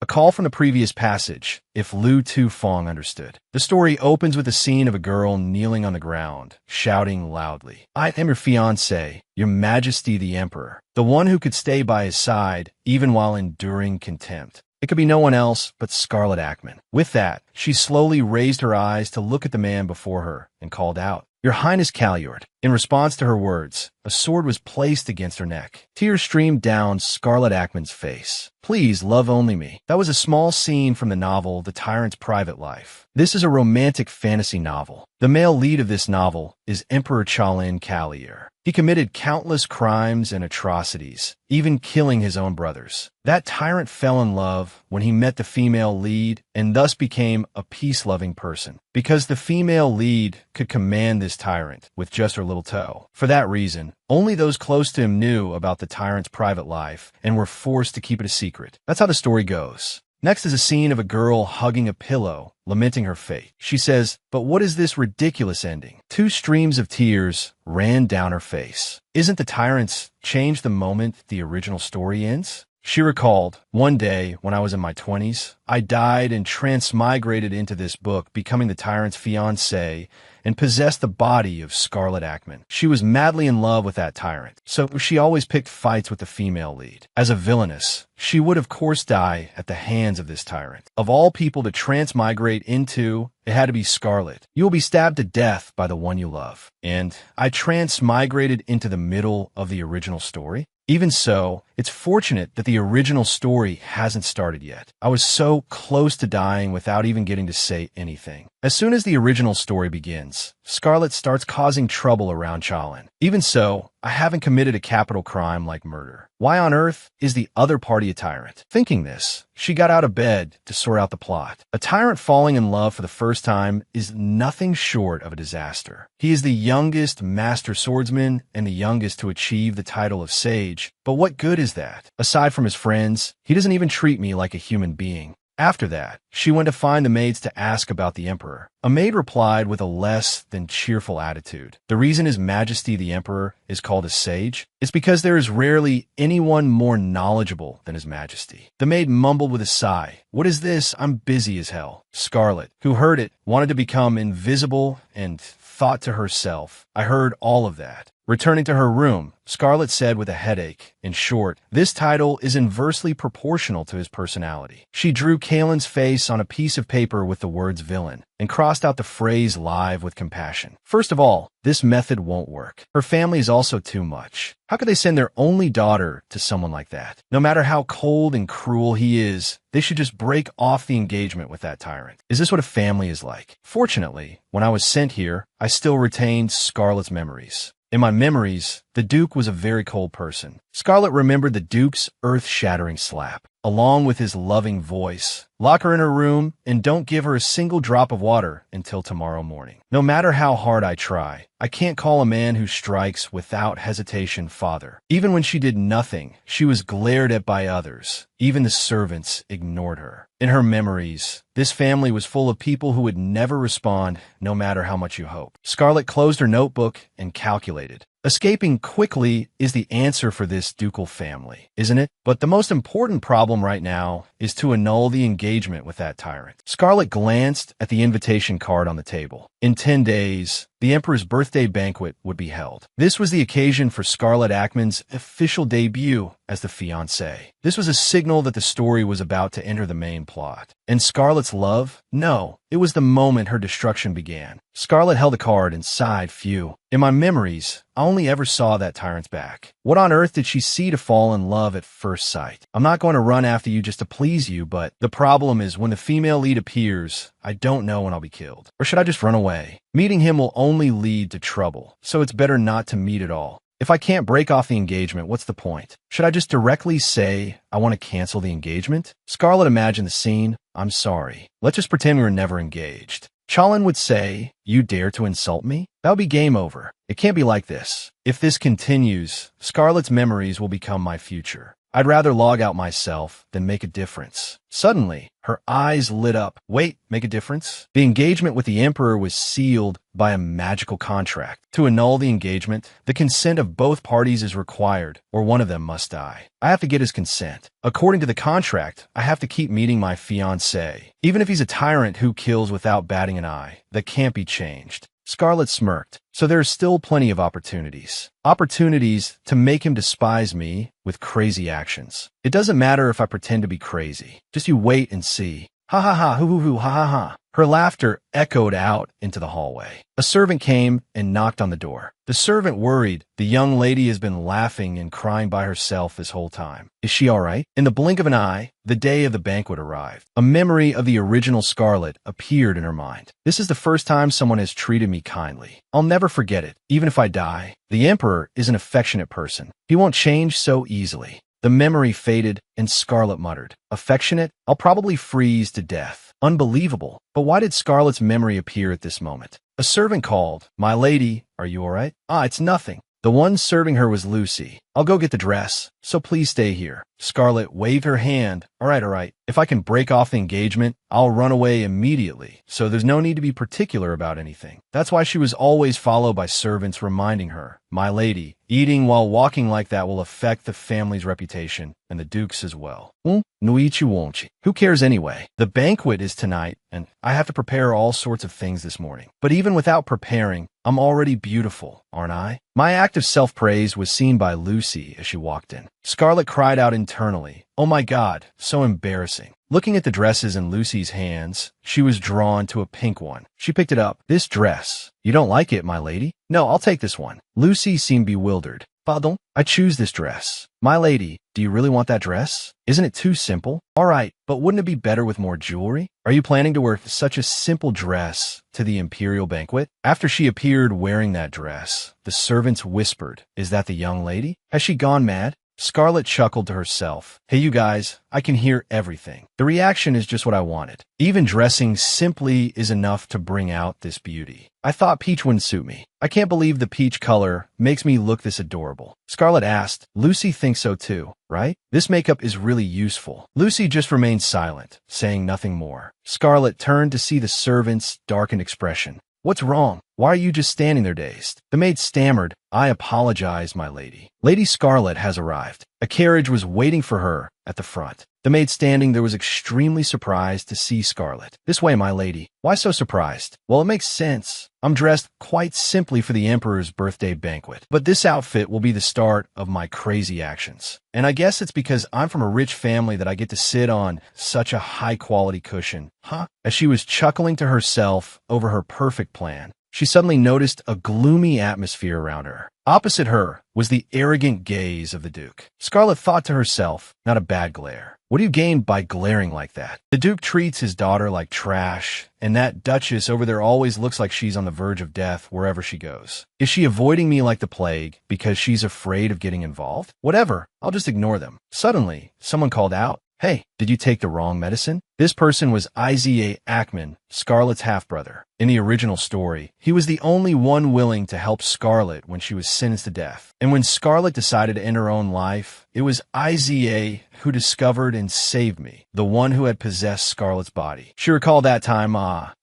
A call from the previous passage, if Lu Tu Fong understood. The story opens with a scene of a girl kneeling on the ground, shouting loudly, "I am your fiancé, your majesty the emperor, the one who could stay by his side, even while enduring contempt." It could be no one else but Scarlet Ackman. With that, she slowly raised her eyes to look at the man before her and called out, "Your Highness Caluard." In response to her words, a sword was placed against her neck. Tears streamed down Scarlet Ackman's face. "Please love only me." That was a small scene from the novel The Tyrant's Private Life. This is a romantic fantasy novel. The male lead of this novel is Emperor Chalin Calier. He committed countless crimes and atrocities, even killing his own brothers. That tyrant fell in love when he met the female lead and thus became a peace-loving person. Because the female lead could command this tyrant with just her little toe. For that reason, only those close to him knew about the tyrant's private life and were forced to keep it a secret. That's how the story goes. Next is a scene of a girl hugging a pillow, lamenting her fate. She says, "But what is this ridiculous ending?" Two streams of tears ran down her face. Isn't the tyrant's change the moment the original story ends? She recalled, "One day, when I was in my 20s, I died and transmigrated into this book, becoming the tyrant's fiancé, and possessed the body of Scarlet Ackman." She was madly in love with that tyrant, so she always picked fights with the female lead. As a villainess, she would of course die at the hands of this tyrant. Of all people to transmigrate into, it had to be Scarlet. You will be stabbed to death by the one you love. And I transmigrated into the middle of the original story. Even so, it's fortunate that the original story hasn't started yet. I was so close to dying without even getting to say anything. As soon as the original story begins, Scarlet starts causing trouble around Chalin. Even so, I haven't committed a capital crime like murder. Why on earth is the other party a tyrant? Thinking this, she got out of bed to sort out the plot. A tyrant falling in love for the first time is nothing short of a disaster. He is the youngest master swordsman and the youngest to achieve the title of sage. But what good is that? Aside from his friends, he doesn't even treat me like a human being. After that, she went to find the maids to ask about the emperor. A maid replied with a less than cheerful attitude. The reason His Majesty the Emperor is called a sage is because there is rarely anyone more knowledgeable than His Majesty. The maid mumbled with a sigh, "What is this? I'm busy as hell." Scarlet, who heard it, wanted to become invisible and thought to herself, "I heard all of that." Returning to her room, Scarlet said with a headache, "In short, this title is inversely proportional to his personality." She drew Kalen's face on a piece of paper with the words villain, and crossed out the phrase live with compassion. First of all, this method won't work. Her family is also too much. How could they send their only daughter to someone like that? No matter how cold and cruel he is, they should just break off the engagement with that tyrant. Is this what a family is like? Fortunately, when I was sent here, I still retained Scarlet's memories. In my memories, the Duke was a very cold person. Scarlet remembered the Duke's earth-shattering slap, along with his loving voice. Lock her in her room and don't give her a single drop of water until tomorrow morning. No matter how hard I try, I can't call a man who strikes without hesitation father. Even when she did nothing, she was glared at by others. Even the servants ignored her. In her memories, this family was full of people who would never respond no matter how much you hope. Scarlet closed her notebook and calculated. Escaping quickly is the answer for this ducal family, isn't it? But the most important problem right now is to annul the engagement with that tyrant. Scarlet glanced at the invitation card on the table. In 10 days, the Emperor's birthday banquet would be held. This was the occasion for Scarlet Ackman's official debut as the fiancée. This was a signal that the story was about to enter the main plot. And Scarlet's love? No, it was the moment her destruction began. Scarlet held the card and sighed, phew. In my memories, I only ever saw that tyrant's back. What on earth did she see to fall in love at first sight? I'm not going to run after you just to please you, but the problem is when the female lead appears, I don't know when I'll be killed. Or should I just run away? Meeting him will only lead to trouble, so it's better not to meet at all. If I can't break off the engagement, what's the point? Should I just directly say I want to cancel the engagement? Scarlet imagined the scene. I'm sorry. Let's just pretend we were never engaged. Chalin would say, "You dare to insult me?" That would be game over. It can't be like this. If this continues, Scarlet's memories will become my future. I'd rather log out myself than make a difference. Suddenly, her eyes lit up. Wait, make a difference? The engagement with the Emperor was sealed by a magical contract. To annul the engagement, the consent of both parties is required, or one of them must die. I have to get his consent. According to the contract, I have to keep meeting my fiancé. Even if he's a tyrant who kills without batting an eye, that can't be changed. Scarlet smirked. So there's still plenty of opportunities. Opportunities to make him despise me with crazy actions. It doesn't matter if I pretend to be crazy. Just you wait and see. Ha ha ha, hoo hoo hoo, ha ha ha. Her laughter echoed out into the hallway. A servant came and knocked on the door. The servant worried. The young lady has been laughing and crying by herself this whole time. Is she all right? In the blink of an eye, the day of the banquet arrived. A memory of the original Scarlet appeared in her mind. This is the first time someone has treated me kindly. I'll never forget it, even if I die. The Emperor is an affectionate person. He won't change so easily. The memory faded, and Scarlet muttered, "Affectionate? I'll probably freeze to death." Unbelievable. But why did Scarlet's memory appear at this moment? A servant called, "My lady, are you all right?" "Ah, it's nothing." The one serving her was Lucy. "I'll go get the dress, so please stay here." Scarlet waved her hand. All right. If I can break off the engagement, I'll run away immediately, so there's no need to be particular about anything. That's why she was always followed by servants reminding her, "My lady, eating while walking like that will affect the family's reputation, and the Duke's as well." Nuichi wonchi. Who cares anyway? The banquet is tonight, and I have to prepare all sorts of things this morning. But even without preparing, I'm already beautiful, aren't I? My act of self-praise was seen by Lucy as she walked in. Scarlet cried out internally, "Oh my God, so embarrassing." Looking at the dresses in Lucy's hands, she was drawn to a pink one. She picked it up. "This dress. You don't like it, my lady?" "No, I'll take this one." Lucy seemed bewildered. "Pardon? I choose this dress." "My lady, do you really want that dress? Isn't it too simple?" "All right, but wouldn't it be better with more jewelry? Are you planning to wear such a simple dress to the imperial banquet?" After she appeared wearing that dress, the servants whispered, "Is that the young lady? Has she gone mad?" Scarlet chuckled to herself. "Hey, you guys, I can hear everything. The reaction is just what I wanted. Even dressing simply is enough to bring out this beauty. I thought peach wouldn't suit me. I can't believe the peach color makes me look this adorable." Scarlet asked, "Lucy thinks so too, right? This makeup is really useful." Lucy just remained silent, saying nothing more. Scarlet turned to see the servant's darkened expression. "What's wrong? Why are you just standing there dazed?" The maid stammered, "I apologize, my lady. Lady Scarlet has arrived." A carriage was waiting for her at the front. The maid standing there was extremely surprised to see Scarlet. "This way, my lady." "Why so surprised?" "Well, it makes sense. I'm dressed quite simply for the Emperor's birthday banquet. But this outfit will be the start of my crazy actions. And I guess it's because I'm from a rich family that I get to sit on such a high-quality cushion." Huh? As she was chuckling to herself over her perfect plan, she suddenly noticed a gloomy atmosphere around her. Opposite her was the arrogant gaze of the Duke. Scarlet thought to herself, not a bad glare. What do you gain by glaring like that? The Duke treats his daughter like trash, and that Duchess over there always looks like she's on the verge of death wherever she goes. Is she avoiding me like the plague because she's afraid of getting involved? Whatever, I'll just ignore them. Suddenly, someone called out, "Hey, did you take the wrong medicine?" This person was Isaiah Ackman, Scarlet's half-brother. In the original story, he was the only one willing to help Scarlet when she was sentenced to death. And when Scarlet decided to end her own life, it was Isaiah who discovered and saved me, the one who had possessed Scarlet's body. She recalled that time,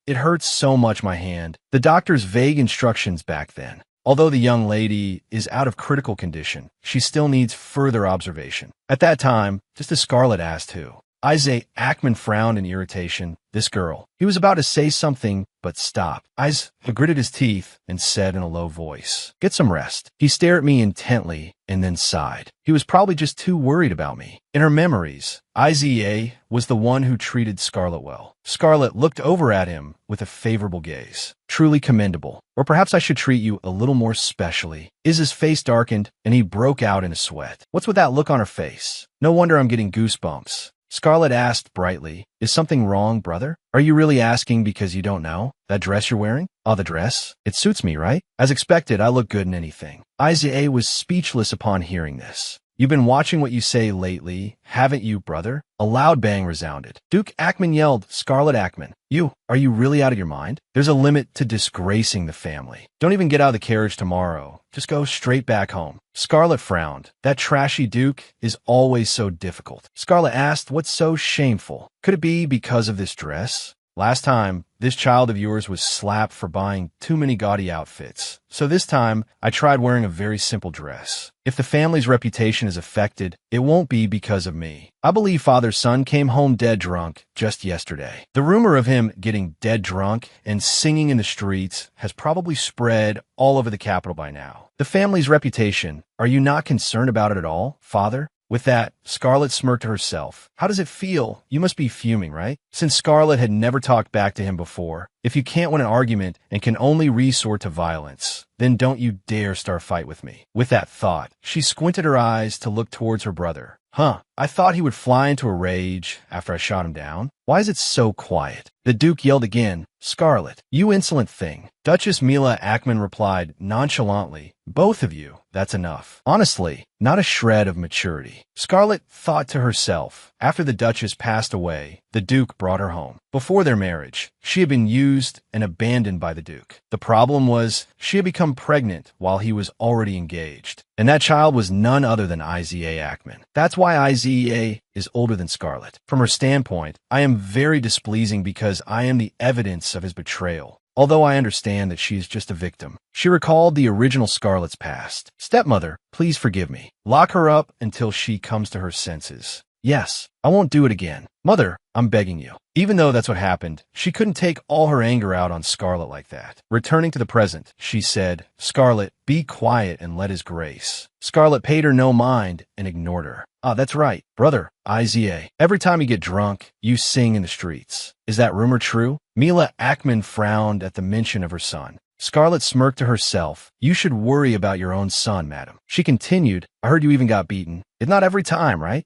it hurts so much, my hand. The doctor's vague instructions back then. Although the young lady is out of critical condition, she still needs further observation. At that time, just as Scarlet asked who. Isaiah Ackman frowned in irritation. This girl. He was about to say something, but stopped. Isaiah gritted his teeth and said in a low voice, "Get some rest." He stared at me intently and then sighed. He was probably just too worried about me. In her memories, Isaiah was the one who treated Scarlet well. Scarlet looked over at him with a favorable gaze. Truly commendable. Or perhaps I should treat you a little more specially. Iz's face darkened, and he broke out in a sweat. What's with that look on her face? No wonder I'm getting goosebumps. Scarlet asked brightly, "Is something wrong, brother? Are you really asking because you don't know? That dress you're wearing? Oh, the dress? It suits me, right?" As expected, I look good in anything. Isaiah was speechless upon hearing this. You've been watching what you say lately, haven't you, brother? A loud bang resounded. Duke Ackman yelled, Scarlet Ackman, are you really out of your mind? There's a limit to disgracing the family. Don't even get out of the carriage tomorrow. Just go straight back home. Scarlet frowned. That trashy Duke is always so difficult. Scarlet asked, what's so shameful? Could it be because of this dress? Last time, this child of yours was slapped for buying too many gaudy outfits. So this time, I tried wearing a very simple dress. If the family's reputation is affected, it won't be because of me. I believe father's son came home dead drunk just yesterday. The rumor of him getting dead drunk and singing in the streets has probably spread all over the capital by now. The family's reputation, are you not concerned about it at all, father? With that, Scarlet smirked to herself. How does it feel? You must be fuming, right? Since Scarlet had never talked back to him before, if you can't win an argument and can only resort to violence, then don't you dare start a fight with me. With that thought, she squinted her eyes to look towards her brother. I thought he would fly into a rage after I shot him down. Why is it so quiet? The Duke yelled again, Scarlet, you insolent thing. Duchess Mila Ackman replied nonchalantly, both of you, that's enough. Honestly, not a shred of maturity. Scarlet thought to herself, after the Duchess passed away, the Duke brought her home. Before their marriage, she had been used and abandoned by the Duke. The problem was, she had become pregnant while he was already engaged. And that child was none other than Iza Ackman. That's why Iza is older than Scarlet. From her standpoint, I am very displeasing because I am the evidence of his betrayal. Although I understand that she is just a victim. She recalled the original Scarlet's past. Stepmother, please forgive me. Lock her up until she comes to her senses. Yes, I won't do it again. Mother, I'm begging you. Even though that's what happened, she couldn't take all her anger out on Scarlet like that. Returning to the present, she said, Scarlet, be quiet and let his grace. Scarlet paid her no mind and ignored her. That's right, brother, Iza. Every time you get drunk, you sing in the streets. Is that rumor true? Mila Ackman frowned at the mention of her son. Scarlet smirked to herself. You should worry about your own son, madam. She continued, I heard you even got beaten. It's not every time, right?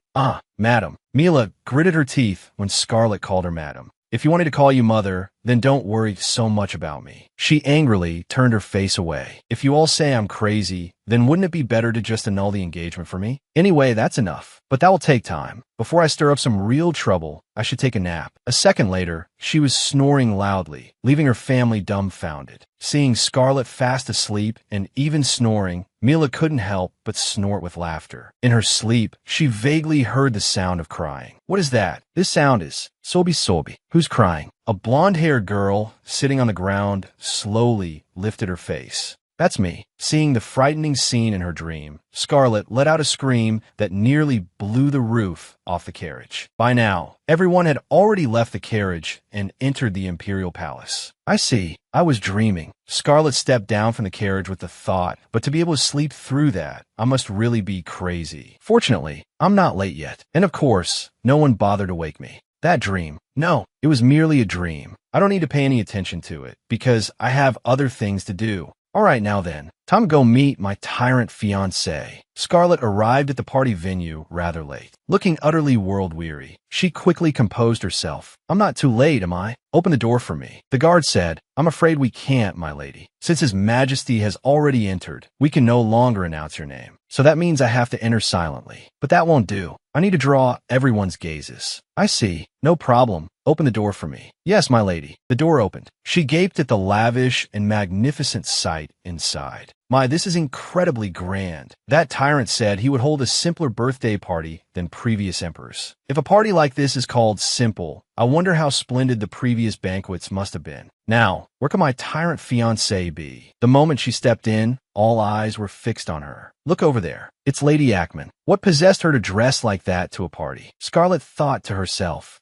Madam. Mila gritted her teeth when Scarlet called her madam. If you wanted to call you mother, then don't worry so much about me. She angrily turned her face away. If you all say I'm crazy, then wouldn't it be better to just annul the engagement for me? Anyway, that's enough. But that will take time. Before I stir up some real trouble, I should take a nap. A second later, she was snoring loudly, leaving her family dumbfounded. Seeing Scarlet fast asleep and even snoring, Mila couldn't help but snort with laughter. In her sleep, she vaguely heard the sound of crying. What is that? This sound is sobi. Who's crying? A blonde-haired girl, sitting on the ground, slowly lifted her face. That's me. Seeing the frightening scene in her dream, Scarlet let out a scream that nearly blew the roof off the carriage. By now, everyone had already left the carriage and entered the imperial palace. I see. I was dreaming. Scarlet stepped down from the carriage with the thought, but to be able to sleep through that, I must really be crazy. Fortunately, I'm not late yet. And of course, no one bothered to wake me. That dream. No, it was merely a dream. I don't need to pay any attention to it, because I have other things to do. All right, now then, time to go meet my Tyrant fiancé. Scarlet arrived at the party venue rather late. Looking utterly world-weary, she quickly composed herself. I'm not too late, am I? Open the door for me. The guard said, I'm afraid we can't, my lady. Since His Majesty has already entered, we can no longer announce your name. So that means I have to enter silently. But that won't do. I need to draw everyone's gazes. I see. No problem. Open the door for me. Yes, my lady. The door opened. She gaped at the lavish and magnificent sight inside. My, this is incredibly grand. That tyrant said he would hold a simpler birthday party than previous emperors. If a party like this is called simple, I wonder how splendid the previous banquets must have been. Now, where can my tyrant fiancée be? The moment she stepped in, all eyes were fixed on her. Look over there. It's Lady Ackman. What possessed her to dress like that to a party? Scarlet thought to herself,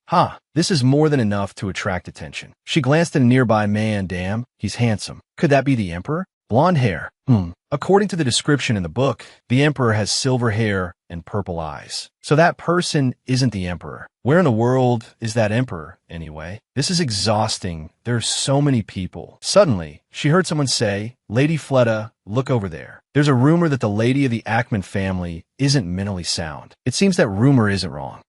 this is more than enough to attract attention. She glanced at a nearby man. Damn, he's handsome. Could that be the emperor? Blonde hair. According to the description in the book, the emperor has silver hair and purple eyes. So that person isn't the emperor. Where in the world is that emperor, anyway? This is exhausting. There are so many people. Suddenly, she heard someone say, Lady Fleda, look over there. There's a rumor that the lady of the Ackman family isn't mentally sound. It seems that rumor isn't wrong.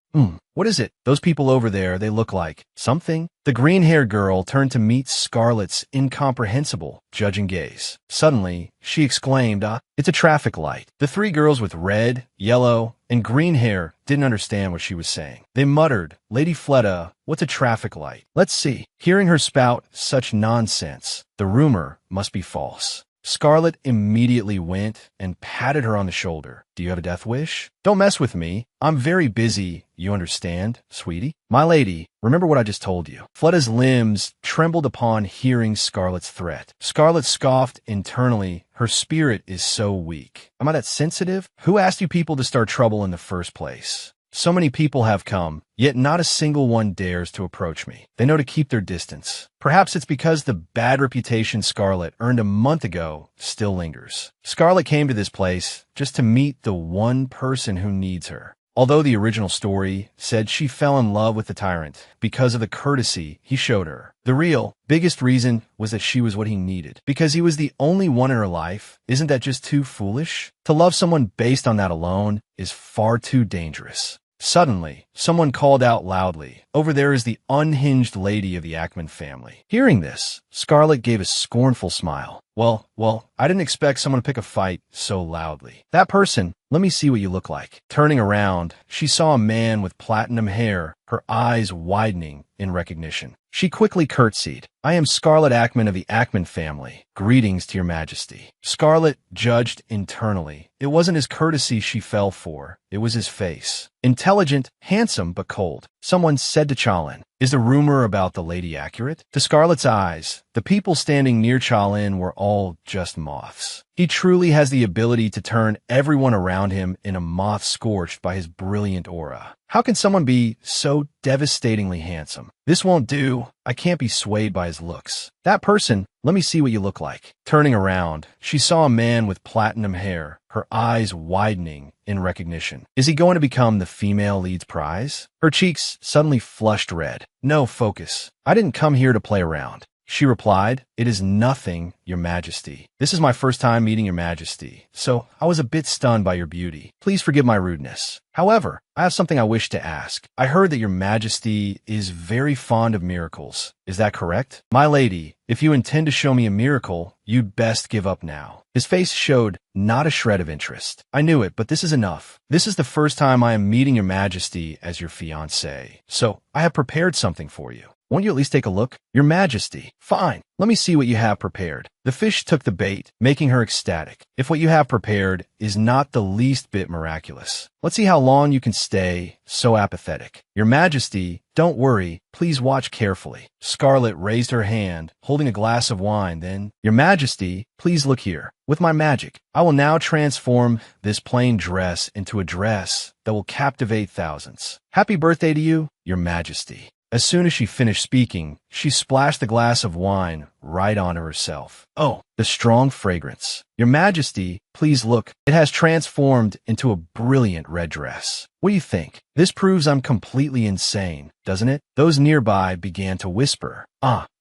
What is it? Those people over there, they look like something. The green-haired girl turned to meet Scarlett's incomprehensible, judging gaze. Suddenly, she exclaimed, it's a traffic light. The three girls with red, yellow, and green hair didn't understand what she was saying. They muttered, Lady Fleda, what's a traffic light? Let's see. Hearing her spout such nonsense, the rumor must be false. Scarlett immediately went and patted her on the shoulder. Do you have a death wish? Don't mess with me. I'm very busy, you understand, sweetie? My lady, remember what I just told you. Fleda's limbs trembled upon hearing Scarlett's threat. Scarlett scoffed internally. Her spirit is so weak. Am I that sensitive? Who asked you people to start trouble in the first place? So many people have come, yet not a single one dares to approach me. They know to keep their distance. Perhaps it's because the bad reputation Scarlett earned a month ago still lingers. Scarlett came to this place just to meet the one person who needs her. Although the original story said she fell in love with the Tyrant because of the courtesy he showed her, the real, biggest reason was that she was what he needed. Because he was the only one in her life. Isn't that just too foolish? To love someone based on that alone is far too dangerous. Suddenly, someone called out loudly, over there is the unhinged lady of the Ackman family. Hearing this, Scarlett gave a scornful smile. Well, I didn't expect someone to pick a fight so loudly. That person, let me see what you look like. Turning around, she saw a man with platinum hair, her eyes widening in recognition. She quickly curtsied. I am Scarlett Ackman of the Ackman family. Greetings to your majesty. Scarlett judged internally. It wasn't his courtesy she fell for. It was his face. Intelligent, handsome, but cold. Someone said to Chalin, is the rumor about the lady accurate? To Scarlett's eyes, the people standing near Chalin were all just moths. He truly has the ability to turn everyone around him in a moth scorched by his brilliant aura. How can someone be so devastatingly handsome? This won't do. I can't be swayed by his looks. That person, let me see what you look like. Turning around, she saw a man with platinum hair, her eyes widening in recognition. Is he going to become the female lead's prize? Her cheeks suddenly flushed red. No, focus. I didn't come here to play around. She replied, it is nothing, your majesty. This is my first time meeting your majesty, so I was a bit stunned by your beauty. Please forgive my rudeness. However, I have something I wish to ask. I heard that your majesty is very fond of miracles. Is that correct? My lady, if you intend to show me a miracle, you'd best give up now. His face showed not a shred of interest. I knew it, but this is enough. This is the first time I am meeting your majesty as your fiancé, so I have prepared something for you. Won't you at least take a look? Your majesty. Fine. Let me see what you have prepared. The fish took the bait, making her ecstatic. If what you have prepared is not the least bit miraculous, let's see how long you can stay so apathetic. Your majesty, don't worry. Please watch carefully. Scarlett raised her hand, holding a glass of wine, then, your majesty, please look here. With my magic, I will now transform this plain dress into a dress that will captivate thousands. Happy birthday to you, your majesty. As soon as she finished speaking, she splashed the glass of wine right onto herself. Oh, the strong fragrance. Your majesty, please look. It has transformed into a brilliant red dress. What do you think? This proves I'm completely insane, doesn't it? Those nearby began to whisper.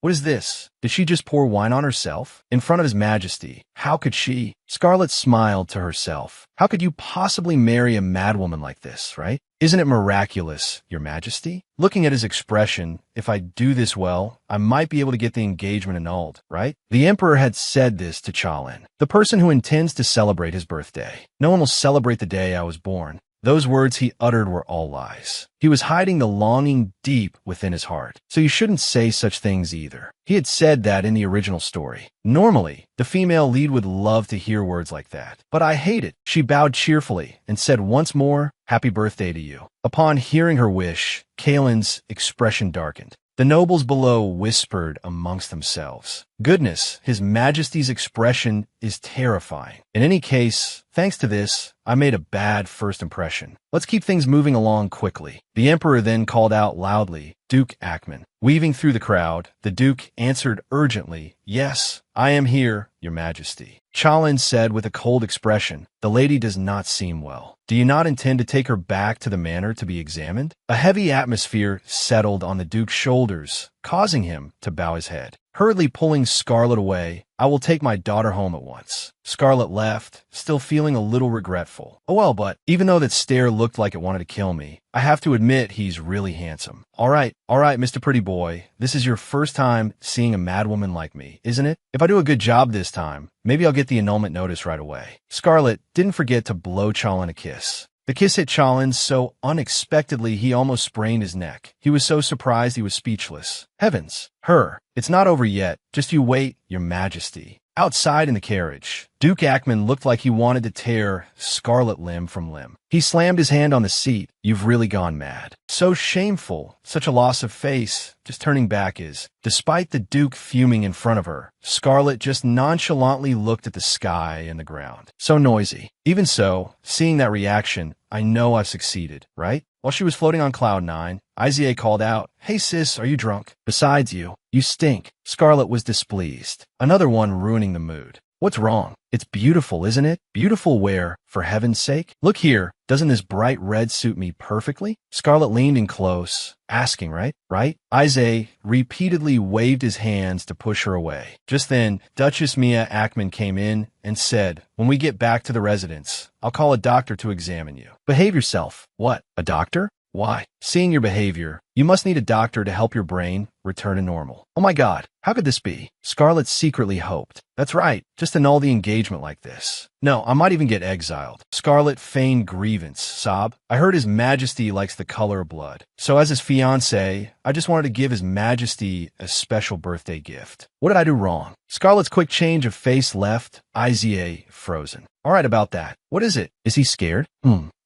What is this? Did she just pour wine on herself? In front of his majesty. How could she? Scarlett smiled to herself. How could you possibly marry a madwoman like this, right? Isn't it miraculous, your majesty? Looking at his expression, if I do this well, I might be able to get the engagement annulled, right? The emperor had said this to Chalin, the person who intends to celebrate his birthday. No one will celebrate the day I was born. Those words he uttered were all lies. He was hiding the longing deep within his heart. So you shouldn't say such things either. He had said that in the original story. Normally, the female lead would love to hear words like that. But I hate it. She bowed cheerfully and said once more, happy birthday to you. Upon hearing her wish, Kaelin's expression darkened. The nobles below whispered amongst themselves. Goodness, His Majesty's expression is terrifying. In any case, thanks to this, I made a bad first impression. Let's keep things moving along quickly. The Emperor then called out loudly, Duke Ackman. Weaving through the crowd, the Duke answered urgently, Yes, I am here, Your Majesty. Chalin said with a cold expression, The lady does not seem well. Do you not intend to take her back to the manor to be examined? A heavy atmosphere settled on the Duke's shoulders, causing him to bow his head. hurriedly pulling Scarlet away. I will take my daughter home at once. Scarlet left, still feeling a little regretful. Oh well, but even though that stare looked like it wanted to kill me, I have to admit he's really handsome. All right, Mr. Pretty Boy. This is your first time seeing a mad woman like me, isn't it? If I do a good job this time, maybe I'll get the annulment notice right away. Scarlet didn't forget to blow Chalin a kiss. The kiss hit Chalin so unexpectedly he almost sprained his neck. He was so surprised he was speechless. Heavens! Her! It's not over yet. Just you wait, Your Majesty. Outside in the carriage, Duke Ackman looked like he wanted to tear Scarlet limb from limb. He slammed his hand on the seat. You've really gone mad. So shameful. Such a loss of face. Just turning back is. Despite the Duke fuming in front of her, Scarlet just nonchalantly looked at the sky and the ground. So noisy. Even so, seeing that reaction, I know I've succeeded, right? While she was floating on cloud 9, Izia called out, Hey sis, are you drunk? Besides you stink. Scarlet was displeased. Another one ruining the mood. What's wrong? It's beautiful, isn't it? Beautiful where, for heaven's sake? Look here, doesn't this bright red suit me perfectly? Scarlet leaned in close, asking, right? Izia repeatedly waved his hands to push her away. Just then, Duchess Mia Ackman came in and said, When we get back to the residence, I'll call a doctor to examine you. Behave yourself. What? A doctor? Why? Seeing your behavior, you must need a doctor to help your brain return to normal. Oh my God, how could this be? Scarlet secretly hoped. That's right, just annul the engagement like this. No, I might even get exiled. Scarlet feigned grievance, sob. I heard His Majesty likes the color of blood. So as his fiancée, I just wanted to give His Majesty a special birthday gift. What did I do wrong? Scarlet's quick change of face left Izia frozen. All right about that. What is it? Is he scared?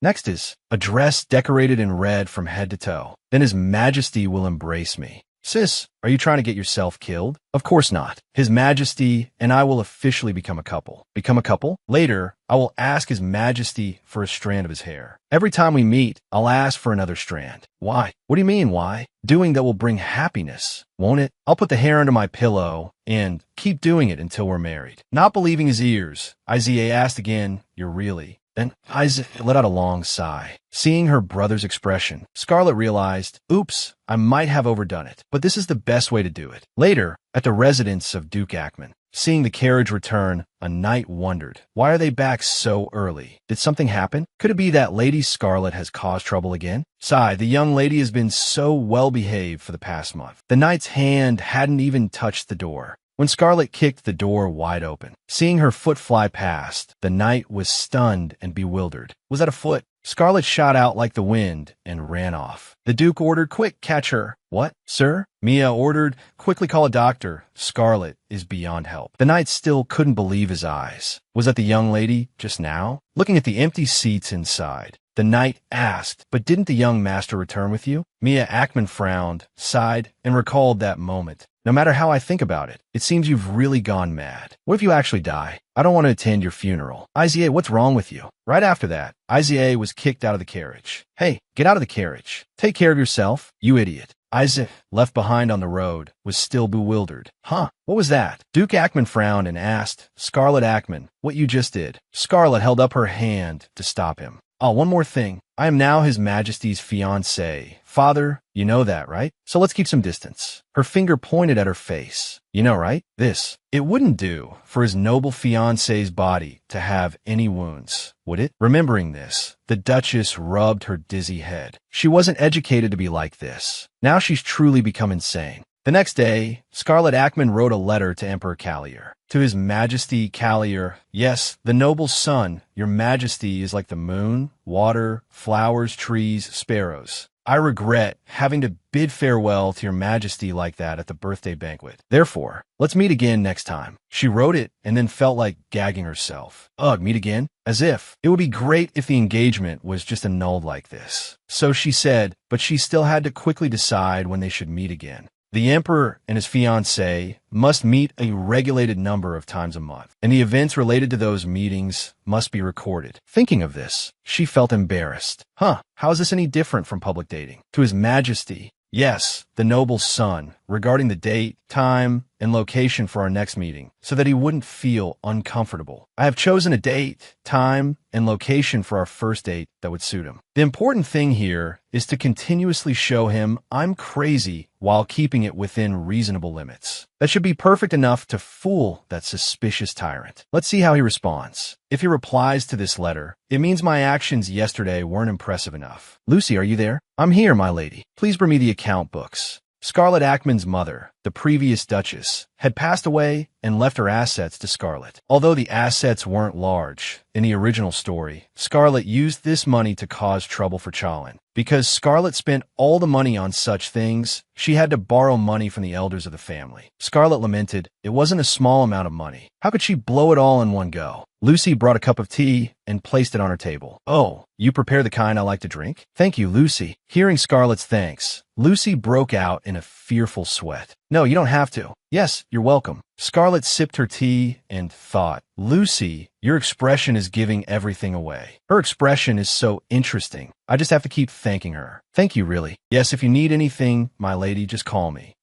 Next is a dress decorated in red from head to toe. Then His Majesty will embrace me. Sis, are you trying to get yourself killed? Of course not. His Majesty and I will officially become a couple. Become a couple? Later, I will ask His Majesty for a strand of his hair. Every time we meet, I'll ask for another strand. Why? What do you mean, why? Doing that will bring happiness, won't it? I'll put the hair under my pillow and keep doing it until we're married. Not believing his ears, Izia asked again, You're really? Then Izia let out a long sigh. Seeing her brother's expression, Scarlet realized, oops, I might have overdone it, but this is the best way to do it. Later, at the residence of Duke Ackman, seeing the carriage return, a knight wondered, why are they back so early? Did something happen? Could it be that Lady Scarlet has caused trouble again? Sigh, the young lady has been so well behaved for the past month. The knight's hand hadn't even touched the door when Scarlet kicked the door wide open. Seeing her foot fly past, the knight was stunned and bewildered. Was that a foot? Scarlet shot out like the wind and ran off. The Duke ordered, Quick, catch her. What, sir? Mia ordered, Quickly call a doctor. Scarlet is beyond help. The knight still couldn't believe his eyes. Was that the young lady just now? Looking at the empty seats inside, the knight asked, But didn't the young master return with you? Mia Ackman frowned, sighed, and recalled that moment. No matter how I think about it, it seems you've really gone mad. What if you actually die? I don't want to attend your funeral. Izia, what's wrong with you? Right after that, Izia was kicked out of the carriage. Hey, get out of the carriage. Take care of yourself, you idiot. Izia, left behind on the road, was still bewildered. Huh, what was that? Duke Ackman frowned and asked, Scarlet Ackman, what you just did. Scarlet held up her hand to stop him. Oh, one more thing. I am now His Majesty's fiancée. Father, you know that, right? So let's keep some distance. Her finger pointed at her face. You know, right? This. It wouldn't do for his noble fiancée's body to have any wounds, would it? Remembering this, the Duchess rubbed her dizzy head. She wasn't educated to be like this. Now she's truly become insane. The next day, Scarlet Ackman wrote a letter to Emperor Callier. To His Majesty Callier, yes, the noble son, Your Majesty is like the moon, water, flowers, trees, sparrows. I regret having to bid farewell to Your Majesty like that at the birthday banquet. Therefore, let's meet again next time. She wrote it and then felt like gagging herself. Ugh, meet again? As if. It would be great if the engagement was just annulled like this. So she said, but she still had to quickly decide when they should meet again. The emperor and his fiancée must meet a regulated number of times a month, and the events related to those meetings must be recorded. Thinking of this, she felt embarrassed. How is this any different from public dating? To His Majesty, yes, the noble's son, regarding the date, time, and location for our next meeting, so that he wouldn't feel uncomfortable. I have chosen a date, time, and location for our first date that would suit him. The important thing here is to continuously show him I'm crazy while keeping it within reasonable limits. That should be perfect enough to fool that suspicious tyrant. Let's see how he responds. If he replies to this letter, it means my actions yesterday weren't impressive enough. Lucy, are you there? I'm here, my lady. Please bring me the account books. Scarlett Ackman's mother, the previous Duchess, had passed away and left her assets to Scarlett. Although the assets weren't large, in the original story, Scarlett used this money to cause trouble for Chalin. Because Scarlett spent all the money on such things, she had to borrow money from the elders of the family. Scarlett lamented it wasn't a small amount of money. How could she blow it all in one go? Lucy brought a cup of tea and placed it on her table. Oh, you prepare the kind I like to drink? Thank you, Lucy. Hearing Scarlett's thanks, Lucy broke out in a fearful sweat. No, you don't have to. Yes, you're welcome. Scarlett sipped her tea and thought, Lucy, your expression is giving everything away. Her expression is so interesting. I just have to keep thanking her. Thank you, really. Yes, if you need anything, my lady, just call me.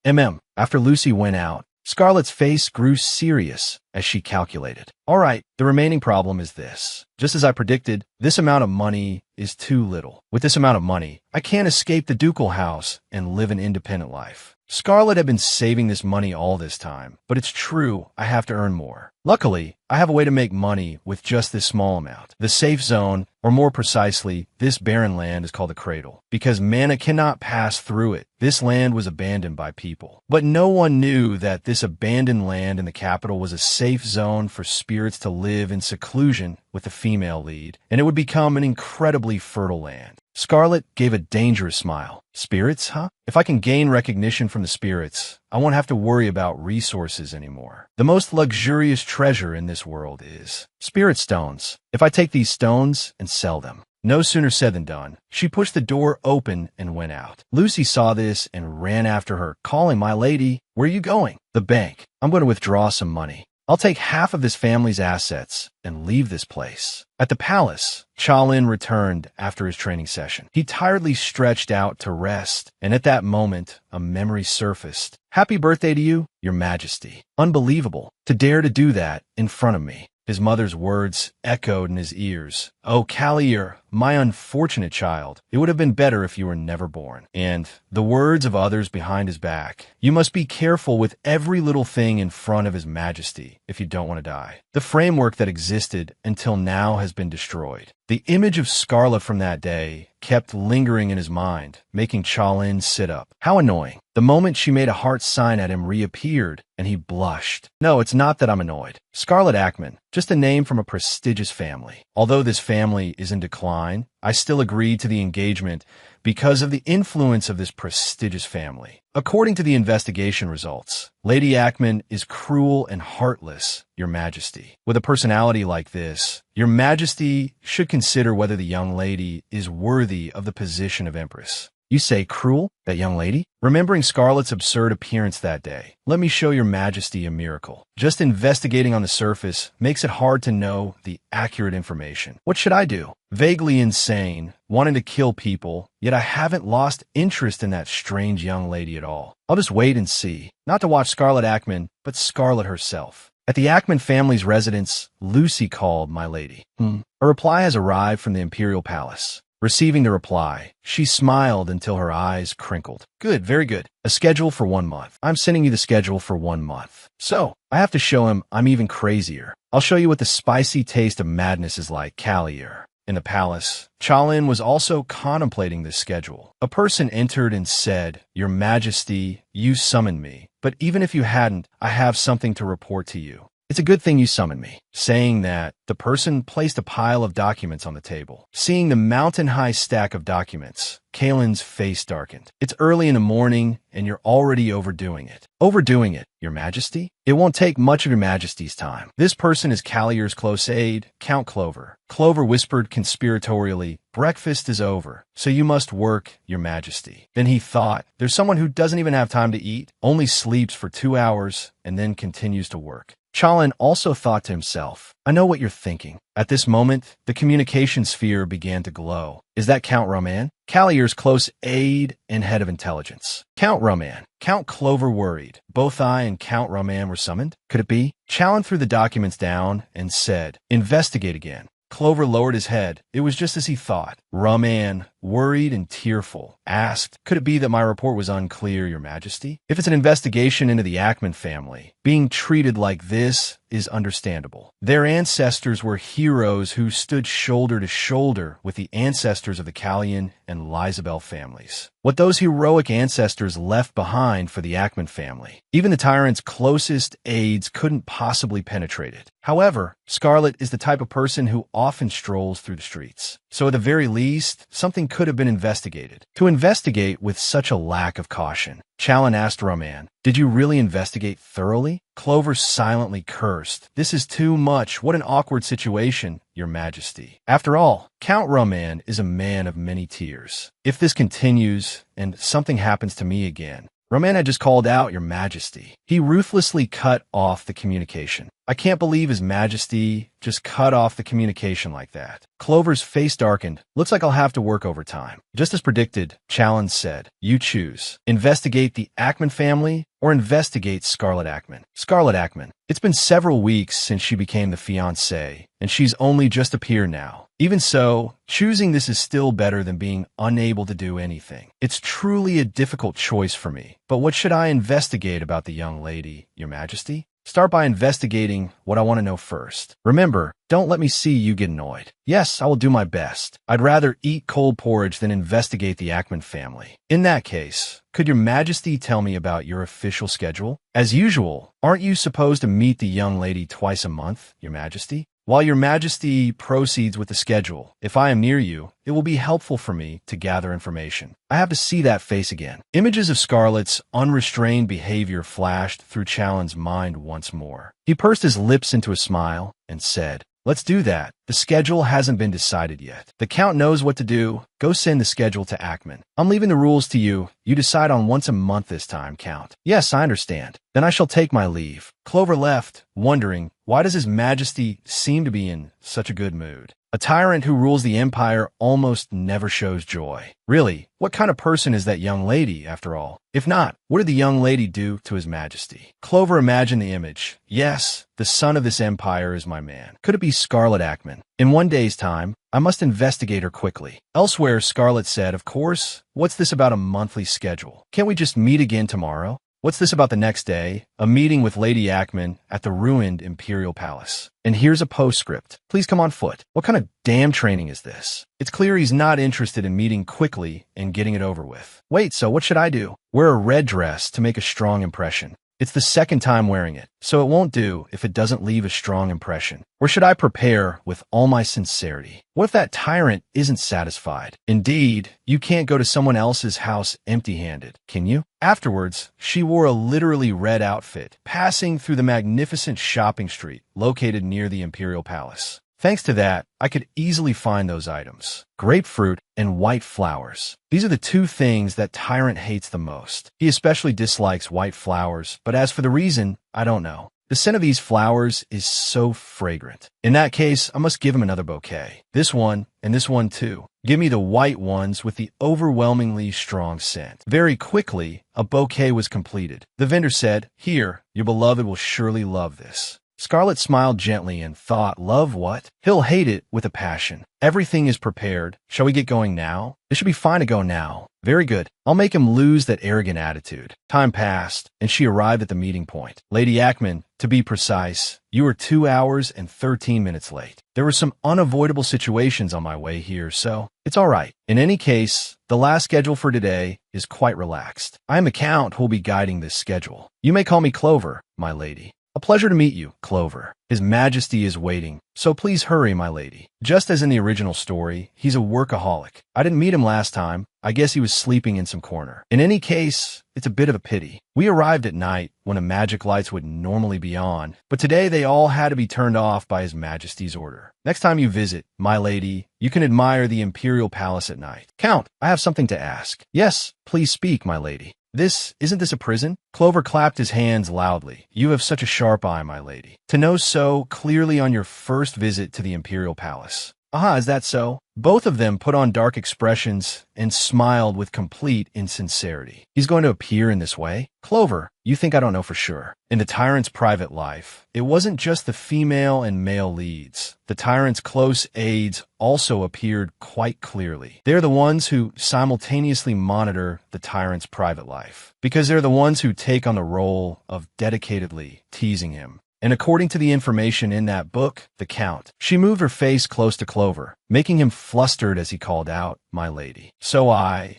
After Lucy went out, Scarlett's face grew serious as she calculated. All right, the remaining problem is this. Just as I predicted, this amount of money is too little. With this amount of money, I can't escape the ducal house and live an independent life. Scarlett had been saving this money all this time, but it's true, I have to earn more. Luckily, I have a way to make money with just this small amount. The safe zone, or more precisely, this barren land is called the cradle. Because mana cannot pass through it, this land was abandoned by people. But no one knew that this abandoned land in the capital was a safe zone for spirits to live in seclusion with a female lead, and it would become an incredibly fertile land. Scarlett gave a dangerous smile. Spirits, huh? If I can gain recognition from the spirits, I won't have to worry about resources anymore. The most luxurious treasure in this world is spirit stones. If I take these stones and sell them. No sooner said than done. She pushed the door open and went out. Lucy saw this and ran after her, calling, my lady, where are you going? The bank. I'm going to withdraw some money. I'll take half of this family's assets and leave this place. At the palace, Chalin returned after his training session. He tiredly stretched out to rest, and at that moment, a memory surfaced. Happy birthday to you, your majesty. Unbelievable, to dare to do that in front of me. His mother's words echoed in his ears. Oh, Callier, my unfortunate child, it would have been better if you were never born. And the words of others behind his back. You must be careful with every little thing in front of His Majesty if you don't want to die. The framework that existed until now has been destroyed. The image of Scarlett from that day kept lingering in his mind, making Chalin sit up. How annoying. The moment she made a heart sign at him reappeared, and he blushed. No, it's not that I'm annoyed. Scarlett Ackman, just a name from a prestigious family. Although this family is in decline, I still agreed to the engagement because of the influence of this prestigious family. According to the investigation results, Lady Ackman is cruel and heartless, Your Majesty. With a personality like this, Your Majesty should consider whether the young lady is worthy of the position of Empress. You say cruel, that young lady? Remembering Scarlett's absurd appearance that day, let me show Your Majesty a miracle. Just investigating on the surface makes it hard to know the accurate information. What should I do? Vaguely insane, wanting to kill people, yet I haven't lost interest in that strange young lady at all. I'll just wait and see. Not to watch Scarlett Ackman, but Scarlett herself. At the Ackman family's residence, Lucy called, my lady. A reply has arrived from the Imperial Palace. Receiving the reply, she smiled until her eyes crinkled. Good, very good. A schedule for 1 month. I'm sending you the schedule for 1 month. So, I have to show him I'm even crazier. I'll show you what the spicy taste of madness is like, Callier. In the palace, Chalin was also contemplating this schedule. A person entered and said, Your Majesty, you summoned me. But even if you hadn't, I have something to report to you. It's a good thing you summoned me. Saying that, the person placed a pile of documents on the table. Seeing the mountain-high stack of documents, Kalen's face darkened. It's early in the morning, and you're already overdoing it. Overdoing it, Your Majesty? It won't take much of Your Majesty's time. This person is Callier's close aide, Count Clover. Clover whispered conspiratorially, breakfast is over, so you must work, Your Majesty. Then he thought, there's someone who doesn't even have time to eat, only sleeps for 2 hours, and then continues to work. Chalan also thought to himself, I know what you're thinking. At this moment, the communication sphere began to glow. Is that Count Roman? Callier's close aide and head of intelligence. Count Roman. Count Clover worried. Both I and Count Roman were summoned? Could it be? Chalan threw the documents down and said, investigate again. Clover lowered his head. It was just as he thought. Roman, worried and tearful, asked, could it be that my report was unclear, Your Majesty? If it's an investigation into the Ackman family, being treated like this is understandable. Their ancestors were heroes who stood shoulder to shoulder with the ancestors of the Callian and Lizabel families. What those heroic ancestors left behind for the Ackman family, even the Tyrant's closest aides couldn't possibly penetrate it. However, Scarlet is the type of person who often strolls through the streets. So at the very least, something could have been investigated. To investigate with such a lack of caution, Chalan asked Roman, did you really investigate thoroughly? Clover silently cursed. This is too much. What an awkward situation, Your Majesty. After all, Count Roman is a man of many tears. If this continues and something happens to me again, Roman had just called out, Your Majesty. He ruthlessly cut off the communication. I can't believe His Majesty just cut off the communication like that. Clover's face darkened. Looks like I'll have to work overtime. Just as predicted, Chalan said, you choose. Investigate the Ackman family or investigate Scarlet Ackman. Scarlet Ackman. It's been several weeks since she became the fiancée, and she's only just appeared now. Even so, choosing this is still better than being unable to do anything. It's truly a difficult choice for me. But what should I investigate about the young lady, Your Majesty? Start by investigating what I want to know first. Remember, don't let me see you get annoyed. Yes, I will do my best. I'd rather eat cold porridge than investigate the Ackman family. In that case, could Your Majesty tell me about your official schedule? As usual, aren't you supposed to meet the young lady twice a month, Your Majesty? While Your Majesty proceeds with the schedule, if I am near you, it will be helpful for me to gather information. I have to see that face again. Images of Scarlet's unrestrained behavior flashed through Chalan's mind once more. He pursed his lips into a smile and said, let's do that. The schedule hasn't been decided yet. The Count knows what to do. Go send the schedule to Ackman. I'm leaving the rules to you. You decide on once a month this time, Count. Yes, I understand. Then I shall take my leave. Clover left, wondering, why does His Majesty seem to be in such a good mood? A tyrant who rules the empire almost never shows joy. Really, what kind of person is that young lady, after all? If not, what did the young lady do to His Majesty? Clover imagined the image. Yes, the son of this empire is my man. Could it be Scarlet Ackman? In one day's time, I must investigate her quickly. Elsewhere, Scarlet said, of course, what's this about a monthly schedule? Can't we just meet again tomorrow? What's this about the next day? A meeting with Lady Ackman at the ruined Imperial Palace. And here's a postscript. Please come on foot. What kind of damn training is this? It's clear he's not interested in meeting quickly and getting it over with. Wait, so what should I do? Wear a red dress to make a strong impression. It's the second time wearing it, so it won't do if it doesn't leave a strong impression. Or should I prepare with all my sincerity? What if that tyrant isn't satisfied? Indeed, you can't go to someone else's house empty-handed, can you? Afterwards, she wore a literally red outfit, passing through the magnificent shopping street located near the Imperial Palace. Thanks to that, I could easily find those items. Grapefruit and white flowers. These are the two things that Tyrant hates the most. He especially dislikes white flowers, but as for the reason, I don't know. The scent of these flowers is so fragrant. In that case, I must give him another bouquet. This one, and this one too. Give me the white ones with the overwhelmingly strong scent. Very quickly, a bouquet was completed. The vendor said, here, your beloved will surely love this. Scarlet smiled gently and thought, love what? He'll hate it with a passion. Everything is prepared. Shall we get going now? It should be fine to go now. Very good. I'll make him lose that arrogant attitude. Time passed, and she arrived at the meeting point. Lady Ackman, to be precise, you were 2 hours and 13 minutes late. There were some unavoidable situations on my way here, so it's all right. In any case, the last schedule for today is quite relaxed. I am the Count who will be guiding this schedule. You may call me Clover, my lady. A pleasure to meet you, Clover. His Majesty is waiting, so please hurry, my lady. Just as in the original story, he's a workaholic. I didn't meet him last time. I guess he was sleeping in some corner. In any case, it's a bit of a pity. We arrived at night when the magic lights would normally be on, but today they all had to be turned off by His Majesty's order. Next time you visit, my lady, you can admire the Imperial Palace at night. Count, I have something to ask. Yes, please speak, my lady. Isn't this a prison? Clover clapped his hands loudly. You have such a sharp eye, my lady. To know so clearly on your first visit to the Imperial Palace. Aha, is that so? Both of them put on dark expressions and smiled with complete insincerity. He's going to appear in this way? Clover, you think I don't know for sure. In the Tyrant's private life, it wasn't just the female and male leads. The Tyrant's close aides also appeared quite clearly. They're the ones who simultaneously monitor the Tyrant's private life, because they're the ones who take on the role of dedicatedly teasing him. And according to the information in that book, the Count, she moved her face close to Clover, making him flustered as he called out, my lady. So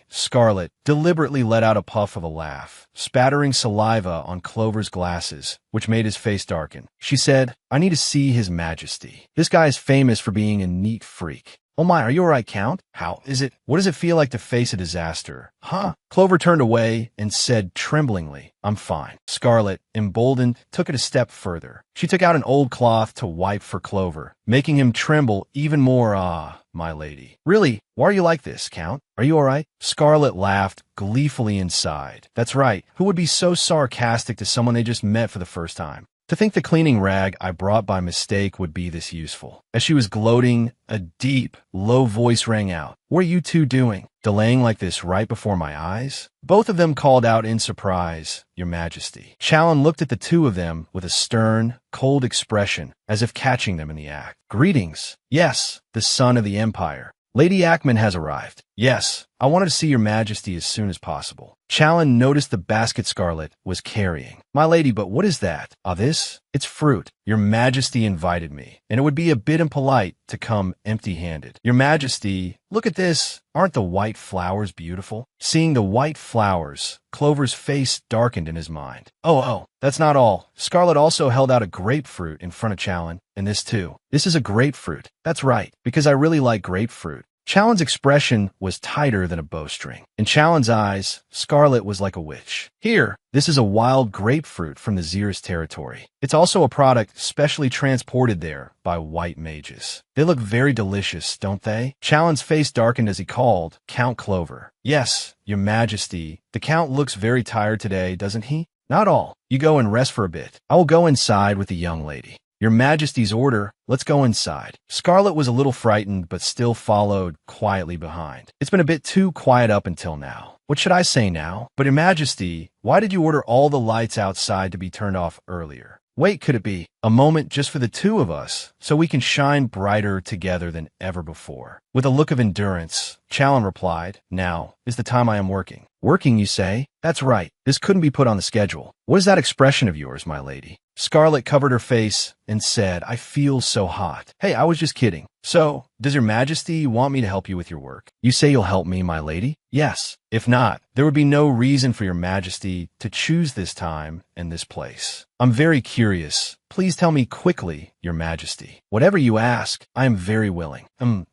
Scarlet, deliberately let out a puff of a laugh, spattering saliva on Clover's glasses, which made his face darken. She said, I need to see His Majesty. This guy is famous for being a neat freak. Oh my, are you all right, Count? How is it? What does it feel like to face a disaster? Huh? Clover turned away and said tremblingly, I'm fine. Scarlet, emboldened, took it a step further. She took out an old cloth to wipe for Clover, making him tremble even more. My lady. Really? Why are you like this, Count? Are you all right? Scarlet laughed gleefully inside. That's right. Who would be so sarcastic to someone they just met for the first time? To think the cleaning rag I brought by mistake would be this useful. As she was gloating, a deep, low voice rang out. What are you two doing? Delaying like this right before my eyes? Both of them called out in surprise, Your Majesty. Challen looked at the two of them with a stern, cold expression, as if catching them in the act. Greetings. Yes, the son of the Empire. Lady Ackman has arrived. Yes, I wanted to see Your Majesty as soon as possible. Challen noticed the basket Scarlet was carrying. My lady, but what is that? This? It's fruit. Your Majesty invited me, and it would be a bit impolite to come empty-handed. Your Majesty, look at this. Aren't the white flowers beautiful? Seeing the white flowers, Clover's face darkened in his mind. Oh, that's not all. Scarlet also held out a grapefruit in front of Challen, and this too. This is a grapefruit. That's right, because I really like grapefruit. Challen's expression was tighter than a bowstring. In Challen's eyes, Scarlet was like a witch. Here, this is a wild grapefruit from the Xer's territory. It's also a product specially transported there by white mages. They look very delicious, don't they? Challen's face darkened as he called, Count Clover. Yes, Your Majesty. The Count looks very tired today, doesn't he? Not all. You go and rest for a bit. I will go inside with the young lady. Your Majesty's order, let's go inside. Scarlet was a little frightened, but still followed quietly behind. It's been a bit too quiet up until now. What should I say now? But Your Majesty, why did you order all the lights outside to be turned off earlier? Wait, could it be a moment just for the two of us, so we can shine brighter together than ever before? With a look of endurance, Challen replied, Now is the time I am working. Working, you say? That's right. This couldn't be put on the schedule. What is that expression of yours, my lady? Scarlet covered her face and said, I feel so hot. Hey, I was just kidding. So, does Your Majesty want me to help you with your work? You say you'll help me, my lady? Yes. If not, there would be no reason for Your Majesty to choose this time and this place. I'm very curious. Please tell me quickly, Your Majesty. Whatever you ask, I am very willing.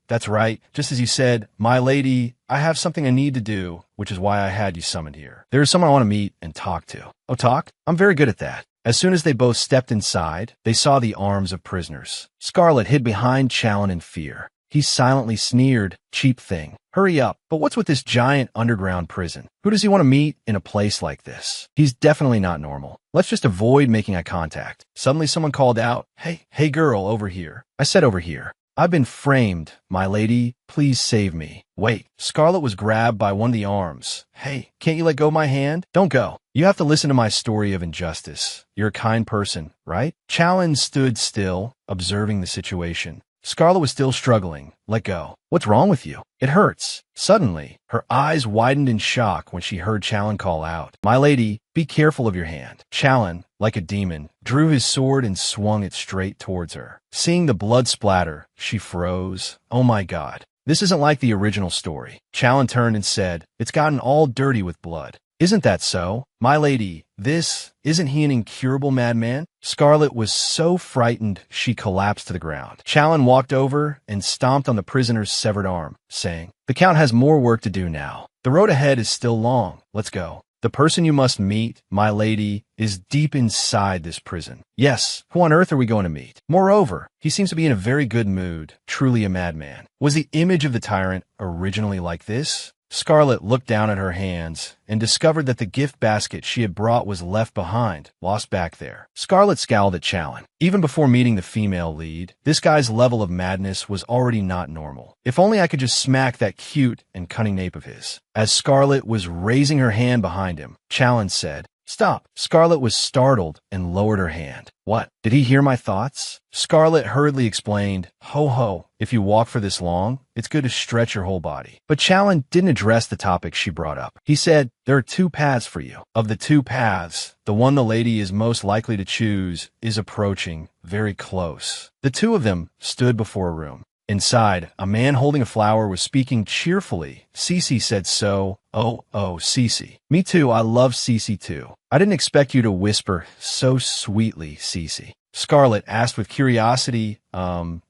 That's right. Just as you said, my lady, I have something I need to do, which is why I had you summoned here. There is someone I want to meet and talk to. Oh, talk? I'm very good at that. As soon as they both stepped inside, they saw the arms of prisoners. Scarlet hid behind Challen in fear. He silently sneered, cheap thing. Hurry up. But what's with this giant underground prison? Who does he want to meet in a place like this? He's definitely not normal. Let's just avoid making eye contact. Suddenly someone called out, Hey girl, over here. I said over here. I've been framed, my lady. Please save me. Wait. Scarlet was grabbed by one of the arms. Hey, can't you let go of my hand? Don't go. You have to listen to my story of injustice. You're a kind person, right? Challen stood still, observing the situation. Scarlet was still struggling. Let go. What's wrong with you? It hurts. Suddenly, her eyes widened in shock when she heard Challen call out, My lady, be careful of your hand. Challen, like a demon, drew his sword and swung it straight towards her. Seeing the blood splatter, she froze. Oh my God. This isn't like the original story. Challen turned and said, It's gotten all dirty with blood. Isn't that so? My lady, isn't he an incurable madman? Scarlet was so frightened she collapsed to the ground. Challen walked over and stomped on the prisoner's severed arm, saying, The Count has more work to do now. The road ahead is still long. Let's go. The person you must meet, my lady, is deep inside this prison. Yes, who on earth are we going to meet? Moreover, he seems to be in a very good mood, truly a madman. Was the image of the tyrant originally like this? Scarlet looked down at her hands and discovered that the gift basket she had brought was left behind, lost back there. Scarlet scowled at Challen. Even before meeting the female lead, this guy's level of madness was already not normal. If only I could just smack that cute and cunning nape of his. As Scarlet was raising her hand behind him, Challen said, "Stop." Scarlet was startled and lowered her hand. What? Did he hear my thoughts? Scarlet hurriedly explained, "Ho ho, if you walk for this long, it's good to stretch your whole body." But Challen didn't address the topic she brought up. He said, "There are two paths for you. Of the two paths, the one the lady is most likely to choose is approaching, very close." The two of them stood before a room. Inside, a man holding a flower was speaking cheerfully. Cece said so. Oh, Cece. Me too, I love Cece too. I didn't expect you to whisper so sweetly, Cece. Scarlet asked with curiosity,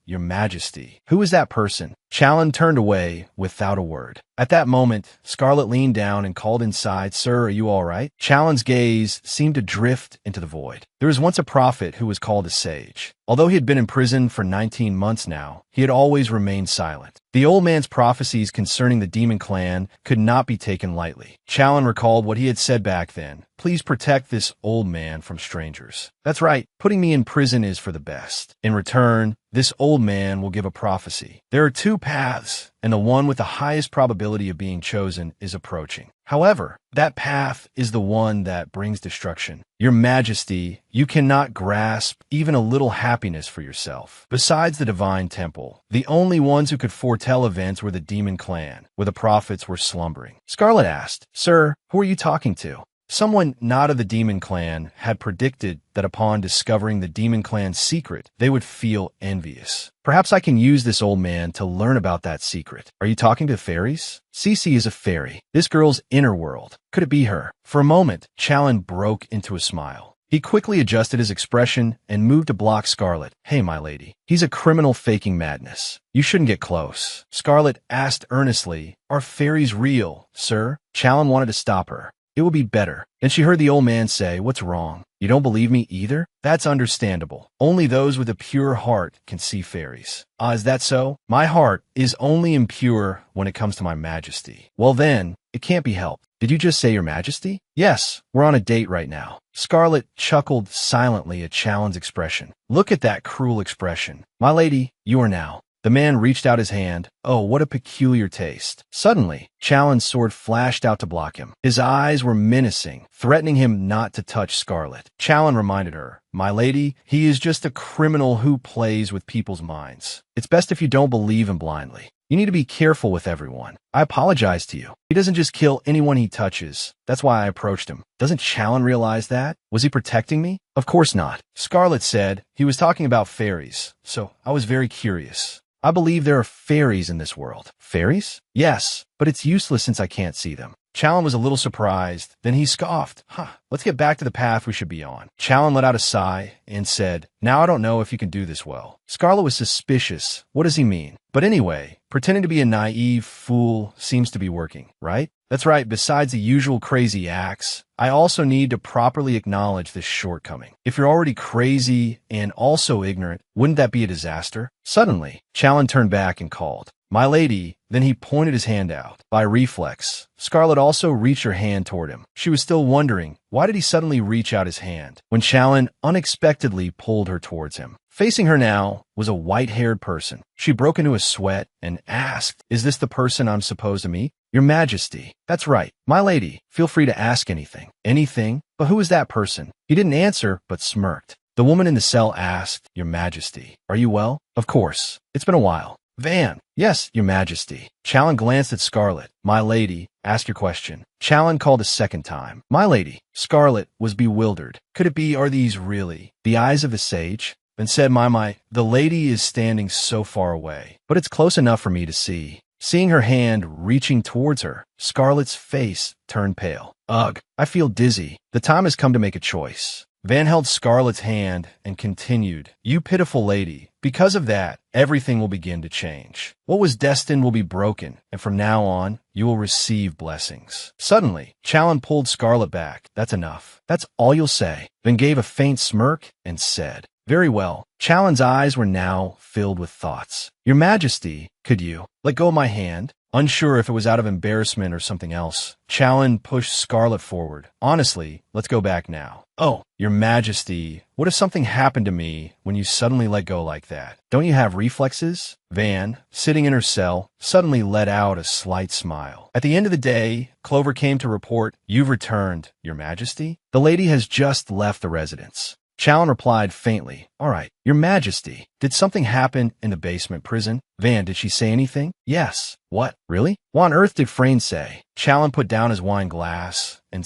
Your Majesty. Who is that person? Challen turned away without a word. At that moment, Scarlet leaned down and called inside, "Sir, are you all right?" Challen's gaze seemed to drift into the void. There was once a prophet who was called a sage. Although he had been in prison for 19 months now, he had always remained silent. The old man's prophecies concerning the demon clan could not be taken lightly. Challen recalled what he had said back then. "Please protect this old man from strangers." That's right, putting me in prison is for the best. In return, this old man will give a prophecy. There are two paths, and the one with the highest probability of being chosen is approaching. However, that path is the one that brings destruction. Your Majesty, you cannot grasp even a little happiness for yourself. Besides the divine temple, the only ones who could foretell events were the demon clan, where the prophets were slumbering. Scarlet asked, "Sir, who are you talking to?" Someone not of the demon clan had predicted that upon discovering the demon clan's secret, they would feel envious. Perhaps I can use this old man to learn about that secret. Are you talking to fairies? Cece is a fairy. This girl's inner world. Could it be her? For a moment, Challen broke into a smile. He quickly adjusted his expression and moved to block Scarlet. "Hey, my lady. He's a criminal faking madness. You shouldn't get close." Scarlet asked earnestly, "Are fairies real, sir?" Challen wanted to stop her. "It will be better." Then she heard the old man say, "What's wrong? You don't believe me either? That's understandable. Only those with a pure heart can see fairies." "Ah, is that so? My heart is only impure when it comes to my Majesty." "Well then, it can't be helped." "Did you just say Your Majesty?" "Yes, we're on a date right now." Scarlet chuckled silently at Challen's expression. "Look at that cruel expression. My lady, you are now." The man reached out his hand. Oh, what a peculiar taste. Suddenly, Challen's sword flashed out to block him. His eyes were menacing, threatening him not to touch Scarlet. Challen reminded her, "My lady, he is just a criminal who plays with people's minds. It's best if you don't believe him blindly. You need to be careful with everyone. I apologize to you. He doesn't just kill anyone he touches. That's why I approached him. Doesn't Challen realize that? Was he protecting me? Of course not." Scarlet said he was talking about fairies, so I was very curious. "I believe there are fairies in this world." "Fairies?" "Yes, but it's useless since I can't see them." Challen was a little surprised. Then he scoffed. Let's get back to the path we should be on." Challen let out a sigh and said, "Now I don't know if you can do this well." Scarlet was suspicious. What does he mean? But anyway, pretending to be a naive fool seems to be working, right? That's right, besides the usual crazy acts, I also need to properly acknowledge this shortcoming. If you're already crazy and also ignorant, wouldn't that be a disaster? Suddenly, Challen turned back and called, "My lady." Then he pointed his hand out. By reflex, Scarlet also reached her hand toward him. She was still wondering, why did he suddenly reach out his hand, when Challen unexpectedly pulled her towards him. Facing her now was a white-haired person. She broke into a sweat and asked, "Is this the person I'm supposed to meet?" "Your Majesty." "That's right. My lady, feel free to ask anything." "Anything? But who is that person?" He didn't answer, but smirked. The woman in the cell asked, "Your Majesty, are you well?" "Of course. It's been a while." "Van." "Yes, Your Majesty." Challen glanced at Scarlet. "My lady, ask your question." Challen called a second time. "My lady." Scarlet was bewildered. Could it be, are these really the eyes of the sage? Then said, My, the lady is standing so far away, but it's close enough for me to see." Seeing her hand reaching towards her, Scarlet's face turned pale. "Ugh, I feel dizzy. The time has come to make a choice." Van held Scarlet's hand and continued, "You pitiful lady, because of that, everything will begin to change. What was destined will be broken, and from now on, you will receive blessings." Suddenly, Challen pulled Scarlet back. "That's enough. That's all you'll say." Then gave a faint smirk and said, "Very well." Challen's eyes were now filled with thoughts. "Your Majesty, could you let go of my hand?" unsure if it was out of embarrassment or something else. Challen pushed Scarlet forward. Honestly, let's go back now. Oh, Your Majesty, what if something happened to me when you suddenly let go like that? Don't you have reflexes? Van, sitting in her cell, suddenly let out a slight smile. At the end of the day, Clover came to report, "You've returned, Your Majesty." The lady has just left the residence. Challen replied faintly, "All right, Your Majesty, did something happen in the basement prison?" Van, did she say anything? Yes. What? Really? What on earth did Frayne say? Challen put down his wine glass and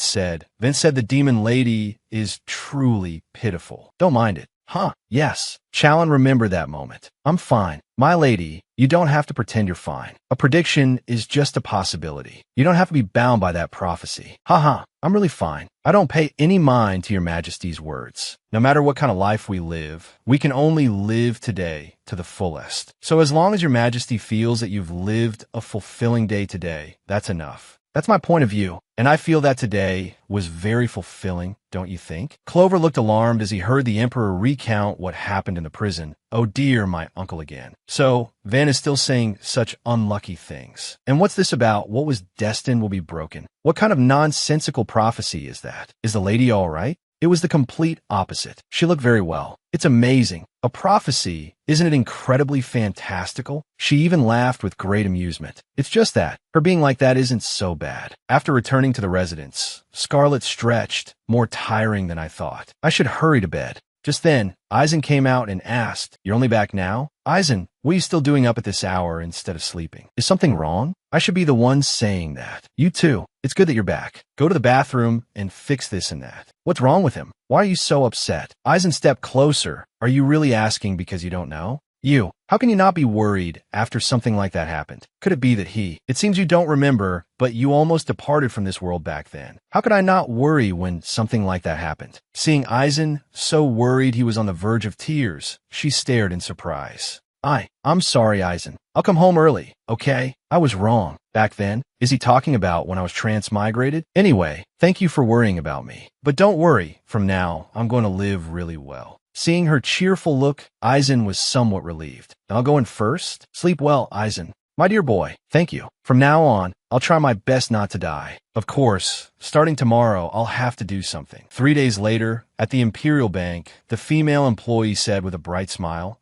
then said the demon lady is truly pitiful. Don't mind it. Huh, yes. Challen remembered that moment. I'm fine. My lady, you don't have to pretend you're fine. A prediction is just a possibility. You don't have to be bound by that prophecy. Haha, I'm really fine. I don't pay any mind to Your Majesty's words. No matter what kind of life we live, we can only live today to the fullest. So as long as Your Majesty feels that you've lived a fulfilling day today, that's enough. That's my point of view, and I feel that today was very fulfilling, don't you think? Clover looked alarmed as he heard the Emperor recount what happened in the prison. Oh dear, my uncle again. So, Van is still saying such unlucky things. And what's this about? What was destined will be broken. What kind of nonsensical prophecy is that? Is the lady all right? It was the complete opposite. She looked very well. It's amazing. A prophecy, isn't it incredibly fantastical? She even laughed with great amusement. It's just that. Her being like that isn't so bad. After returning to the residence, Scarlet stretched, more tiring than I thought. I should hurry to bed. Just then, Eisen came out and asked, "You're only back now?" "Eisen, what are you still doing up at this hour instead of sleeping? Is something wrong?" I should be the one saying that. You too. It's good that you're back. Go to the bathroom and fix this and that. What's wrong with him? Why are you so upset? Eisen stepped closer. Are you really asking because you don't know? You. How can you not be worried after something like that happened? Could it be that it seems you don't remember, but you almost departed from this world back then. How could I not worry when something like that happened? Seeing Eisen so worried he was on the verge of tears, she stared in surprise. I'm sorry, Eisen. I'll come home early, okay? I was wrong. Back then? Is he talking about when I was transmigrated? Anyway, thank you for worrying about me. But don't worry, from now, I'm going to live really well. Seeing her cheerful look, Eisen was somewhat relieved. I'll go in first. Sleep well, Eisen. My dear boy, thank you. From now on, I'll try my best not to die. Of course, starting tomorrow, I'll have to do something. 3 days later, at the Imperial Bank, the female employee said with a bright smile,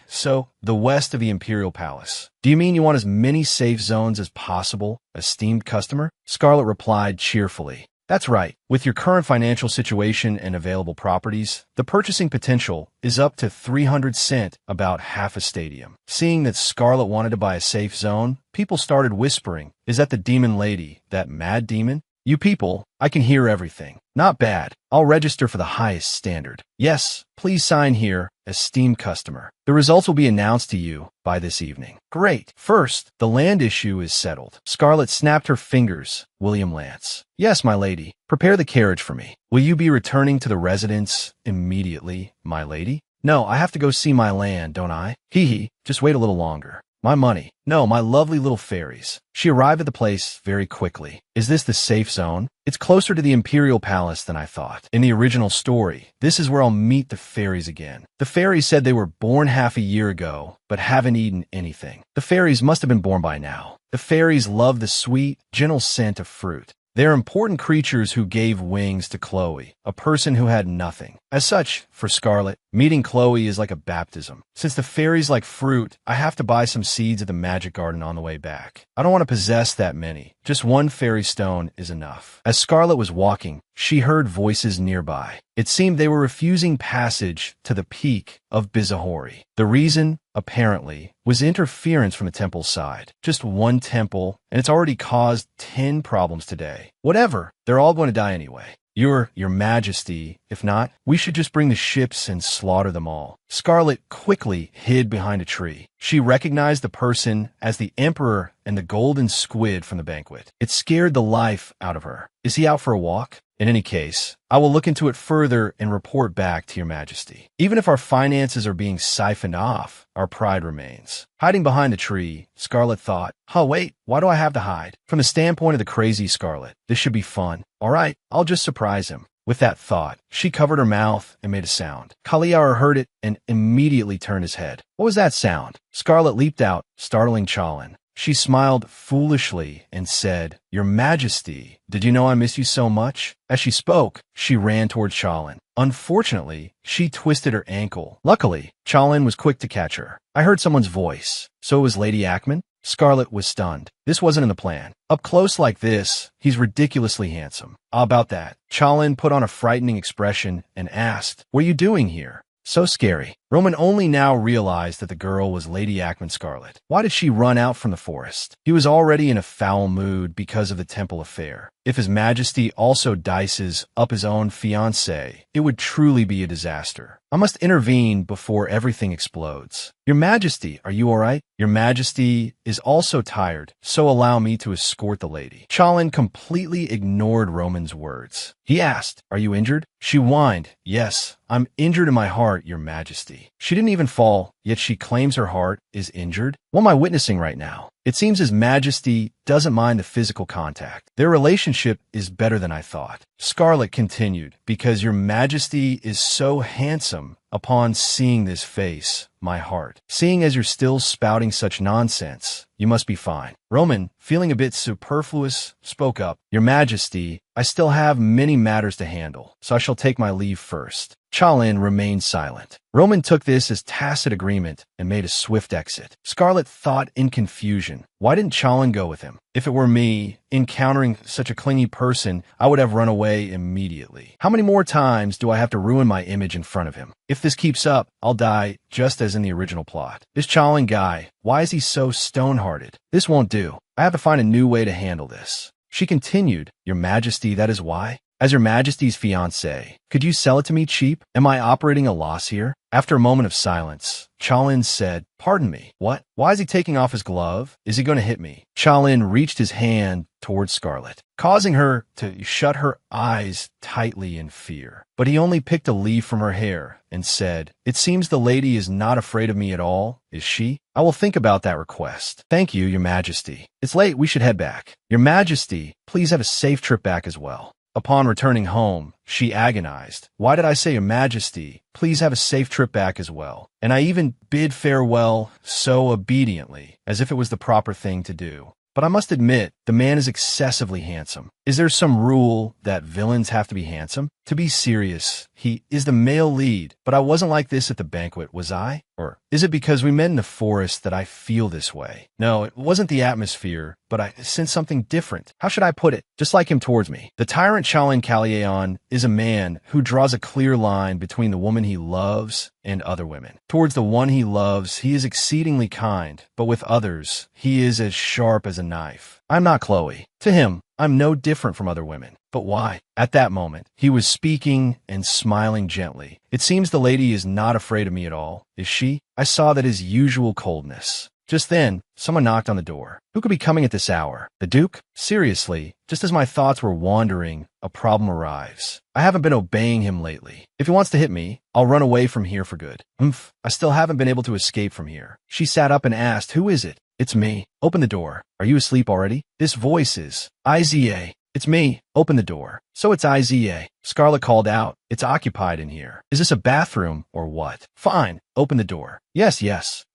So, the west of the Imperial Palace. Do you mean you want as many safe zones as possible, esteemed customer? Scarlet replied cheerfully. That's right. With your current financial situation and available properties, the purchasing potential is up to 300 cent, about half a stadium. Seeing that Scarlet wanted to buy a safe zone, people started whispering, "Is that the demon lady, that mad demon?" You people, I can hear everything. Not bad. I'll register for the highest standard. Yes, please sign here, esteemed customer. The results will be announced to you by this evening. Great. First, the land issue is settled. Scarlet snapped her fingers. William Lance. Yes, my lady. Prepare the carriage for me. Will you be returning to the residence immediately, my lady? No, I have to go see my land, don't I? Just wait a little longer. My money. No, my lovely little fairies. She arrived at the place very quickly. Is this the safe zone? It's closer to the Imperial Palace than I thought. In the original story, this is where I'll meet the fairies again. The fairies said they were born half a year ago, but haven't eaten anything. The fairies must have been born by now. The fairies love the sweet, gentle scent of fruit. They are important creatures who gave wings to Chloe, a person who had nothing. As such, for Scarlet, meeting Chloe is like a baptism. Since the fairies like fruit, I have to buy some seeds at the magic garden on the way back. I don't want to possess that many. Just one fairy stone is enough. As Scarlet was walking, she heard voices nearby. It seemed they were refusing passage to the peak of Bizahori. The reason, apparently, was interference from the temple's side. Just one temple, and it's already caused 10 problems today. Whatever, they're all going to die anyway. Your Majesty, if not, we should just bring the ships and slaughter them all. Scarlet quickly hid behind a tree. She recognized the person as the Emperor and the golden squid from the banquet. It scared the life out of her. Is he out for a walk? In any case, I will look into it further and report back to Your Majesty. Even if our finances are being siphoned off, our pride remains. Hiding behind the tree, Scarlet thought, wait, why do I have to hide? From the standpoint of the crazy Scarlet, this should be fun. All right, I'll just surprise him. With that thought, she covered her mouth and made a sound. Kaliar heard it and immediately turned his head. What was that sound? Scarlet leaped out, startling Challen. She smiled foolishly and said, "Your Majesty, did you know I miss you so much?" As she spoke, she ran toward Chalin. Unfortunately, she twisted her ankle. Luckily, Chalin was quick to catch her. "I heard someone's voice. So it was Lady Ackman?" Scarlet was stunned. This wasn't in the plan. Up close like this, he's ridiculously handsome. How about that? Chalin put on a frightening expression and asked, "What are you doing here?" So scary. Roman only now realized that the girl was Lady Ackman Scarlet. Why did she run out from the forest? He was already in a foul mood because of the temple affair. If His Majesty also dices up his own fiancée, it would truly be a disaster. I must intervene before everything explodes. "Your Majesty, are you all right? Your Majesty is also tired, so allow me to escort the lady." Chalin completely ignored Roman's words. He asked, "Are you injured?" She whined, "Yes, I'm injured in my heart, Your Majesty." She didn't even fall, yet she claims her heart is injured. What am I witnessing right now? It seems His Majesty doesn't mind the physical contact. Their relationship is better than I thought. Scarlet continued, "Because Your Majesty is so handsome, upon seeing this face, my heart. Seeing as you're still spouting such nonsense, you must be fine." Roman, feeling a bit superfluous, spoke up, "Your Majesty, I still have many matters to handle, so I shall take my leave first." Chalin remained silent. Roman took this as tacit agreement and made a swift exit. Scarlet thought in confusion, why didn't Chalin go with him? If it were me, encountering such a clingy person, I would have run away immediately. How many more times do I have to ruin my image in front of him? If this keeps up, I'll die just as in the original plot. This Chalin guy, why is he so stone-hearted? This won't do. I have to find a new way to handle this. She continued, "Your Majesty, that is why? As Your Majesty's fiancé, could you sell it to me cheap? Am I operating a loss here?" After a moment of silence, Chalin said, "Pardon me, what? Why is he taking off his glove? Is he going to hit me?" Chalin reached his hand towards Scarlet, causing her to shut her eyes tightly in fear. But he only picked a leaf from her hair and said, "It seems the lady is not afraid of me at all, is she? I will think about that request. Thank you, Your Majesty. It's late, we should head back. Your Majesty, please have a safe trip back as well." Upon returning home, she agonized. "Why did I say, Your Majesty, please have a safe trip back as well? And I even bid farewell so obediently, as if it was the proper thing to do. But I must admit, the man is excessively handsome. Is there some rule that villains have to be handsome? To be serious, he is the male lead, but I wasn't like this at the banquet, was I? Or is it because we met in the forest that I feel this way? No, it wasn't the atmosphere, but I sense something different. How should I put it? Just like him towards me. The tyrant Chalin Caliaon is a man who draws a clear line between the woman he loves and other women. Towards the one he loves, he is exceedingly kind, but with others, he is as sharp as a knife. I'm not Chloe. To him, I'm no different from other women. But why? At that moment, he was speaking and smiling gently. "It seems the lady is not afraid of me at all, is she?" I saw that his usual coldness. Just then, someone knocked on the door. Who could be coming at this hour? The Duke? Seriously, just as my thoughts were wandering, a problem arrives. I haven't been obeying him lately. If he wants to hit me, I'll run away from here for good. I still haven't been able to escape from here. She sat up and asked, "Who is it?" "It's me. Open the door. Are you asleep already?" This voice is Iza. "It's me. Open the door." "So it's Iza." Scarlet called out, "It's occupied in here. Is this a bathroom or what?" "Fine. Open the door." Yes.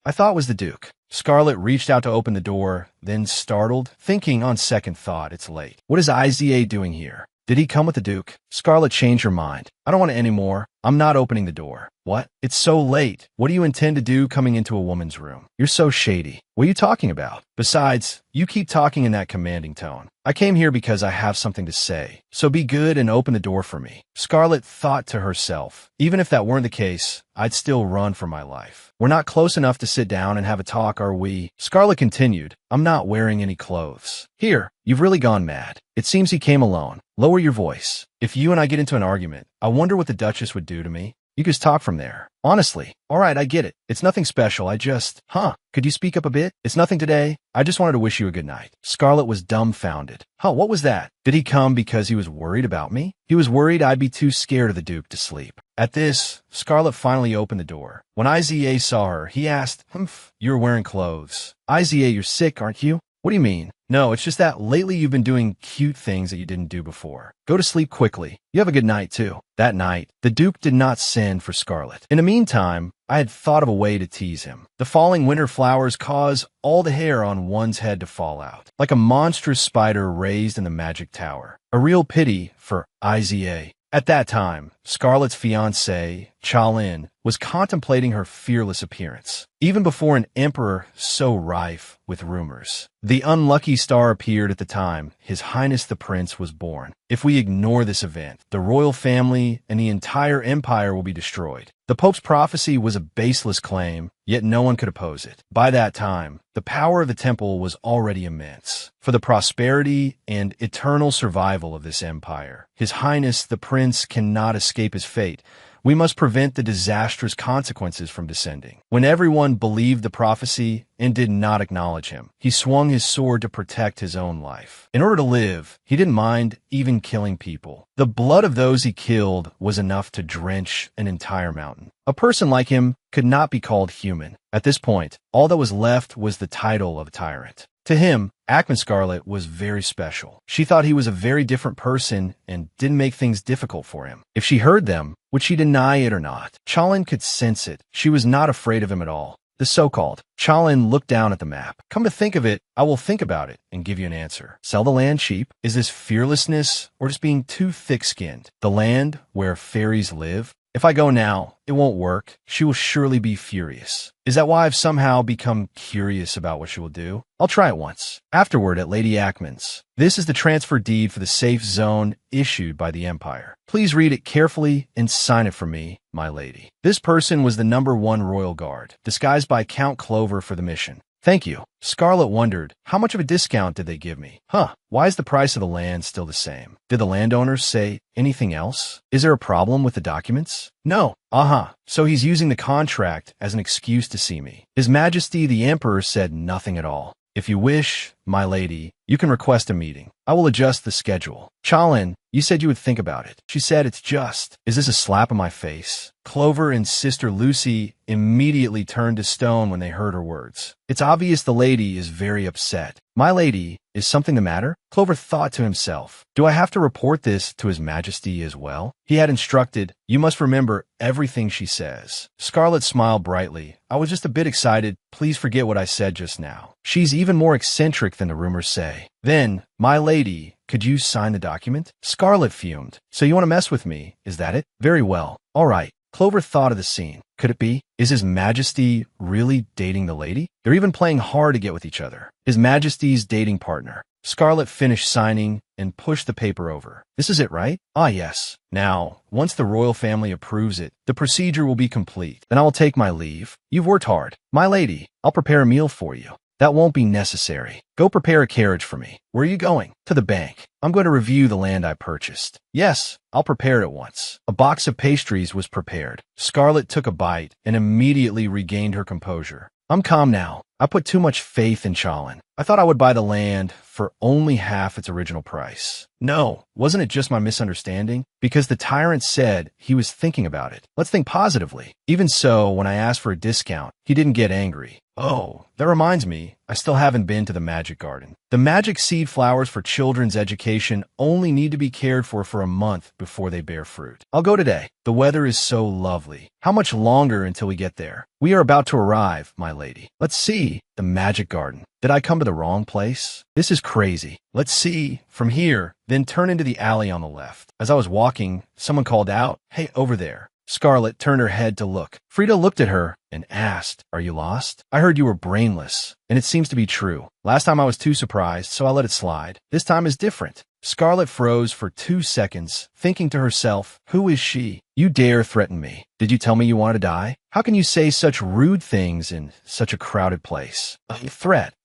I thought it was the Duke." Scarlet reached out to open the door, then startled, thinking on second thought, it's late. What is Iza doing here? Did he come with the Duke? Scarlet changed her mind. "I don't want it anymore. I'm not opening the door." "What? It's so late. What do you intend to do coming into a woman's room? You're so shady. What are you talking about? Besides, you keep talking in that commanding tone. I came here because I have something to say. So be good and open the door for me." Scarlet thought to herself, even if that weren't the case, I'd still run for my life. "We're not close enough to sit down and have a talk, are we?" Scarlet continued, "I'm not wearing any clothes." "Here, you've really gone mad. It seems he came alone. Lower your voice. If you and I get into an argument, I wonder what the Duchess would do to me. You just talk from there. Honestly. All right, I get it. It's nothing special. I just... Could you speak up a bit? It's nothing today. I just wanted to wish you a good night." Scarlet was dumbfounded. What was that? Did he come because he was worried about me? He was worried I'd be too scared of the Duke to sleep. At this, Scarlet finally opened the door. When Iza saw her, he asked, "You're wearing clothes. Iza, you're sick, aren't you?" "What do you mean?" "No, it's just that lately you've been doing cute things that you didn't do before. Go to sleep quickly. You have a good night, too." That night, the Duke did not send for Scarlet. In the meantime, I had thought of a way to tease him. The falling winter flowers cause all the hair on one's head to fall out, like a monstrous spider raised in the magic tower. A real pity for Iza. At that time, Scarlett's fiancé, Chalin, was contemplating her fearless appearance, even before an emperor so rife with rumors. The unlucky star appeared at the time His Highness the Prince was born. If we ignore this event, the royal family and the entire empire will be destroyed. The Pope's prophecy was a baseless claim, yet no one could oppose it. By that time, the power of the temple was already immense. For the prosperity and eternal survival of this empire, His Highness the Prince cannot escape his fate. We must prevent the disastrous consequences from descending. When everyone believed the prophecy and did not acknowledge him, he swung his sword to protect his own life. In order to live, he didn't mind even killing people. The blood of those he killed was enough to drench an entire mountain. A person like him could not be called human. At this point, all that was left was the title of Tyrant. To him, Ackman Scarlet was very special. She thought he was a very different person and didn't make things difficult for him. If she heard them, would she deny it or not? Chalin could sense it. She was not afraid of him at all. The so-called. Chalin looked down at the map. Come to think of it, I will think about it and give you an answer. Sell the land cheap? Is this fearlessness or just being too thick-skinned? The land where fairies live? If I go now, it won't work. She will surely be furious. Is that why I've somehow become curious about what she will do? I'll try it once. Afterward at Lady Ackman's. This is the transfer deed for the safe zone issued by the Empire. Please read it carefully and sign it for me, my lady. This person was the #1 royal guard, disguised by Count Clover for the mission. Thank you. Scarlet wondered, how much of a discount did they give me? Why is the price of the land still the same? Did the landowners say anything else? Is there a problem with the documents? No. So he's using the contract as an excuse to see me. His Majesty the Emperor said nothing at all. If you wish, my lady, you can request a meeting. I will adjust the schedule. Chalin, you said you would think about it. She said it's just. Is this a slap on my face? Clover and Sister Lucy immediately turned to stone when they heard her words. It's obvious the lady is very upset. My lady, is something the matter? Clover thought to himself. Do I have to report this to His Majesty as well? He had instructed, you must remember everything she says. Scarlet smiled brightly. I was just a bit excited. Please forget what I said just now. She's even more eccentric than the rumors say. Then, my lady, could you sign the document? Scarlet fumed. So you want to mess with me, is that it? Very well. All right. Clover thought of the scene. Could it be? Is His Majesty really dating the lady? They're even playing hard to get with each other. His Majesty's dating partner. Scarlet finished signing and pushed the paper over. This is it, right? Ah, yes. Now, once the royal family approves it, the procedure will be complete. Then I will take my leave. You've worked hard. My lady, I'll prepare a meal for you. That won't be necessary. Go prepare a carriage for me. Where are you going? To the bank. I'm going to review the land I purchased. Yes, I'll prepare it at once. A box of pastries was prepared. Scarlet took a bite and immediately regained her composure. I'm calm now. I put too much faith in Chalin. I thought I would buy the land for only half its original price. No, wasn't it just my misunderstanding? Because the tyrant said he was thinking about it. Let's think positively. Even so, when I asked for a discount, he didn't get angry. Oh, that reminds me, I still haven't been to the magic garden. The magic seed flowers for children's education only need to be cared for a month before they bear fruit. I'll go today. The weather is so lovely. How much longer until we get there? We are about to arrive, my lady. Let's see. The magic garden. Did I come to the wrong place? This is crazy. Let's see. From here, then turn into the alley on the left. As I was walking, someone called out, "Hey, over there." Scarlet turned her head to look. Frida looked at her and asked, "Are you lost? I heard you were brainless, and it seems to be true. Last time I was too surprised, so I let it slide. This time is different." Scarlet froze for 2 seconds, thinking to herself, who is she? You dare threaten me. Did you tell me you wanted to die? How can you say such rude things in such a crowded place? A threat.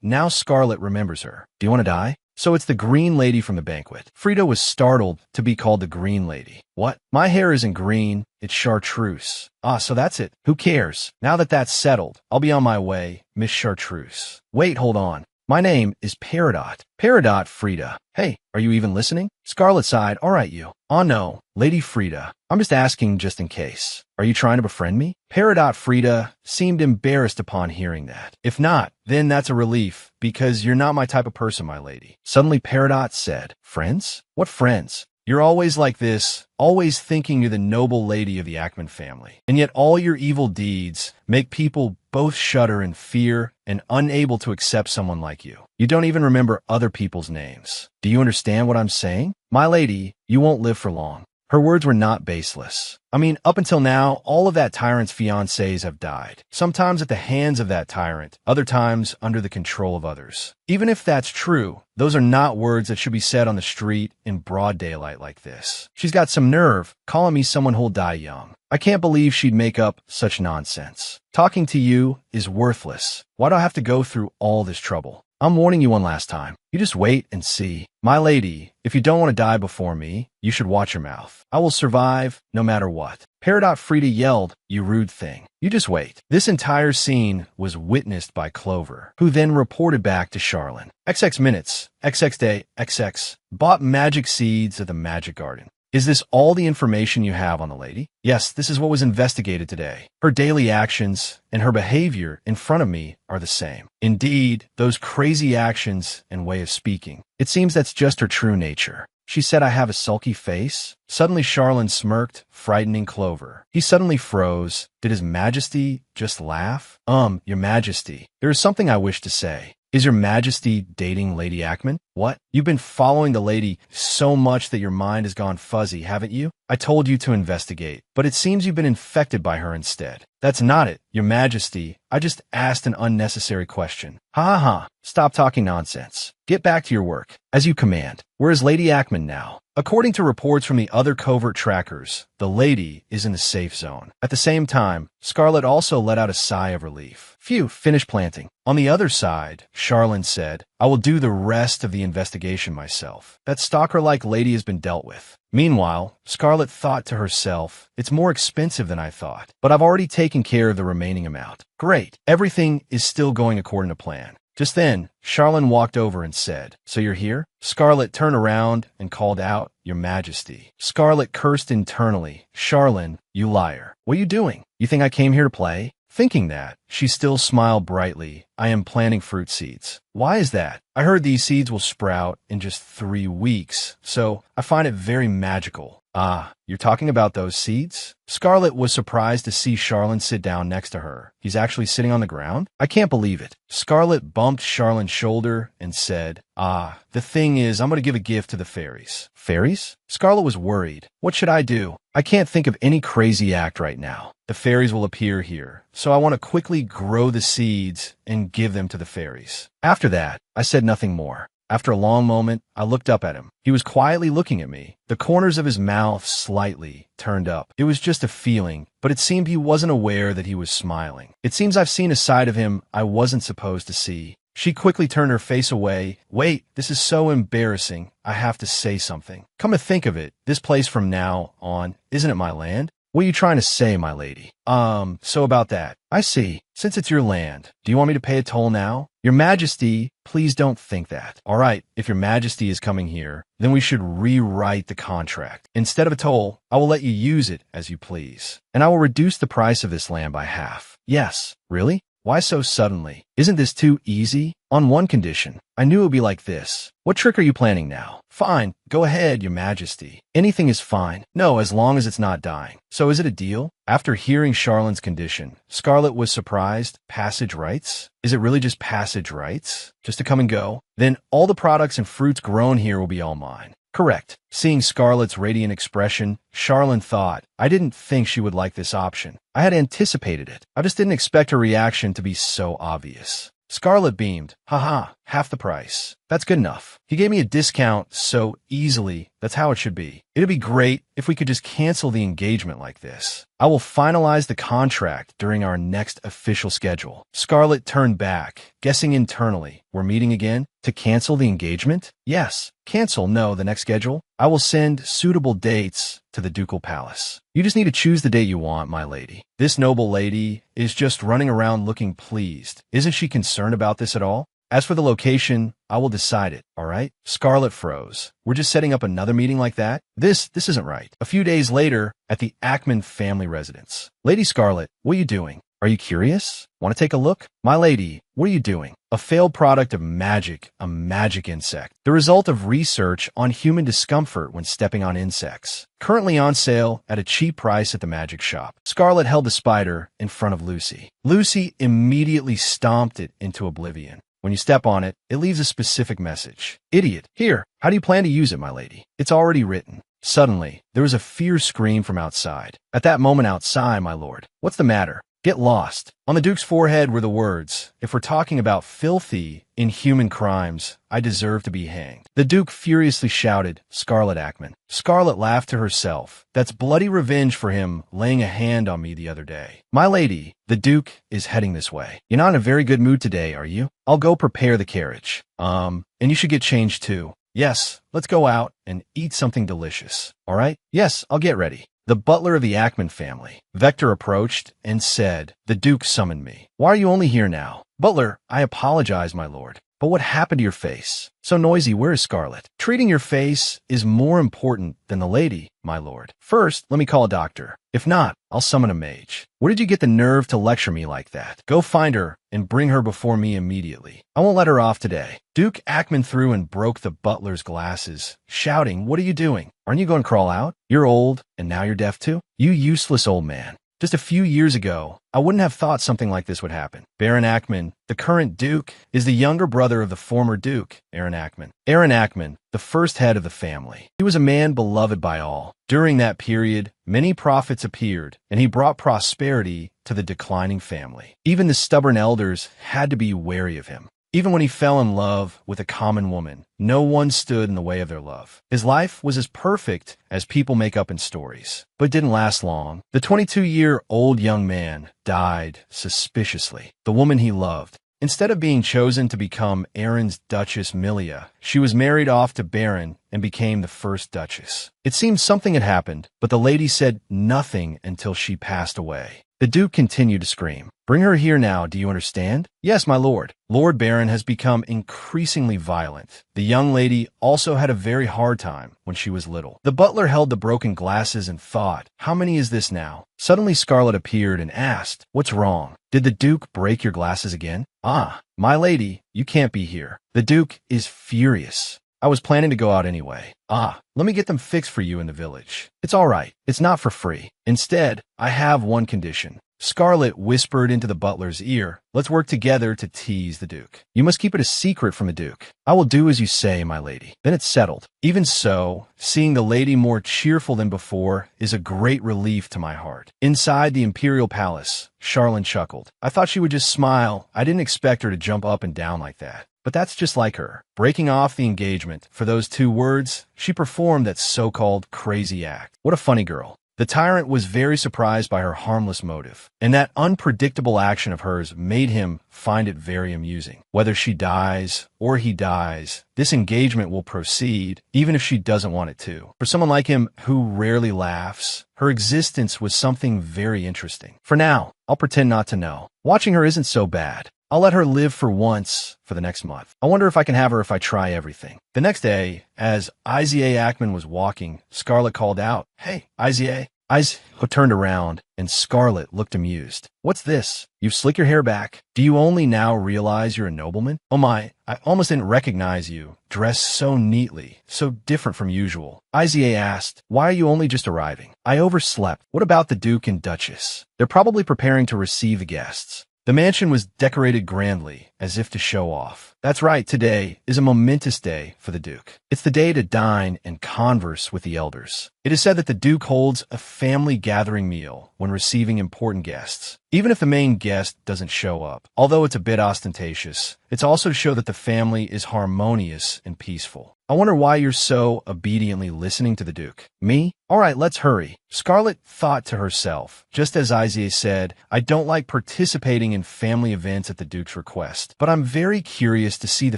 Now Scarlet remembers her. Do you want to die? So it's the green lady from the banquet. Frida was startled to be called the green lady. What? My hair isn't green, it's chartreuse. So that's it. Who cares? Now that that's settled, I'll be on my way, Miss Chartreuse. Wait, hold on. My name is Peridot. Peridot Frida. Hey, are you even listening? Scarlet sighed. All right, you. Oh no, Lady Frida. I'm just asking just in case. Are you trying to befriend me? Peridot Frida seemed embarrassed upon hearing that. If not, then that's a relief, because you're not my type of person, my lady. Suddenly Peridot said, Friends? What friends? You're always like this, always thinking you're the noble lady of the Ackman family. And yet all your evil deeds make people both shudder in fear and unable to accept someone like you. You don't even remember other people's names. Do you understand what I'm saying? My lady, you won't live for long. Her words were not baseless. I mean, up until now, all of that tyrant's fiancés have died. Sometimes at the hands of that tyrant, other times under the control of others. Even if that's true, those are not words that should be said on the street in broad daylight like this. She's got some nerve, calling me someone who'll die young. I can't believe she'd make up such nonsense. Talking to you is worthless. Why do I have to go through all this trouble? I'm warning you one last time. You just wait and see. My lady, if you don't want to die before me, you should watch your mouth. I will survive no matter what. Peridot Frida yelled, "You rude thing." You just wait. This entire scene was witnessed by Clover, who then reported back to Charlene. XX minutes, XX day, XX. Bought magic seeds at the magic garden. Is this all the information you have on the lady? Yes, this is what was investigated today. Her daily actions and her behavior in front of me are the same. Indeed, those crazy actions and way of speaking. It seems that's just her true nature. She said I have a sulky face. Suddenly Charlene smirked, frightening Clover. He suddenly froze. Did His Majesty just laugh? Your Majesty, there is something I wish to say. Is Your Majesty dating Lady Ackman? What? You've been following the lady so much that your mind has gone fuzzy, haven't you? I told you to investigate, but it seems you've been infected by her instead. That's not it, Your Majesty. I just asked an unnecessary question. Ha ha. Stop talking nonsense. Get back to your work, as you command. Where is Lady Ackman now? According to reports from the other covert trackers, the lady is in the safe zone. At the same time, Scarlet also let out a sigh of relief. Phew, finished planting. On the other side, Charlene said, I will do the rest of the investigation myself. That stalker-like lady has been dealt with. Meanwhile, Scarlet thought to herself, it's more expensive than I thought, but I've already taken care of the remaining amount. Great, everything is still going according to plan. Just then, Charlene walked over and said, So you're here? Scarlet turned around and called out, Your Majesty. Scarlet cursed internally. Charlene, you liar. What are you doing? You think I came here to play? Thinking that, she still smiled brightly. I am planting fruit seeds. Why is that? I heard these seeds will sprout in just 3 weeks, so I find it very magical. Ah, you're talking about those seeds? Scarlet was surprised to see Charlene sit down next to her. He's actually sitting on the ground? I can't believe it. Scarlet bumped Charlene's shoulder and said, Ah, the thing is, I'm going to give a gift to the fairies. Fairies? Scarlet was worried. What should I do? I can't think of any crazy act right now. The fairies will appear here, so I want to quickly grow the seeds and give them to the fairies. After that, I said nothing more. After a long moment, I looked up at him. He was quietly looking at me, the corners of his mouth slightly turned up. It was just a feeling, but it seemed he wasn't aware that he was smiling. It seems I've seen a side of him I wasn't supposed to see. She quickly turned her face away. Wait, this is so embarrassing. I have to say something. Come to think of it, this place from now on, isn't it my land? What are you trying to say, my lady? So about that. I see. Since it's your land, do you want me to pay a toll now? Your Majesty, please don't think that. All right, if Your Majesty is coming here, then we should rewrite the contract. Instead of a toll, I will let you use it as you please. And I will reduce the price of this land by half. Yes, really? Why so suddenly? Isn't this too easy? On one condition. I knew it would be like this. What trick are you planning now? Fine, go ahead, Your Majesty. Anything is fine. No, as long as it's not dying. So is it a deal? After hearing Charlene's condition, Scarlet was surprised. Passage rights? Is it really just passage rights? Just to come and go? Then all the products and fruits grown here will be all mine. Correct. Seeing Scarlet's radiant expression, Charlene thought, I didn't think she would like this option. I had anticipated it. I just didn't expect her reaction to be so obvious. Scarlet beamed. Haha, half the price. That's good enough. He gave me a discount so easily. That's how it should be. It'd be great if we could just cancel the engagement like this. I will finalize the contract during our next official schedule. Scarlet turned back, guessing internally. We're meeting again? To cancel the engagement? Yes. Cancel, no, the next schedule. I will send suitable dates to the ducal palace. You just need to choose the date you want, my lady. This noble lady is just running around looking pleased. Isn't she concerned about this at all? As for the location, I will decide it, all right? Scarlet froze. We're just setting up another meeting like that? This isn't right. A few days later, at the Ackman family residence. Lady Scarlet, what are you doing? Are you curious? Want to take a look? My lady, what are you doing? A failed product of magic, a magic insect. The result of research on human discomfort when stepping on insects. Currently on sale at a cheap price at the magic shop. Scarlet held the spider in front of Lucy. Lucy immediately stomped it into oblivion. When you step on it, it leaves a specific message. Idiot. Here, how do you plan to use it, my lady? It's already written. Suddenly, there was a fierce scream from outside. At that moment outside, my lord. What's the matter? Get lost. On the Duke's forehead were the words, if we're talking about filthy, inhuman crimes, I deserve to be hanged. The Duke furiously shouted, Scarlet Ackman. Scarlet laughed to herself. That's bloody revenge for him laying a hand on me the other day. My lady, the Duke is heading this way. You're not in a very good mood today, are you? I'll go prepare the carriage. And you should get changed too. Yes, let's go out and eat something delicious. All right? Yes, I'll get ready. The butler of the Ackman family. Vector approached and said, the Duke summoned me. Why are you only here now? Butler, I apologize, my lord. But what happened to your face? So noisy, where is Scarlet? Treating your face is more important than the lady, my lord. First, let me call a doctor. If not, I'll summon a mage. Where did you get the nerve to lecture me like that? Go find her and bring her before me immediately. I won't let her off today. Duke Ackman threw and broke the butler's glasses, shouting, what are you doing? Aren't you going to crawl out? You're old, and now you're deaf too? You useless old man. Just a few years ago, I wouldn't have thought something like this would happen. Baron Ackman, the current Duke, is the younger brother of the former Duke, Aaron Ackman. Aaron Ackman, the first head of the family. He was a man beloved by all. During that period, many prophets appeared, and he brought prosperity to the declining family. Even the stubborn elders had to be wary of him. Even when he fell in love with a common woman, no one stood in the way of their love. His life was as perfect as people make up in stories, but it didn't last long. The 22-year-old young man died suspiciously. The woman he loved. Instead of being chosen to become Aaron's Duchess Milia, she was married off to Baron and became the first Duchess. It seemed something had happened, but the lady said nothing until she passed away. The Duke continued to scream. Bring her here now, do you understand? Yes, my lord. Lord Baron has become increasingly violent. The young lady also had a very hard time when she was little. The butler held the broken glasses and thought, how many is this now? Suddenly Scarlet appeared and asked, what's wrong? Did the Duke break your glasses again? Ah, my lady, you can't be here. The Duke is furious. I was planning to go out anyway. Ah, let me get them fixed for you in the village. It's all right. It's not for free. Instead, I have one condition. Scarlet whispered into the butler's ear, let's work together to tease the Duke. You must keep it a secret from the Duke. I will do as you say, my lady. Then it's settled. Even so, seeing the lady more cheerful than before is a great relief to my heart. Inside the imperial palace, Charlene chuckled. I thought she would just smile. I didn't expect her to jump up and down like that. But that's just like her. Breaking off the engagement for those 2 words, she performed that so-called crazy act. What a funny girl. The tyrant was very surprised by her harmless motive, and that unpredictable action of hers made him find it very amusing. Whether she dies or he dies, this engagement will proceed, even if she doesn't want it to. For someone like him who rarely laughs, her existence was something very interesting. For now, I'll pretend not to know. Watching her isn't so bad. I'll let her live for once for the next month. I wonder if I can have her if I try everything. The next day, as Isaiah Ackman was walking, Scarlet called out, Hey, Isaiah. Isaiah turned around, and Scarlet looked amused. What's this? You've slicked your hair back. Do you only now realize you're a nobleman? Oh my, I almost didn't recognize you. Dressed so neatly, so different from usual. Isaiah asked, Why are you only just arriving? I overslept. What about the Duke and Duchess? They're probably preparing to receive the guests. The mansion was decorated grandly, as if to show off. That's right, today is a momentous day for the Duke. It's the day to dine and converse with the elders. It is said that the Duke holds a family gathering meal when receiving important guests. Even if the main guest doesn't show up, although it's a bit ostentatious, it's also to show that the family is harmonious and peaceful. I wonder why you're so obediently listening to the Duke. Me? All right, let's hurry. Scarlet thought to herself, just as Isaiah said, I don't like participating in family events at the Duke's request, but I'm very curious to see the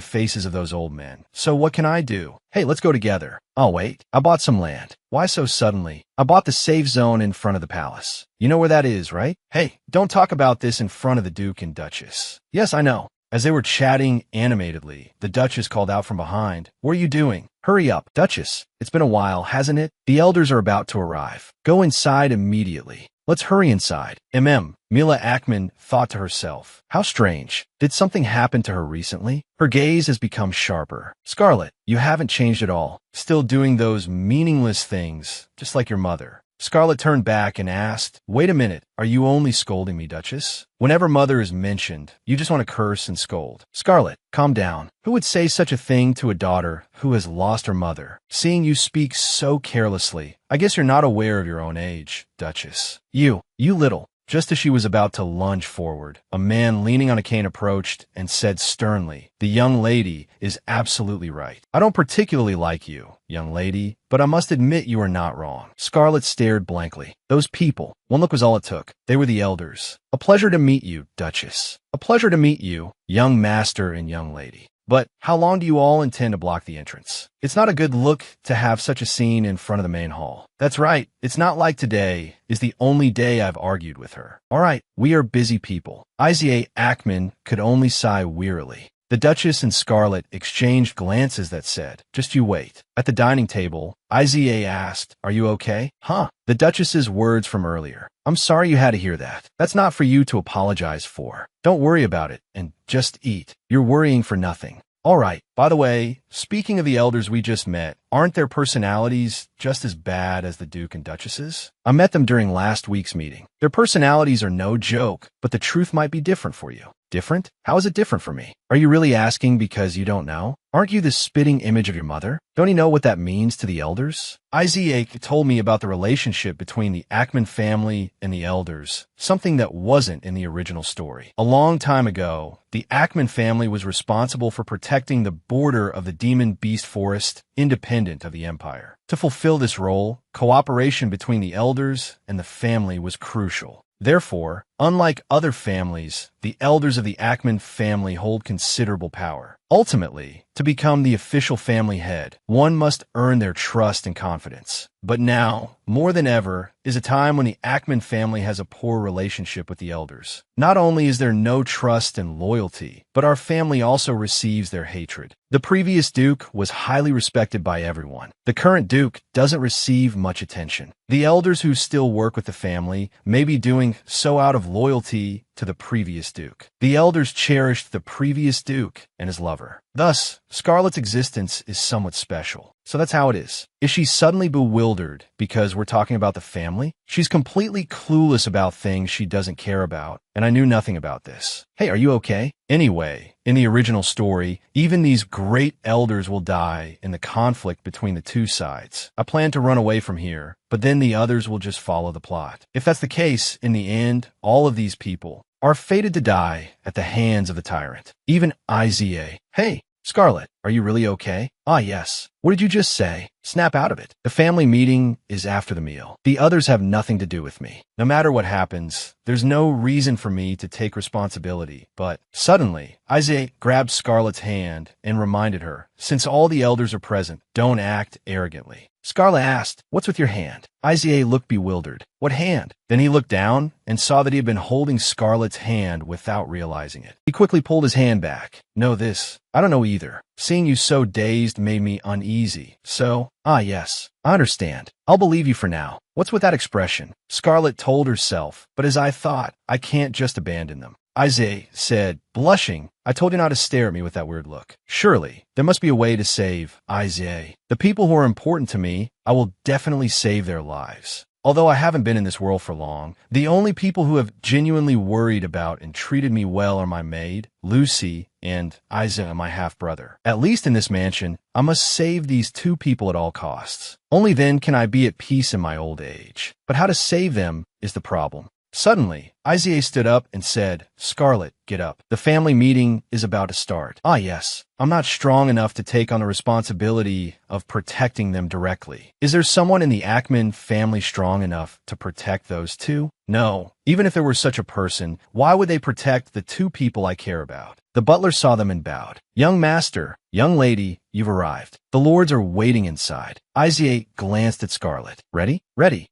faces of those old men. So what can I do? Hey, let's go together. I'll wait. I bought some land. Why so suddenly? I bought the safe zone in front of the palace. You know where that is, right? Hey, don't talk about this in front of the Duke and Duchess. Yes, I know. As they were chatting animatedly, the Duchess called out from behind, What are you doing? Hurry up, Duchess. It's been a while, hasn't it? The elders are about to arrive. Go inside immediately. Let's hurry inside. Mila Ackman thought to herself. How strange. Did something happen to her recently? Her gaze has become sharper. Scarlet, you haven't changed at all. Still doing those meaningless things, just like your mother. Scarlet turned back and asked, wait a minute, are you only scolding me, Duchess? Whenever mother is mentioned, you just want to curse and scold. Scarlet, calm down. Who would say such a thing to a daughter who has lost her mother? Seeing you speak so carelessly, I guess you're not aware of your own age, Duchess. You little. Just as she was about to lunge forward, a man leaning on a cane approached and said sternly, the young lady is absolutely right. I don't particularly like you, young lady, but I must admit you are not wrong. Scarlet stared blankly. Those people, one look was all it took. They were the elders. A pleasure to meet you, Duchess. A pleasure to meet you, young master and young lady. But how long do you all intend to block the entrance? It's not a good look to have such a scene in front of the main hall. That's right. It's not like today is the only day I've argued with her. All right, we are busy people. Isa Ackman could only sigh wearily. The Duchess and Scarlet exchanged glances that said, just you wait. At the dining table, Isa asked, are you okay? Huh? The Duchess's words from earlier. I'm sorry you had to hear that. That's not for you to apologize for. Don't worry about it and just eat. You're worrying for nothing. All right. By the way, speaking of the elders we just met, aren't their personalities just as bad as the Duke and Duchess's? I met them during last week's meeting. Their personalities are no joke, but the truth might be different for you. Different? How is it different for me? Are you really asking because you don't know? Aren't you the spitting image of your mother? Don't you know what that means to the elders? Isaac told me about the relationship between the Ackman family and the elders, something that wasn't in the original story. A long time ago, the Ackman family was responsible for protecting the border of the Demon Beast Forest, independent of the Empire. To fulfill this role, cooperation between the elders and the family was crucial. Therefore, unlike other families, the elders of the Ackman family hold considerable power. Ultimately, to become the official family head, one must earn their trust and confidence. But now, more than ever, is a time when the Ackman family has a poor relationship with the elders. Not only is there no trust and loyalty, but our family also receives their hatred. The previous Duke was highly respected by everyone. The current Duke doesn't receive much attention. The elders who still work with the family may be doing so out of loyalty to the previous Duke. The elders cherished the previous Duke and his lover. Thus, Scarlet's existence is somewhat special. So that's how it is. Is she suddenly bewildered because we're talking about the family? She's completely clueless about things she doesn't care about, and I knew nothing about this. Hey, are you okay? Anyway, in the original story, even these great elders will die in the conflict between the two sides. I plan to run away from here, but then the others will just follow the plot. If that's the case, in the end, all of these people are fated to die at the hands of the Tyrant. Even Iza. Hey, Scarlet, are you really okay? Ah, yes. What did you just say? Snap out of it. The family meeting is after the meal. The others have nothing to do with me. No matter what happens, there's no reason for me to take responsibility. But suddenly, Isaac grabbed Scarlet's hand and reminded her, since all the elders are present, don't act arrogantly. Scarlet asked, what's with your hand? Isaiah looked bewildered. What hand? Then he looked down and saw that he had been holding Scarlet's hand without realizing it. He quickly pulled his hand back. No, this. I don't know either. Seeing you so dazed made me uneasy. So, yes, I understand. I'll believe you for now. What's with that expression? Scarlet told herself, but as I thought, I can't just abandon them. Isaiah said, blushing, I told you not to stare at me with that weird look. Surely, there must be a way to save Isaiah. The people who are important to me, I will definitely save their lives. Although I haven't been in this world for long, the only people who have genuinely worried about and treated me well are my maid, Lucy, and Isa, my half-brother. At least in this mansion, I must save these two people at all costs. Only then can I be at peace in my old age. But how to save them is the problem. Suddenly, Isaiah stood up and said, Scarlet, get up. The family meeting is about to start. Ah, yes. I'm not strong enough to take on the responsibility of protecting them directly. Is there someone in the Ackman family strong enough to protect those two? No. Even if there were such a person, why would they protect the two people I care about? The butler saw them and bowed. Young master, young lady, you've arrived. The lords are waiting inside. Isaiah glanced at Scarlet. Ready? Ready.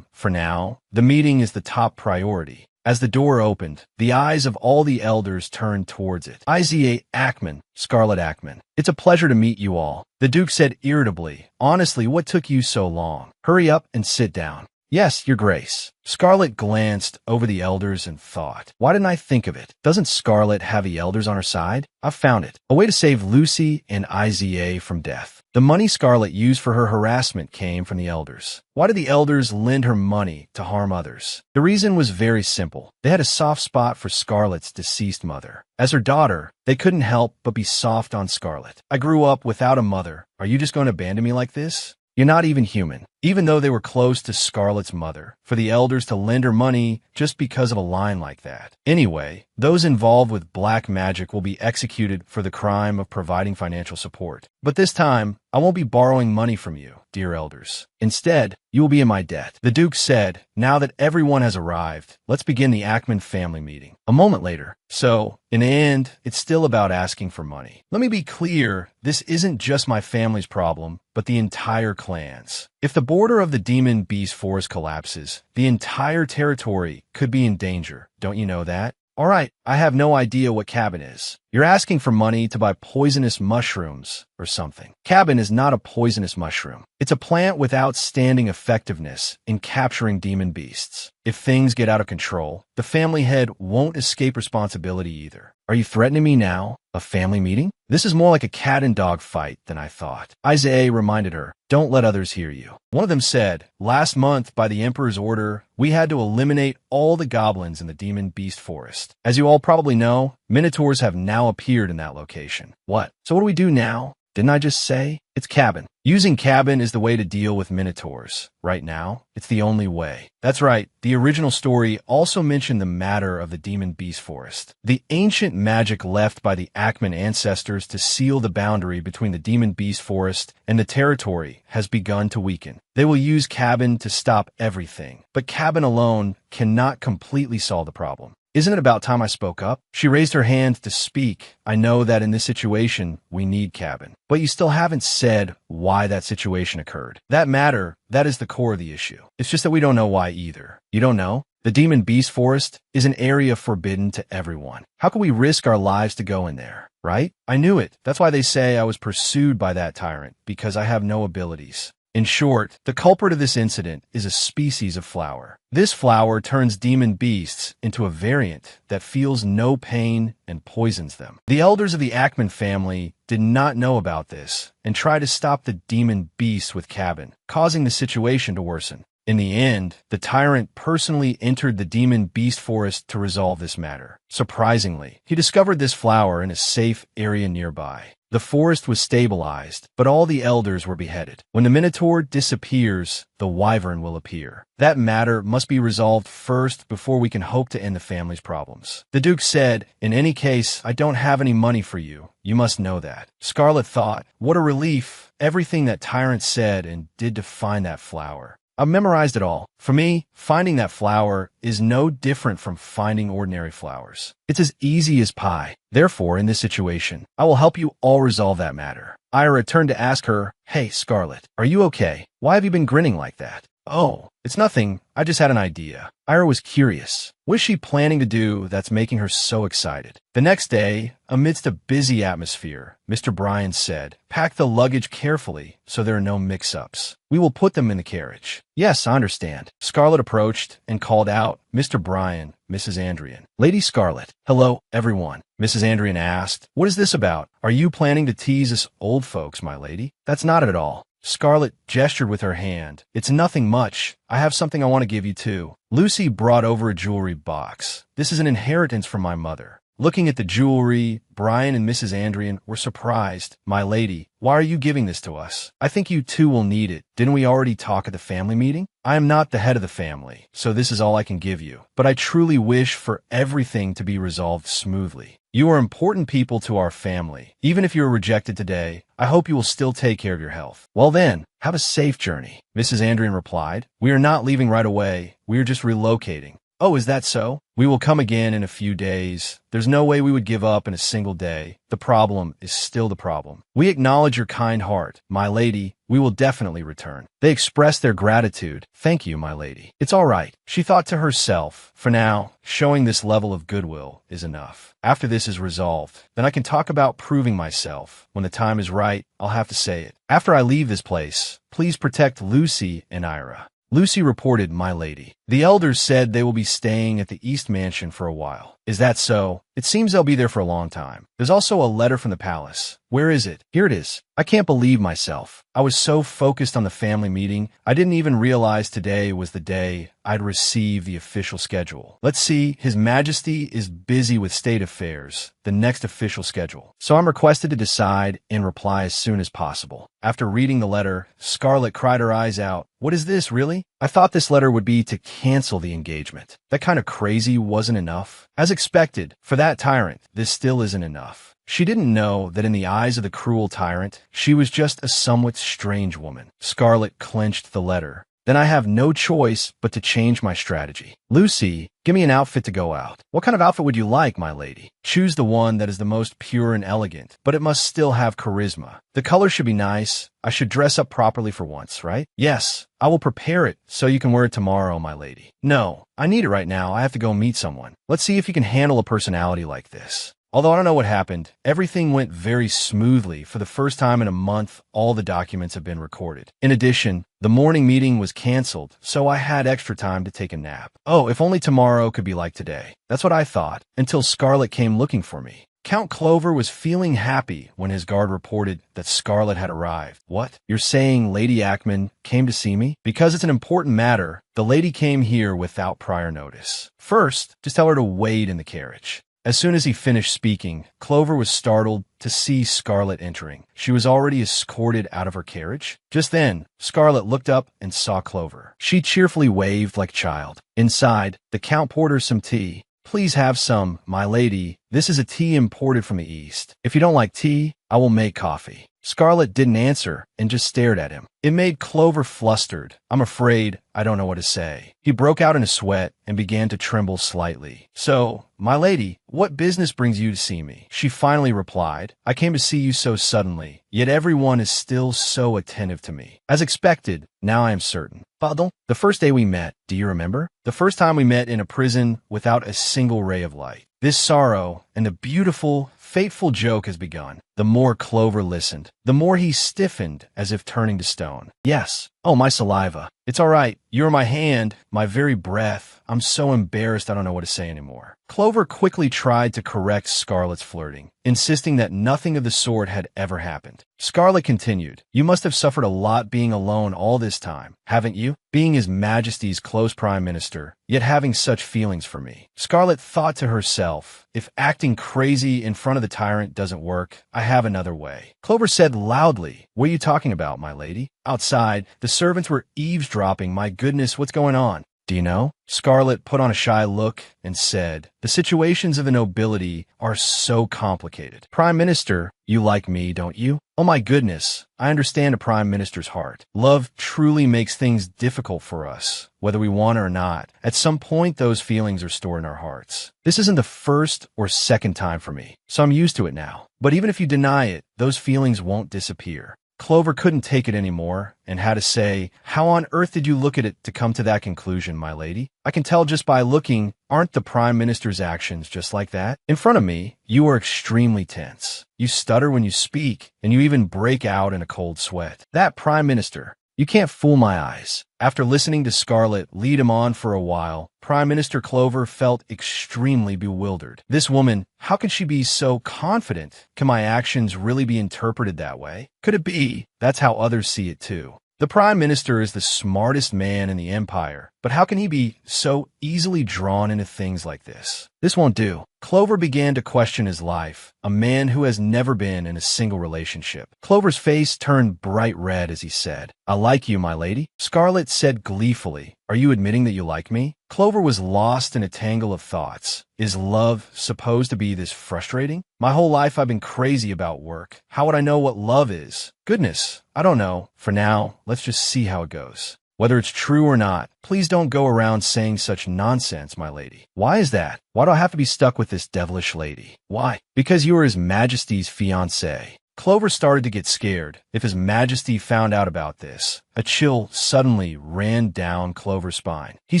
For now, the meeting is the top priority. As the door opened, the eyes of all the elders turned towards it. Isaiah Ackman, Scarlet Ackman. It's a pleasure to meet you all. The Duke said irritably, honestly, what took you so long? Hurry up and sit down. Yes, Your Grace. Scarlet glanced over the elders and thought, why didn't I think of it? Doesn't Scarlet have the elders on her side? I've found it. A way to save Lucy and Iza from death. The money Scarlet used for her harassment came from the elders. Why did the elders lend her money to harm others? The reason was very simple. They had a soft spot for Scarlet's deceased mother. As her daughter, they couldn't help but be soft on Scarlet. I grew up without a mother. Are you just going to abandon me like this? You're not even human. Even though they were close to Scarlet's mother, for the elders to lend her money just because of a line like that. Anyway, those involved with black magic will be executed for the crime of providing financial support. But this time, I won't be borrowing money from you, dear elders. Instead, you will be in my debt. The Duke said, now that everyone has arrived, let's begin the Ackman family meeting. A moment later. So, in the end, it's still about asking for money. Let me be clear, this isn't just my family's problem, but the entire clan's. If the border of the Demon Beast Forest collapses, the entire territory could be in danger. Don't you know that? All right, I have no idea what cabin is. You're asking for money to buy poisonous mushrooms or something. Cabin is not a poisonous mushroom. It's a plant with outstanding effectiveness in capturing demon beasts. If things get out of control, the family head won't escape responsibility either. Are you threatening me now? A family meeting? This is more like a cat and dog fight than I thought. Iza reminded her, don't let others hear you. One of them said, last month, by the Emperor's order, we had to eliminate all the goblins in the Demon Beast Forest. As you all probably know, minotaurs have now appeared in that location. What? So what do we do now? Didn't I just say? It's cabin. Using cabin is the way to deal with minotaurs. Right now, it's the only way. That's right, the original story also mentioned the matter of the Demon Beast Forest. The ancient magic left by the Ackman ancestors to seal the boundary between the Demon Beast Forest and the territory has begun to weaken. They will use cabin to stop everything, but cabin alone cannot completely solve the problem. Isn't it about time I spoke up? She raised her hand to speak. I know that in this situation, we need cabin. But you still haven't said why that situation occurred. That matter, that is the core of the issue. It's just that we don't know why either. You don't know? The Demon Beast Forest is an area forbidden to everyone. How can we risk our lives to go in there, right? I knew it. That's why they say I was pursued by that tyrant, because I have no abilities. In short, the culprit of this incident is a species of flower. This flower turns demon beasts into a variant that feels no pain and poisons them. The elders of the Ackman family did not know about this and tried to stop the demon beasts with cabin, causing the situation to worsen. In the end, the tyrant personally entered the Demon Beast Forest to resolve this matter. Surprisingly, he discovered this flower in a safe area nearby. The forest was stabilized, but all the elders were beheaded. When the Minotaur disappears, the Wyvern will appear. That matter must be resolved first before we can hope to end the family's problems. The Duke said, in any case, I don't have any money for you. You must know that. Scarlet thought, what a relief. Everything that Tyrant said and did to find that flower. I've memorized it all. For me, finding that flower is no different from finding ordinary flowers. It's as easy as pie. Therefore, in this situation, I will help you all resolve that matter. Ira turned to ask her, hey, Scarlet, are you okay? Why have you been grinning like that? Oh, it's nothing. I just had an idea. Ira was curious. What is she planning to do that's making her so excited? The next day, amidst a busy atmosphere, Mr. Bryan said, pack the luggage carefully so there are no mix-ups. We will put them in the carriage. Yes, I understand. Scarlet approached and called out, Mr. Bryan, Mrs. Andrian. Lady Scarlet. Hello, everyone. Mrs. Andrian asked, what is this about? Are you planning to tease us old folks, my lady? That's not it at all. Scarlet gestured with her hand. It's nothing much. I have something I want to give you too. Lucy brought over a jewelry box. This is an inheritance from my mother. Looking at the jewelry, Bryan and Mrs. Andrian were surprised. My lady, why are you giving this to us? I think you two will need it. Didn't we already talk at the family meeting? I am not the head of the family, so this is all I can give you. But I truly wish for everything to be resolved smoothly. You are important people to our family. Even if you are rejected today, I hope you will still take care of your health. Well then, have a safe journey. Mrs. Andrian replied, we are not leaving right away. We are just relocating. Oh, is that so? We will come again in a few days. There's no way we would give up in a single day. The problem is still the problem. We acknowledge your kind heart, my lady. We will definitely return. They expressed their gratitude. Thank you, my lady. It's all right. She thought to herself, for now, showing this level of goodwill is enough. After this is resolved, then I can talk about proving myself. When the time is right, I'll have to say it. After I leave this place, please protect Lucy and Ira. Lucy reported, "My lady. The elders said they will be staying at the East Mansion for a while." "Is that so? It seems they'll be there for a long time." "There's also a letter from the palace." "Where is it?" "Here it is." I can't believe myself. I was so focused on the family meeting, I didn't even realize today was the day I'd receive the official schedule. Let's see, His Majesty is busy with state affairs, the next official schedule. So I'm requested to decide and reply as soon as possible. After reading the letter, Scarlett cried her eyes out. "What is this, really? I thought this letter would be to cancel the engagement. That kind of crazy wasn't enough." As expected, for that tyrant, this still isn't enough. She didn't know that in the eyes of the cruel tyrant, she was just a somewhat strange woman. Scarlett clenched the letter. "Then I have no choice but to change my strategy. Lucy, give me an outfit to go out." "What kind of outfit would you like, my lady?" "Choose the one that is the most pure and elegant, but it must still have charisma. The color should be nice. I should dress up properly for once, right?" "Yes, I will prepare it so you can wear it tomorrow, my lady." "No, I need it right now. I have to go meet someone." "Let's see if you can handle a personality like this." Although I don't know what happened, everything went very smoothly. For the first time in a month, all the documents have been recorded. In addition, the morning meeting was canceled, so I had extra time to take a nap. Oh, if only tomorrow could be like today. That's what I thought, until Scarlett came looking for me. Count Clover was feeling happy when his guard reported that Scarlett had arrived. "What? You're saying Lady Ackman came to see me?" "Because it's an important matter, the lady came here without prior notice. First, just tell her to wait in the carriage." As soon as he finished speaking, Clover was startled to see Scarlett entering. She was already escorted out of her carriage. Just then, Scarlett looked up and saw Clover. She cheerfully waved like a child. Inside, the Count poured her some tea. "Please have some, my lady. This is a tea imported from the East. If you don't like tea, I will make coffee." Scarlett didn't answer and just stared at him. It made Clover flustered. "I'm afraid I don't know what to say." He broke out in a sweat and began to tremble slightly. "So, my lady, what business brings you to see me?" She finally replied, "I came to see you so suddenly, yet everyone is still so attentive to me. As expected, now I am certain." "Pardon?" "The first day we met, do you remember? The first time we met in a prison without a single ray of light. This sorrow and the beautiful, fateful joke has begun." The more Clover listened, the more he stiffened as if turning to stone. "Yes. Oh, my saliva. It's all right. You're my hand, my very breath. I'm so embarrassed I don't know what to say anymore." Clover quickly tried to correct Scarlett's flirting, insisting that nothing of the sort had ever happened. Scarlett continued, "You must have suffered a lot being alone all this time, haven't you? Being His Majesty's close prime minister, yet having such feelings for me." Scarlett thought to herself, if acting crazy in front of the tyrant doesn't work, I have another way. Clover said loudly, "What are you talking about, my lady?" Outside, the servants were eavesdropping. "My goodness, what's going on?" "Do you know?" Scarlett put on a shy look and said, "The situations of the nobility are so complicated. Prime Minister, you like me, don't you?" "Oh my goodness, I understand a prime minister's heart. Love truly makes things difficult for us, whether we want it or not. At some point, those feelings are stored in our hearts. This isn't the first or second time for me, so I'm used to it now. But even if you deny it, those feelings won't disappear." Clover couldn't take it anymore and had to say, "How on earth did you look at it to come to that conclusion, my lady? I can tell just by looking. Aren't the Prime Minister's actions just like that? In front of me, you are extremely tense. You stutter when you speak, and you even break out in a cold sweat. That Prime Minister, you can't fool my eyes." After listening to Scarlett lead him on for a while, Prime Minister Clover felt extremely bewildered. This woman, how can she be so confident? Can my actions really be interpreted that way? Could it be that's how others see it too? The Prime Minister is the smartest man in the empire, but how can he be so easily drawn into things like this? This won't do. Clover began to question his life, a man who has never been in a single relationship. Clover's face turned bright red as he said, "I like you, my lady." Scarlett said gleefully, "Are you admitting that you like me?" Clover was lost in a tangle of thoughts. Is love supposed to be this frustrating? My whole life I've been crazy about work. How would I know what love is? Goodness, I don't know. For now, let's just see how it goes. Whether it's true or not, please don't go around saying such nonsense, my lady. Why is that? Why do I have to be stuck with this devilish lady? Why? Because you are His Majesty's fiancée. Clover started to get scared. If His Majesty found out about this, a chill suddenly ran down Clover's spine. He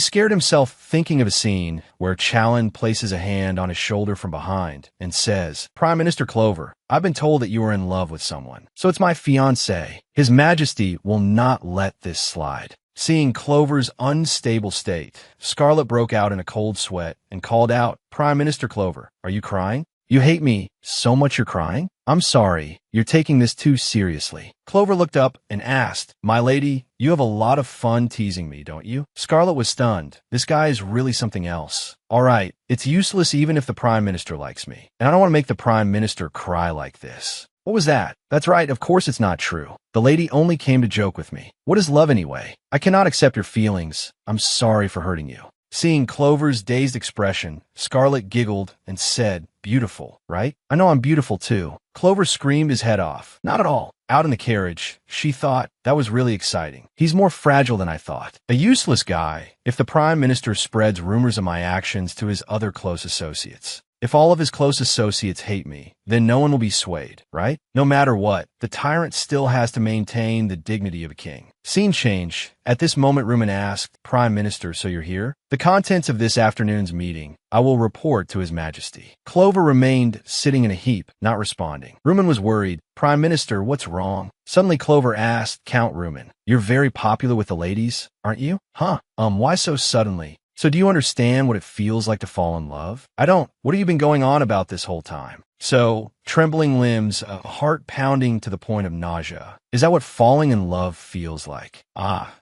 scared himself thinking of a scene where Challen places a hand on his shoulder from behind and says, "Prime Minister Clover, I've been told that you are in love with someone, so it's my fiancée. His Majesty will not let this slide." Seeing Clover's unstable state, Scarlet broke out in a cold sweat and called out, "Prime Minister Clover, are you crying? You hate me so much you're crying? I'm sorry, you're taking this too seriously." Clover looked up and asked, "My lady, you have a lot of fun teasing me, don't you?" Scarlet was stunned. This guy is really something else. All right, it's useless even if the Prime Minister likes me. And I don't want to make the Prime Minister cry like this. What was that? That's right, of course it's not true. The lady only came to joke with me. What is love anyway? I cannot accept your feelings. I'm sorry for hurting you. Seeing Clover's dazed expression, Scarlet giggled and said, "Beautiful, right? I know I'm beautiful too." Clover screamed his head off. Not at all. Out in the carriage, she thought, that was really exciting. He's more fragile than I thought. A useless guy, if the Prime Minister spreads rumors of my actions to his other close associates. If all of his close associates hate me, then no one will be swayed, right? No matter what, the tyrant still has to maintain the dignity of a king. Scene change. At this moment, Ruman asked, "Prime Minister, so you're here?" "The contents of this afternoon's meeting, I will report to His Majesty." Clover remained sitting in a heap, not responding. Ruman was worried. "Prime Minister, what's wrong?" Suddenly Clover asked, "Count Ruman, you're very popular with the ladies, aren't you?" "Huh? Why so suddenly? So do you understand what it feels like to fall in love?" "I don't. What have you been going on about this whole time?" "So, trembling limbs, heart pounding to the point of nausea. Is that what falling in love feels like?"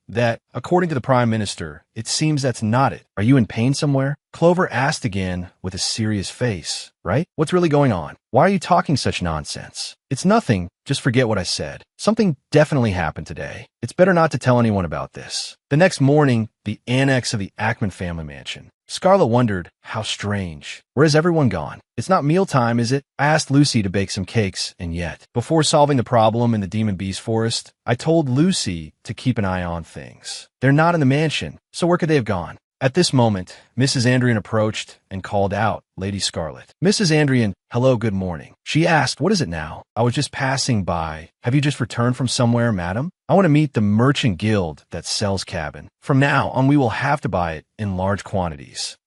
That, according to the Prime Minister, it seems that's not it. Are you in pain somewhere?" Clover asked again with a serious face. "Right? What's really going on? Why are you talking such nonsense?" "It's nothing. Just forget what I said. Something definitely happened today. It's better not to tell anyone about this." The next morning, the annex of the Ackman family mansion. Scarlet wondered, how strange. Where has everyone gone? It's not mealtime, is it? I asked Lucy to bake some cakes, and yet, before solving the problem in the Demon Beast Forest, I told Lucy to keep an eye on things. They're not in the mansion, so where could they have gone? At this moment, Mrs. Andrian approached and called out, "Lady Scarlet." "Mrs. Andrian, hello, good morning." She asked, "What is it now?" "I was just passing by. Have you just returned from somewhere, madam?" "I want to meet the merchant guild that sells cabin. From now on, we will have to buy it in large quantities."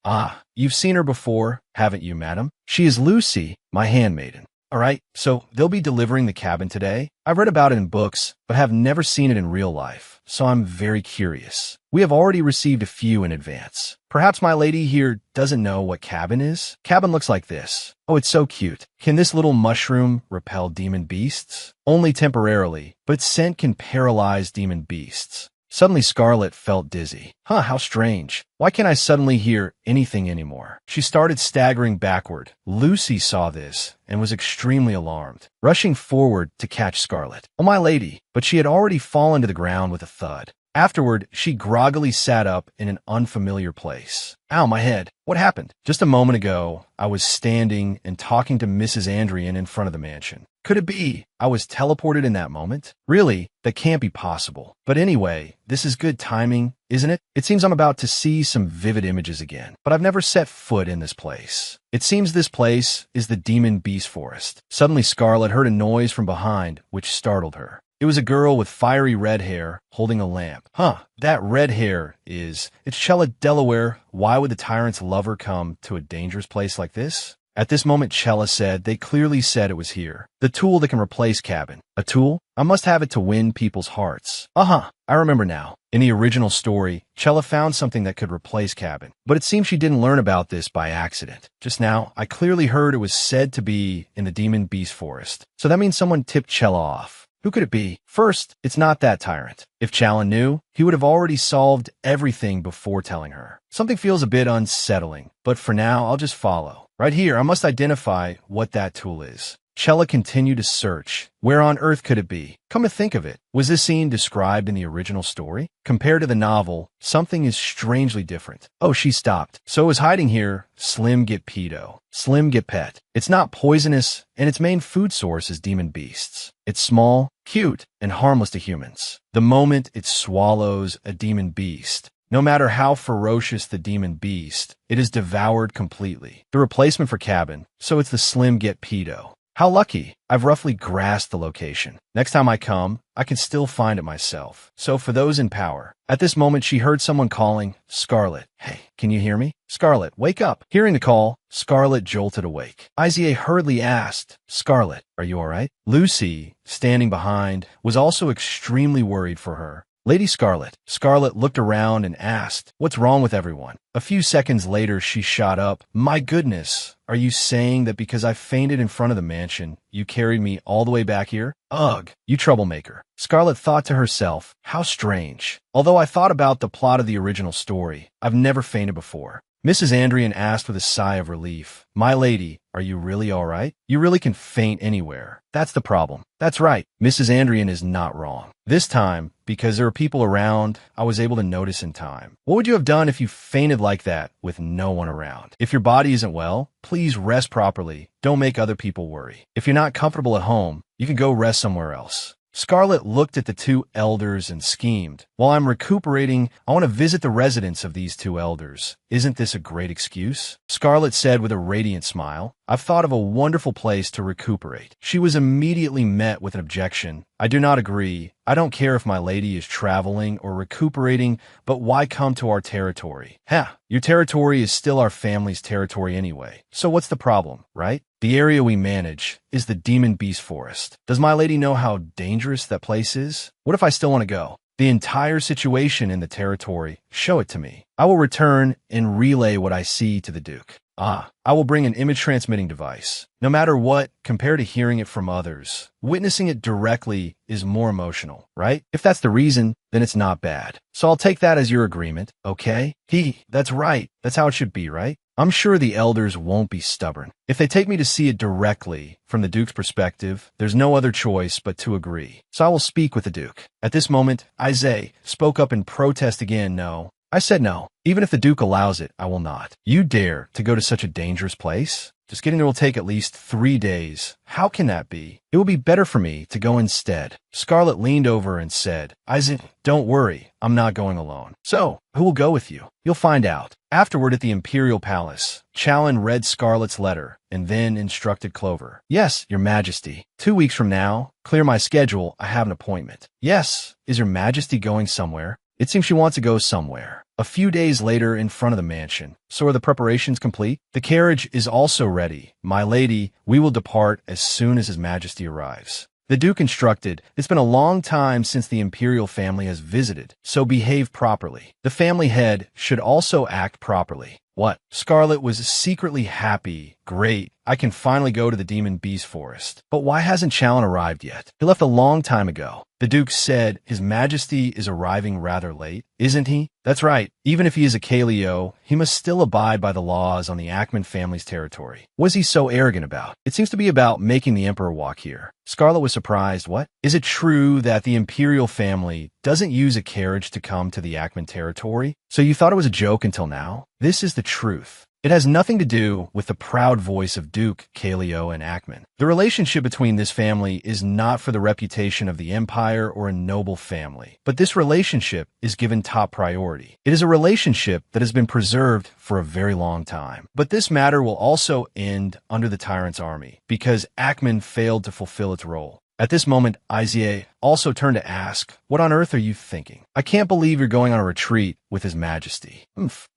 You've seen her before, haven't you, madam?" "She is Lucy, my handmaiden." "All right, so they'll be delivering the cabin today? I've read about it in books, but have never seen it in real life, so I'm very curious. We have already received a few in advance. Perhaps my lady here doesn't know what cabin is? Cabin looks like this. Oh, it's so cute. Can this little mushroom repel demon beasts?" "Only temporarily, but its scent can paralyze demon beasts." Suddenly Scarlet felt dizzy. How strange. Why can't I suddenly hear anything anymore? She started staggering backward. Lucy saw this and was extremely alarmed, rushing forward to catch Scarlet. "Oh, my lady!" But she had already fallen to the ground with a thud. Afterward, she groggily sat up in an unfamiliar place. "Ow, my head. What happened?" "Just a moment ago, I was standing and talking to Mrs. Andrian in front of the mansion. Could it be I was teleported in that moment? Really, that can't be possible. But anyway, this is good timing, isn't it? It seems I'm about to see some vivid images again, but I've never set foot in this place. It seems this place is the Demon Beast Forest." Suddenly Scarlet heard a noise from behind, which startled her. It was a girl with fiery red hair holding a lamp. That red hair it's Chella Delaware. Why would the tyrant's lover come to a dangerous place like this? At this moment, Chella said, "They clearly said it was here. The tool that can replace cabin." "A tool? I must have it to win people's hearts." I remember now. In the original story, Chella found something that could replace cabin. But it seems she didn't learn about this by accident. Just now, I clearly heard it was said to be in the Demon Beast Forest. So that means someone tipped Chella off. Who could it be? First, it's not that tyrant. If Challa knew, he would have already solved everything before telling her. Something feels a bit unsettling, but for now, I'll just follow. Right here, I must identify what that tool is. Chella continued to search. Where on earth could it be? Come to think of it, was this scene described in the original story? Compared to the novel, something is strangely different. Oh, she stopped. So it was hiding here. Slim get pedo. Slim get pet. It's not poisonous, and its main food source is demon beasts. It's small, cute, and harmless to humans. The moment it swallows a demon beast, no matter how ferocious the demon beast, it is devoured completely. The replacement for cabin, so it's the Slim get pedo. How lucky. I've roughly grasped the location. Next time I come, I can still find it myself. So for those in power. At this moment, she heard someone calling, "Scarlet, hey, can you hear me? Scarlet, wake up." Hearing the call, Scarlet jolted awake. Izia hurriedly asked, "Scarlet, are you all right?" Lucy, standing behind, was also extremely worried for her. Lady Scarlet. Scarlet looked around and asked, "What's wrong with everyone?" A few seconds later, she shot up. "My goodness, are you saying that because I fainted in front of the mansion, you carried me all the way back here? Ugh, you troublemaker." Scarlet thought to herself, "How strange. Although I thought about the plot of the original story, I've never fainted before." Mrs. Andrian asked with a sigh of relief, "My lady, are you really all right? You really can faint anywhere. That's the problem." "That's right. Mrs. Andrian is not wrong. This time, because there are people around, I was able to notice in time." "What would you have done if you fainted like that with no one around?" "If your body isn't well, please rest properly. Don't make other people worry. If you're not comfortable at home, you can go rest somewhere else." Scarlet looked at the two elders and schemed. "While I'm recuperating, I want to visit the residence of these two elders. Isn't this a great excuse?" Scarlet said with a radiant smile, "I've thought of a wonderful place to recuperate." She was immediately met with an objection. "I do not agree. I don't care if my lady is traveling or recuperating, but why come to our territory?" "Ha! Your territory is still our family's territory anyway. So what's the problem, right? The area we manage is the Demon Beast Forest. Does my lady know how dangerous that place is? What if I still want to go? The entire situation in the territory, show it to me. I will return and relay what I see to the Duke. I will bring an image transmitting device. No matter what, compared to hearing it from others, witnessing it directly is more emotional, right? If that's the reason, then it's not bad. So I'll take that as your agreement, okay?" That's right. That's how it should be, right? "I'm sure the elders won't be stubborn. If they take me to see it directly, from the Duke's perspective, there's no other choice but to agree. So I will speak with the Duke." At this moment, Isaiah spoke up in protest again. "No. I said no. Even if the Duke allows it, I will not." "You dare to go to such a dangerous place? Just getting there will take at least 3 days. How can that be? It will be better for me to go instead." Scarlet leaned over and said, "Isaac, don't worry. I'm not going alone." "So, who will go with you?" "You'll find out." Afterward at the Imperial Palace, Challen read Scarlet's letter and then instructed Clover. "Yes, Your Majesty. 2 weeks from now, clear my schedule. I have an appointment." "Yes. Is Your Majesty going somewhere?" "It seems she wants to go somewhere." A few days later in front of the mansion. "So are the preparations complete?" "The carriage is also ready. My lady, we will depart as soon as His Majesty arrives." The Duke instructed, "It's been a long time since the imperial family has visited, so behave properly. The family head should also act properly." What? Scarlet was secretly happy. "Great, I can finally go to the Demon Beast Forest." "But why hasn't Challen arrived yet?" "He left a long time ago." The Duke said, "His Majesty is arriving rather late, isn't he?" "That's right. Even if he is a Kaleo, he must still abide by the laws on the Ackman family's territory." "What is he so arrogant about?" "It seems to be about making the Emperor walk here." Scarlet was surprised. "What? Is it true that the imperial family doesn't use a carriage to come to the Ackman territory? So you thought it was a joke until now?" "This is the truth. It has nothing to do with the proud voice of Duke, Kaleo, and Ackman. The relationship between this family is not for the reputation of the empire or a noble family, but this relationship is given top priority. It is a relationship that has been preserved for a very long time. But this matter will also end under the Tyrant's army, because Ackman failed to fulfill its role." At this moment, Isaiah also turned to ask, "What on earth are you thinking? I can't believe you're going on a retreat with His Majesty."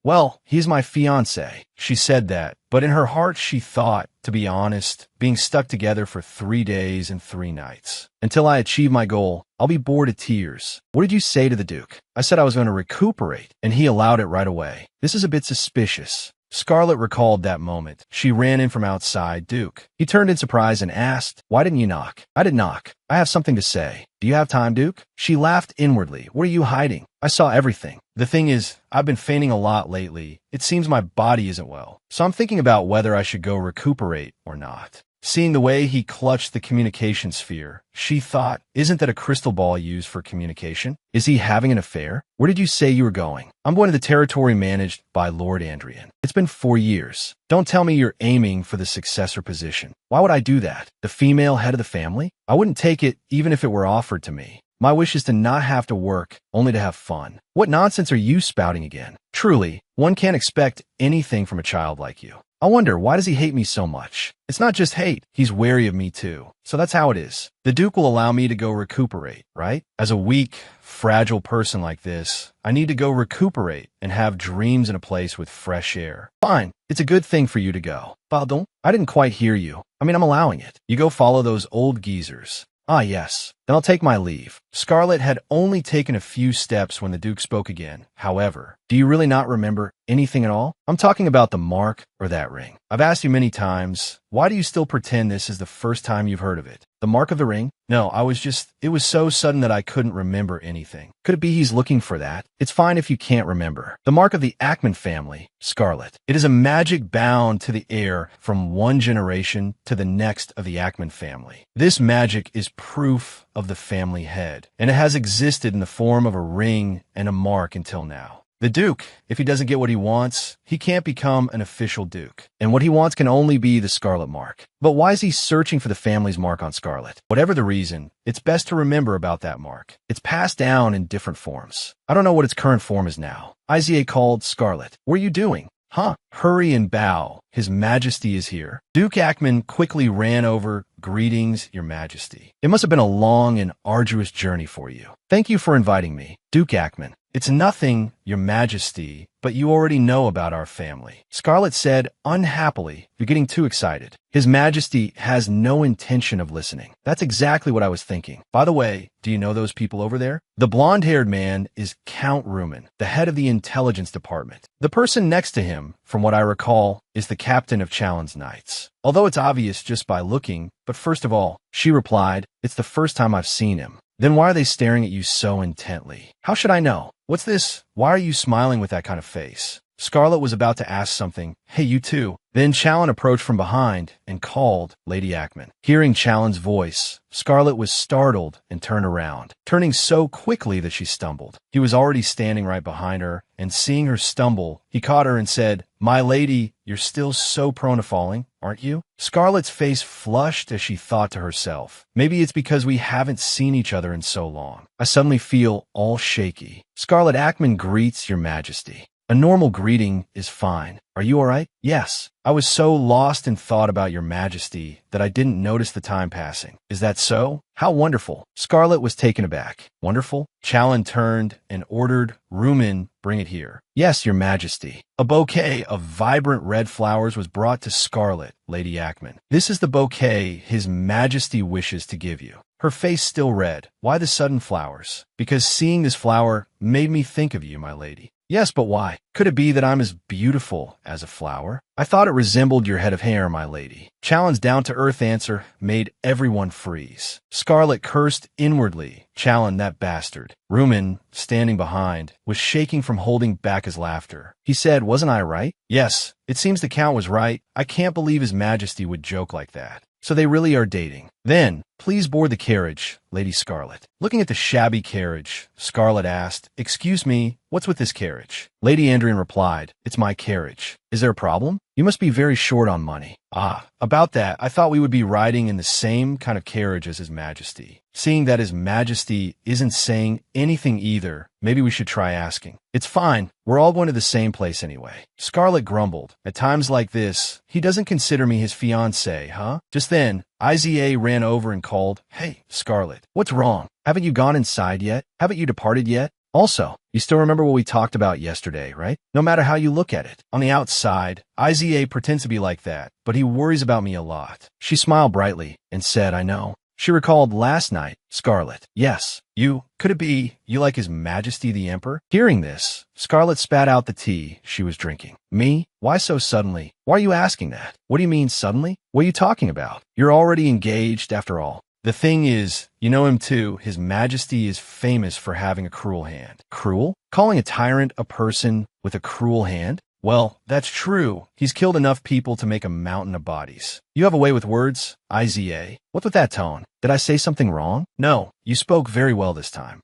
"Well, he's my fiancé." She said that, but in her heart she thought, to be honest, being stuck together for 3 days and 3 nights. "Until I achieve my goal, I'll be bored to tears." "What did you say to the Duke?" "I said I was going to recuperate, and he allowed it right away." "This is a bit suspicious." Scarlet recalled that moment. She ran in from outside Duke. He turned in surprise and asked, "Why didn't you knock?" "I didn't knock. I have something to say." "Do you have time, Duke?" She laughed inwardly. "What are you hiding? I saw everything. The thing is, I've been fainting a lot lately. It seems my body isn't well. So I'm thinking about whether I should go recuperate or not." Seeing the way he clutched the communication sphere, she thought, "Isn't that a crystal ball used for communication? Is he having an affair? Where did you say you were going?" "I'm going to the territory managed by Lord Andrian. It's been 4 years. Don't tell me you're aiming for the successor position." "Why would I do that? The female head of the family? I wouldn't take it even if it were offered to me. My wish is to not have to work, only to have fun." "What nonsense are you spouting again? Truly, one can't expect anything from a child like you. I wonder, why does he hate me so much? It's not just hate, he's wary of me too. So that's how it is. The Duke will allow me to go recuperate, right? As a weak, fragile person like this, I need to go recuperate and have dreams in a place with fresh air. Fine, it's a good thing for you to go." "Pardon? I didn't quite hear you. I'm allowing it. You go follow those old geezers. Ah, yes. Then I'll take my leave. Scarlet had only taken a few steps when the Duke spoke again. However, do you really not remember anything at all? I'm talking about the mark or that ring. I've asked you many times, why do you still pretend this is the first time you've heard of it? The mark of the ring? No, it was so sudden that I couldn't remember anything. Could it be he's looking for that? It's fine if you can't remember. The mark of the Ackman family, Scarlet. It is a magic bound to the air from one generation to the next of the Ackman family. This magic is proof of the family head, and it has existed in the form of a ring and a mark until now. The Duke, if he doesn't get what he wants, he can't become an official Duke. And what he wants can only be the Scarlet mark. But why is he searching for the family's mark on Scarlet? Whatever the reason, it's best to remember about that mark. It's passed down in different forms. I don't know what its current form is now. Iza called Scarlet. What are you doing? Huh? Hurry and bow. His Majesty is here. Duke Ackman quickly ran over. Greetings, Your Majesty. It must have been a long and arduous journey for you. Thank you for inviting me. Duke Ackman. It's nothing, Your Majesty, but you already know about our family. Scarlet said, unhappily, you're getting too excited. His Majesty has no intention of listening. That's exactly what I was thinking. By the way, do you know those people over there? The blonde-haired man is Count Rumen, the head of the intelligence department. The person next to him, from what I recall, is the captain of Challen's Knights. Although it's obvious just by looking, but first of all, she replied, it's the first time I've seen him. Then why are they staring at you so intently? How should I know? What's this? Why are you smiling with that kind of face? Scarlet was about to ask something. Hey, you too. Then Challen approached from behind and called Lady Ackman. Hearing Challen's voice, Scarlet was startled and turned around, turning so quickly that she stumbled. He was already standing right behind her, and seeing her stumble, he caught her and said, My lady, you're still so prone to falling, aren't you? Scarlet's face flushed as she thought to herself, maybe it's because we haven't seen each other in so long. I suddenly feel all shaky. Scarlet Ackman greets Your Majesty. A normal greeting is fine. Are you all right? Yes. I was so lost in thought about Your Majesty that I didn't notice the time passing. Is that so? How wonderful. Scarlet was taken aback. Wonderful? Challen turned and ordered, Rumen, bring it here. Yes, Your Majesty. A bouquet of vibrant red flowers was brought to Scarlet, Lady Ackman. This is the bouquet His Majesty wishes to give you. Her face still red. Why the sudden flowers? Because seeing this flower made me think of you, my lady. Yes, but why? Could it be that I'm as beautiful as a flower? I thought it resembled your head of hair, my lady. Challen's down-to-earth answer made everyone freeze. Scarlet cursed inwardly. Challen, that bastard. Rumen, standing behind, was shaking from holding back his laughter. He said, wasn't I right? Yes, it seems the Count was right. I can't believe His Majesty would joke like that. So they really are dating. Then, please board the carriage, Lady Scarlet. Looking at the shabby carriage, Scarlet asked, excuse me, what's with this carriage? Lady Andrian replied, it's my carriage. Is there a problem? You must be very short on money. Ah, about that, I thought we would be riding in the same kind of carriage as His Majesty. Seeing that His Majesty isn't saying anything either, maybe we should try asking. It's fine. We're all going to the same place anyway. Scarlet grumbled. At times like this, he doesn't consider me his fiancée, huh? Just then, Iza ran over and called, hey, Scarlet, what's wrong? Haven't you gone inside yet? Haven't you departed yet? Also, you still remember what we talked about yesterday, right? No matter how you look at it. On the outside, Iza pretends to be like that, but he worries about me a lot. She smiled brightly and said, I know. She recalled last night, Scarlet. Yes, you. Could it be you like His Majesty the Emperor? Hearing this, Scarlet spat out the tea she was drinking. Me? Why so suddenly? Why are you asking that? What do you mean suddenly? What are you talking about? You're already engaged after all. The thing is, you know him too, His Majesty is famous for having a cruel hand. Cruel? Calling a tyrant a person with a cruel hand? Well, that's true. He's killed enough people to make a mountain of bodies. You have a way with words, Iza. What's with that tone? Did I say something wrong? No, you spoke very well this time.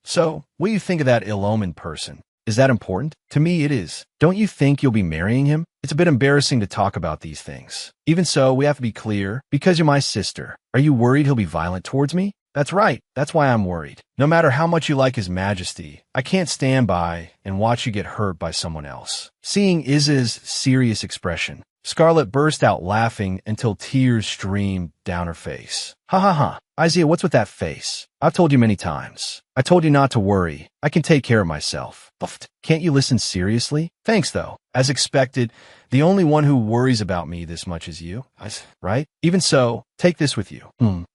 So, what do you think of that ill-omened person? Is that important? To me, it is. Don't you think you'll be marrying him? It's a bit embarrassing to talk about these things. Even so, we have to be clear. Because you're my sister, are you worried he'll be violent towards me? That's right. That's why I'm worried. No matter how much you like His Majesty, I can't stand by and watch you get hurt by someone else. Seeing Iza's serious expression, Scarlet burst out laughing until tears streamed down her face. Ha ha ha. Iza, what's with that face? I've told you many times. I told you not to worry. I can take care of myself. Can't you listen seriously? Thanks, though. As expected, the only one who worries about me this much is you, right? Even so, take this with you.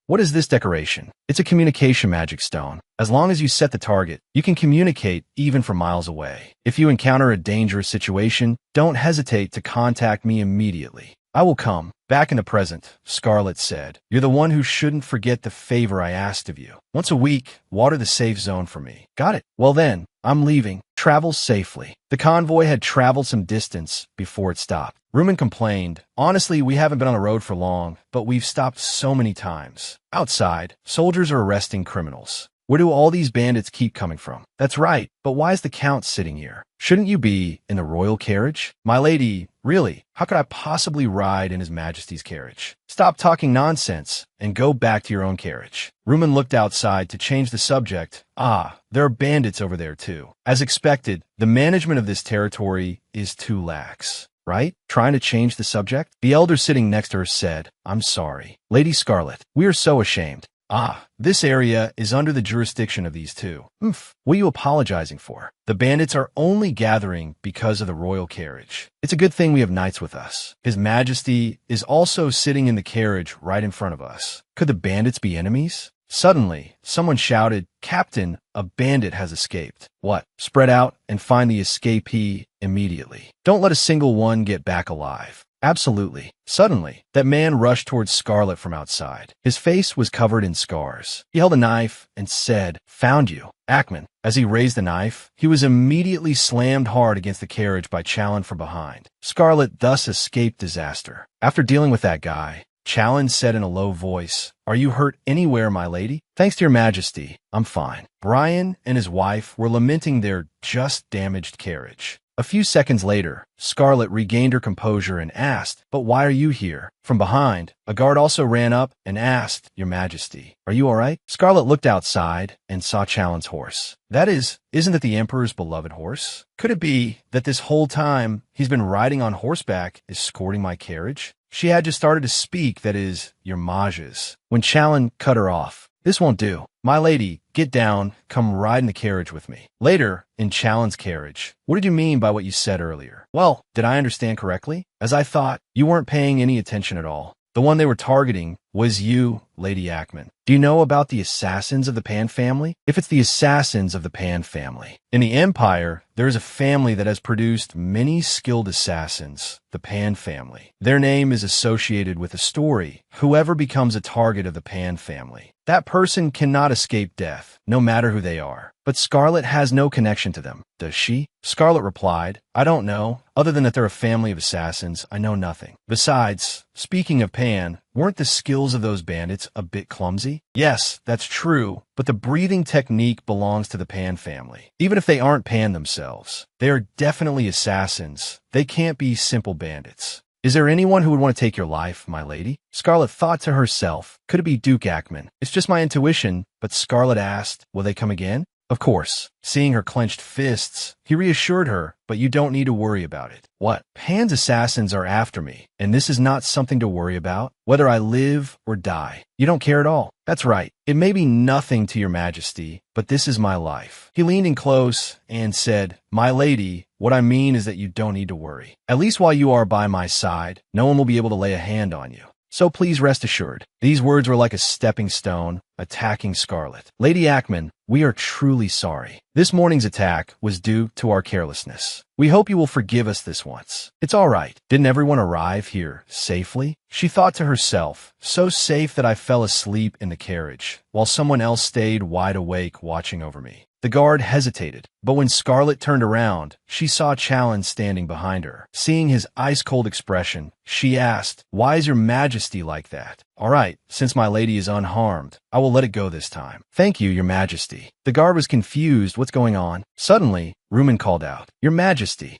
What is this decoration? It's a communication magic stone. As long as you set the target, you can communicate even from miles away. If you encounter a dangerous situation, don't hesitate to contact me immediately. I will come. Back in the present, Scarlet said, you're the one who shouldn't forget the favor I asked of you. Once a week, water the safe zone for me. Got it. Well then, I'm leaving. Travel safely. The convoy had traveled some distance before it stopped. Rumen complained, honestly, we haven't been on the road for long, but we've stopped so many times. Outside, soldiers are arresting criminals. Where do all these bandits keep coming from? That's right, but why is the Count sitting here? Shouldn't you be in the royal carriage? My lady, really, how could I possibly ride in His Majesty's carriage? Stop talking nonsense and go back to your own carriage. Rumen looked outside to change the subject. Ah, there are bandits over there too. As expected, the management of this territory is too lax. Right? Trying to change the subject? The elder sitting next to her said, I'm sorry. Lady Scarlet, we are so ashamed. Ah, this area is under the jurisdiction of these two. What are you apologizing for? The bandits are only gathering because of the royal carriage. It's a good thing we have knights with us. His Majesty is also sitting in the carriage right in front of us. Could the bandits be enemies? Suddenly, someone shouted, Captain, a bandit has escaped. What? Spread out and find the escapee immediately. Don't let a single one get back alive. Absolutely. Suddenly, that man rushed towards Scarlet from outside. His face was covered in scars. He held a knife and said, Found you. Ackman. As he raised the knife, he was immediately slammed hard against the carriage by Challen from behind. Scarlet thus escaped disaster. After dealing with that guy, Challen said in a low voice, Are you hurt anywhere, my lady? Thanks to your Majesty, I'm fine. Brian and his wife were lamenting their just damaged carriage. A few seconds later, Scarlet regained her composure and asked, But why are you here? From behind, a guard also ran up and asked, Your Majesty, are you all right? Scarlet looked outside and saw Challen's horse. Isn't that the Emperor's beloved horse? Could it be that this whole time he's been riding on horseback, escorting my carriage? She had just started to speak, that is, Your Majes, when Challen cut her off. This won't do. My lady, get down, come ride in the carriage with me. Later, in Challen's carriage. What did you mean by what you said earlier? Well, did I understand correctly? As I thought, you weren't paying any attention at all. The one they were targeting was you, Lady Ackman. Do you know about the assassins of the Pan family? If it's the assassins of the Pan family. In the Empire, there is a family that has produced many skilled assassins, the Pan family. Their name is associated with a story. Whoever becomes a target of the Pan family, that person cannot escape death, no matter who they are. But Scarlet has no connection to them, does she? Scarlet replied, I don't know. Other than that they're a family of assassins, I know nothing. Besides, speaking of Pan, weren't the skills of those bandits a bit clumsy? Yes, that's true, but the breathing technique belongs to the Pan family. Even if they aren't Pan themselves, they are definitely assassins. They can't be simple bandits. Is there anyone who would want to take your life, my lady? Scarlet thought to herself, could it be Duke Ackman? It's just my intuition, but Scarlet asked, will they come again? Of course. Seeing her clenched fists, he reassured her, but you don't need to worry about it. What? Pan's assassins are after me, and this is not something to worry about, whether I live or die. You don't care at all. That's right. It may be nothing to your Majesty, but this is my life. He leaned in close and said, My lady, what I mean is that you don't need to worry. At least while you are by my side, no one will be able to lay a hand on you. So please rest assured. These words were like a stepping stone, attacking Scarlet. Lady Ackman, we are truly sorry. This morning's attack was due to our carelessness. We hope you will forgive us this once. It's all right. Didn't everyone arrive here safely? She thought to herself, so safe that I fell asleep in the carriage, while someone else stayed wide awake watching over me. The guard hesitated, but when Scarlet turned around, she saw Challen standing behind her. Seeing his ice-cold expression, she asked, Why is your Majesty like that? All right, since my lady is unharmed, I will let it go this time. Thank you, your Majesty. The guard was confused. What's going on? Suddenly, Rumen called out, Your Majesty,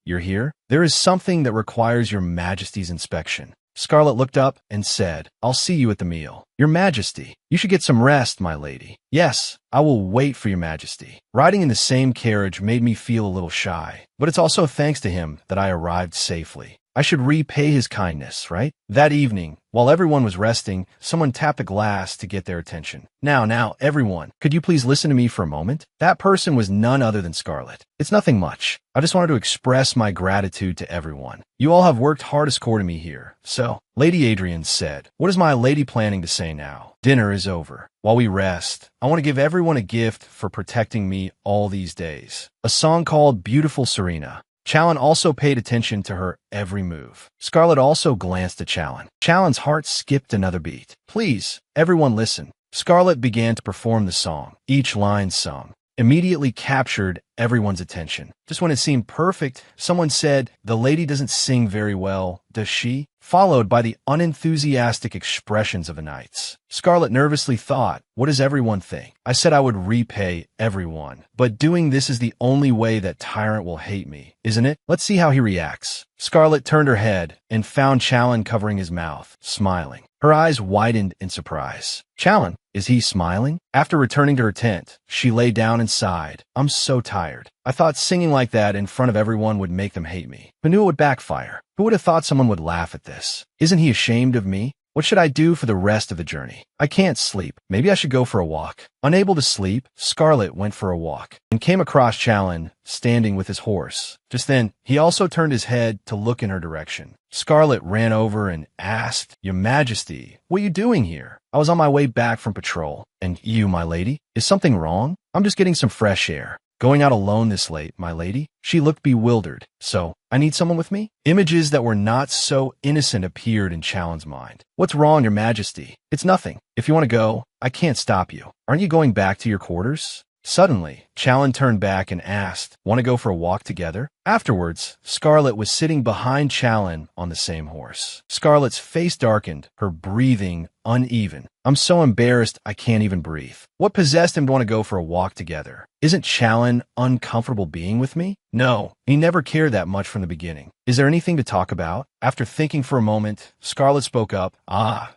you're here? There is something that requires your Majesty's inspection. Scarlet looked up and said, I'll see you at the meal. Your Majesty, you should get some rest, my lady. Yes, I will wait for your Majesty. Riding in the same carriage made me feel a little shy, but it's also thanks to him that I arrived safely. I should repay his kindness, right? That evening, while everyone was resting, someone tapped a glass to get their attention. Now, everyone, could you please listen to me for a moment? That person was none other than Scarlet. It's nothing much. I just wanted to express my gratitude to everyone. You all have worked hard escorting me here. So, Lady Adrian said, what is my lady planning to say now? Dinner is over. While we rest, I want to give everyone a gift for protecting me all these days. A song called Beautiful Serena. Challen also paid attention to her every move. Scarlet also glanced at Challen. Challen's heart skipped another beat. Please, everyone listen. Scarlet began to perform the song. Each line sung immediately captured everyone's attention. Just when it seemed perfect, someone said, the lady doesn't sing very well, does she? Followed by the unenthusiastic expressions of the knights. Scarlet nervously thought, what does everyone think? I said I would repay everyone, but doing this is the only way that Tyrant will hate me, isn't it? Let's see how he reacts. Scarlet turned her head and found Challen covering his mouth, smiling. Her eyes widened in surprise. Challen, is he smiling? After returning to her tent, she lay down and sighed. I'm so tired. I thought singing like that in front of everyone would make them hate me. Who knew it would backfire? Who would have thought someone would laugh at this? Isn't he ashamed of me? What should I do for the rest of the journey? I can't sleep. Maybe I should go for a walk. Unable to sleep, Scarlet went for a walk and came across Challen standing with his horse. Just then, he also turned his head to look in her direction. Scarlet ran over and asked, Your Majesty, what are you doing here? I was on my way back from patrol. And you, my lady? Is something wrong? I'm just getting some fresh air. Going out alone this late, my lady? She looked bewildered. So, I need someone with me? Images that were not so innocent appeared in Challen's mind. What's wrong, Your Majesty? It's nothing. If you want to go, I can't stop you. Aren't you going back to your quarters? Suddenly, Challen turned back and asked, Want to go for a walk together? Afterwards, Scarlet was sitting behind Challen on the same horse. Scarlet's face darkened, her breathing uneven. I'm so embarrassed I can't even breathe. What possessed him to want to go for a walk together? Isn't Challen uncomfortable being with me? No, he never cared that much from the beginning. Is there anything to talk about? After thinking for a moment, Scarlet spoke up.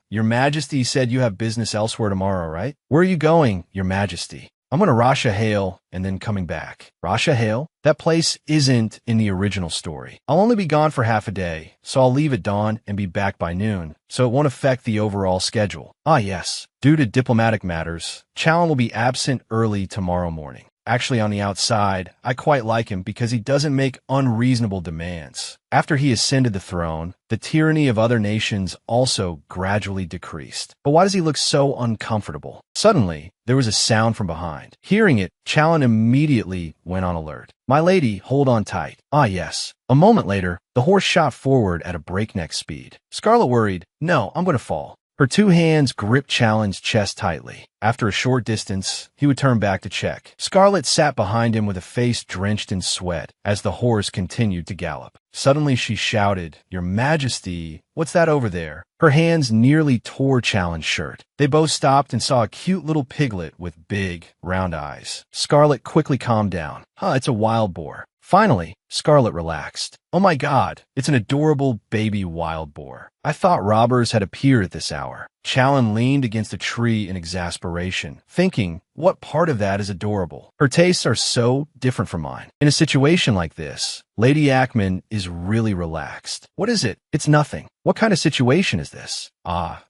Your Majesty said you have business elsewhere tomorrow, right? Where are you going, Your Majesty? I'm going to Rasha Hale and then coming back. Rasha Hale? That place isn't in the original story. I'll only be gone for half a day, so I'll leave at dawn and be back by noon, so it won't affect the overall schedule. Yes. Due to diplomatic matters, Challen will be absent early tomorrow morning. Actually, on the outside, I quite like him because he doesn't make unreasonable demands. After he ascended the throne, the tyranny of other nations also gradually decreased. But why does he look so uncomfortable? Suddenly, there was a sound from behind. Hearing it, Challen immediately went on alert. My lady, hold on tight. Yes. A moment later, the horse shot forward at a breakneck speed. Scarlet worried, No, I'm going to fall. Her two hands gripped Challen's chest tightly. After a short distance, he would turn back to check. Scarlet sat behind him with a face drenched in sweat as the horse continued to gallop. Suddenly she shouted, Your Majesty, what's that over there? Her hands nearly tore Challen's shirt. They both stopped and saw a cute little piglet with big, round eyes. Scarlet quickly calmed down. It's a wild boar. Finally, Scarlet relaxed. Oh my God, it's an adorable baby wild boar. I thought robbers had appeared at this hour. Challen leaned against a tree in exasperation, thinking, what part of that is adorable? Her tastes are so different from mine. In a situation like this, Lady Ackman is really relaxed. What is it? It's nothing. What kind of situation is this?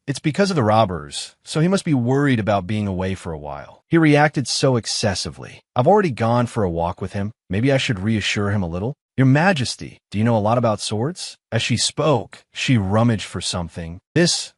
It's because of the robbers, so he must be worried about being away for a while. He reacted so excessively. I've already gone for a walk with him. Maybe I should reassure him a little. Your Majesty, do you know a lot about swords? As she spoke, she rummaged for something.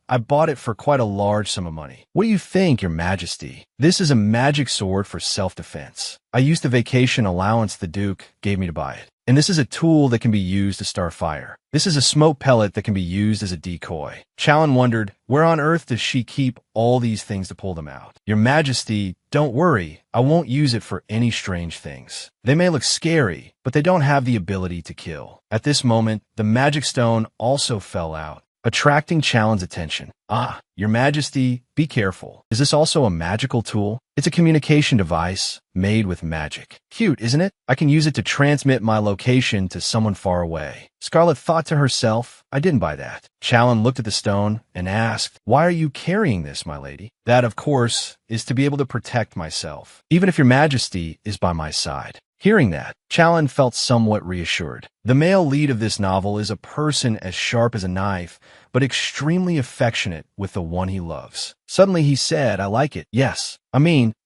I bought it for quite a large sum of money. What do you think, Your Majesty? This is a magic sword for self-defense. I used the vacation allowance the Duke gave me to buy it. And this is a tool that can be used to start fire. This is a smoke pellet that can be used as a decoy. Challen wondered, where on earth does she keep all these things to pull them out? Your Majesty, don't worry. I won't use it for any strange things. They may look scary, but they don't have the ability to kill. At this moment, the magic stone also fell out, attracting Chalen's attention. Ah, Your Majesty, be careful. Is this also a magical tool? It's a communication device made with magic. Cute, isn't it? I can use it to transmit my location to someone far away. Scarlet thought to herself, I didn't buy that. Chalen looked at the stone and asked, Why are you carrying this, my lady? That, of course, is to be able to protect myself, even if Your Majesty is by my side. Hearing that, Chalen felt somewhat reassured. The male lead of this novel is a person as sharp as a knife, but extremely affectionate with the one he loves. Suddenly he said, I like it. Yes.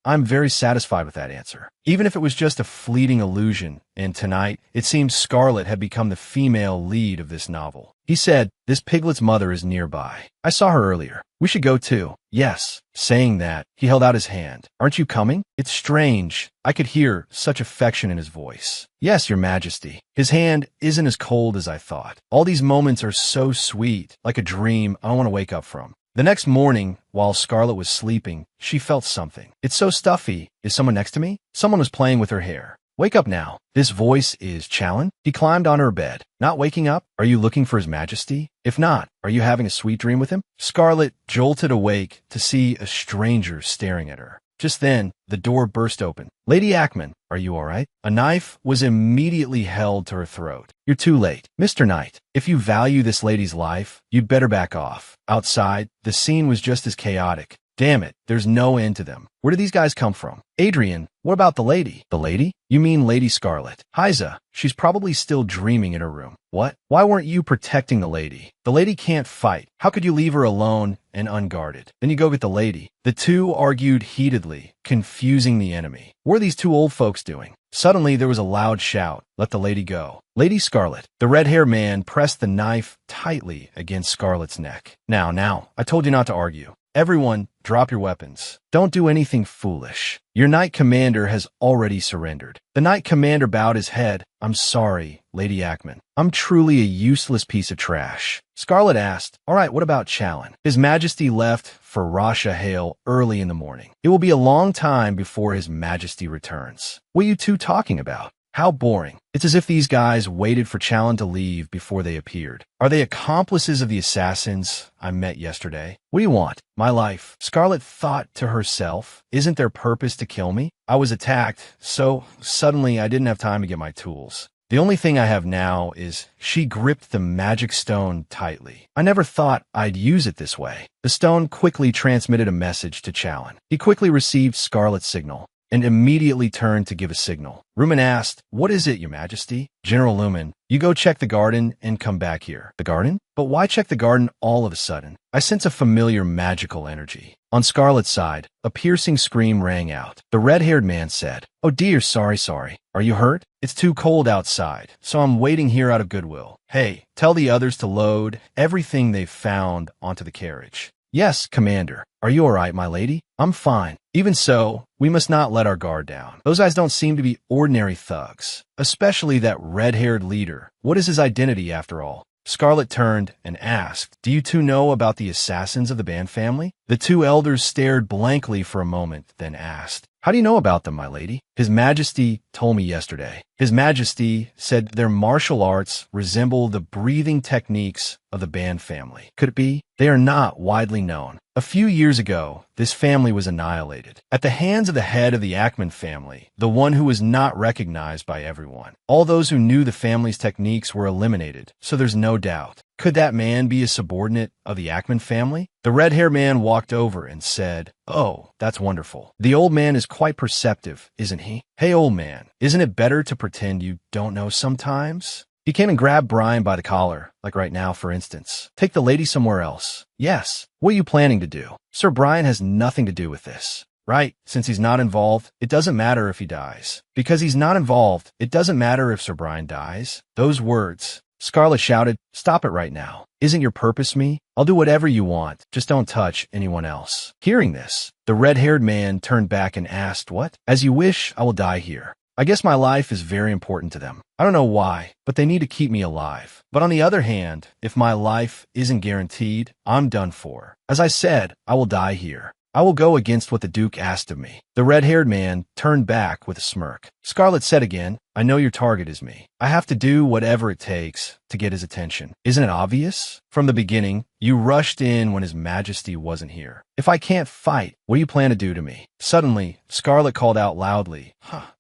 I'm very satisfied with that answer. Even if it was just a fleeting illusion, and tonight, it seems Scarlet had become the female lead of this novel. He said, This piglet's mother is nearby. I saw her earlier. We should go too. Yes. Saying that, he held out his hand. Aren't you coming? It's strange. I could hear such affection in his voice. Yes, Your Majesty. His hand isn't as cold as I thought. All these moments are so sweet, like a dream I don't want to wake up from. The next morning, while Scarlet was sleeping, she felt something. It's so stuffy. Is someone next to me? Someone was playing with her hair. Wake up now. This voice is Chalen. He climbed on her bed. Not waking up? Are you looking for His Majesty? If not, are you having a sweet dream with him? Scarlet jolted awake to see a stranger staring at her. Just then, the door burst open. Lady Ackman, are you all right? A knife was immediately held to her throat. You're too late. Mr. Knight, if you value this lady's life, you'd better back off. Outside, the scene was just as chaotic. Damn it, there's no end to them. Where do these guys come from? Adrian, what about the lady? The lady? You mean Lady Scarlet. Heiza, she's probably still dreaming in her room. What? Why weren't you protecting the lady? The lady can't fight. How could you leave her alone and unguarded? Then you go get the lady. The two argued heatedly, confusing the enemy. What are these two old folks doing? Suddenly, there was a loud shout. Let the lady go. Lady Scarlet. The red-haired man pressed the knife tightly against Scarlet's neck. Now, I told you not to argue. Everyone, drop your weapons. Don't do anything foolish. Your Knight Commander has already surrendered. The Knight Commander bowed his head. I'm sorry, Lady Ackman. I'm truly a useless piece of trash. Scarlet asked, All right, what about Chalen? His Majesty left for Rasha Hale early in the morning. It will be a long time before His Majesty returns. What are you two talking about? How boring. It's as if these guys waited for Chalen to leave before they appeared. Are they accomplices of the assassins I met yesterday? What do you want? My life. Scarlet thought to herself, Isn't their purpose to kill me? I was attacked, so suddenly I didn't have time to get my tools. The only thing I have now is she gripped the magic stone tightly. I never thought I'd use it this way. The stone quickly transmitted a message to Chalen. He quickly received Scarlet's signal and immediately turned to give a signal. Lumen asked, What is it, Your Majesty? General Lumen, you go check the garden and come back here. The garden? But why check the garden all of a sudden? I sense a familiar magical energy. On Scarlet's side, a piercing scream rang out. The red-haired man said, Oh dear, sorry. Are you hurt? It's too cold outside, so I'm waiting here out of goodwill. Hey, tell the others to load everything they've found onto the carriage. Yes, Commander. Are you all right, my lady? I'm fine. Even so, we must not let our guard down. Those guys don't seem to be ordinary thugs, especially that red-haired leader. What is his identity, after all? Scarlet turned and asked, Do you two know about the assassins of the Band family? The two elders stared blankly for a moment, then asked, How do you know about them, my lady? His Majesty told me yesterday. His Majesty said their martial arts resemble the breathing techniques of the Band family. Could it be? They are not widely known. A few years ago, this family was annihilated at the hands of the head of the Ackman family, the one who was not recognized by everyone. All those who knew the family's techniques were eliminated, so there's no doubt. Could that man be a subordinate of the Ackman family? The red-haired man walked over and said, Oh, that's wonderful. The old man is quite perceptive, isn't he? Hey, old man, isn't it better to pretend you don't know sometimes? He came and grabbed Brian by the collar, like right now, for instance. Take the lady somewhere else. Yes. What are you planning to do? Sir Brian has nothing to do with this. Right. Since he's not involved, it doesn't matter if he dies. Because he's not involved, it doesn't matter if Sir Brian dies. Those words. Scarlet shouted, Stop it right now. Isn't your purpose me? I'll do whatever you want. Just don't touch anyone else. Hearing this, the red-haired man turned back and asked, What? As you wish, I will die here. I guess my life is very important to them. I don't know why, but they need to keep me alive. But on the other hand, if my life isn't guaranteed, I'm done for. As I said, I will die here. I will go against what the Duke asked of me. The red-haired man turned back with a smirk. Scarlet said again, I know your target is me. I have to do whatever it takes to get his attention. Isn't it obvious? From the beginning, you rushed in when His Majesty wasn't here. If I can't fight, what do you plan to do to me? Suddenly, Scarlet called out loudly,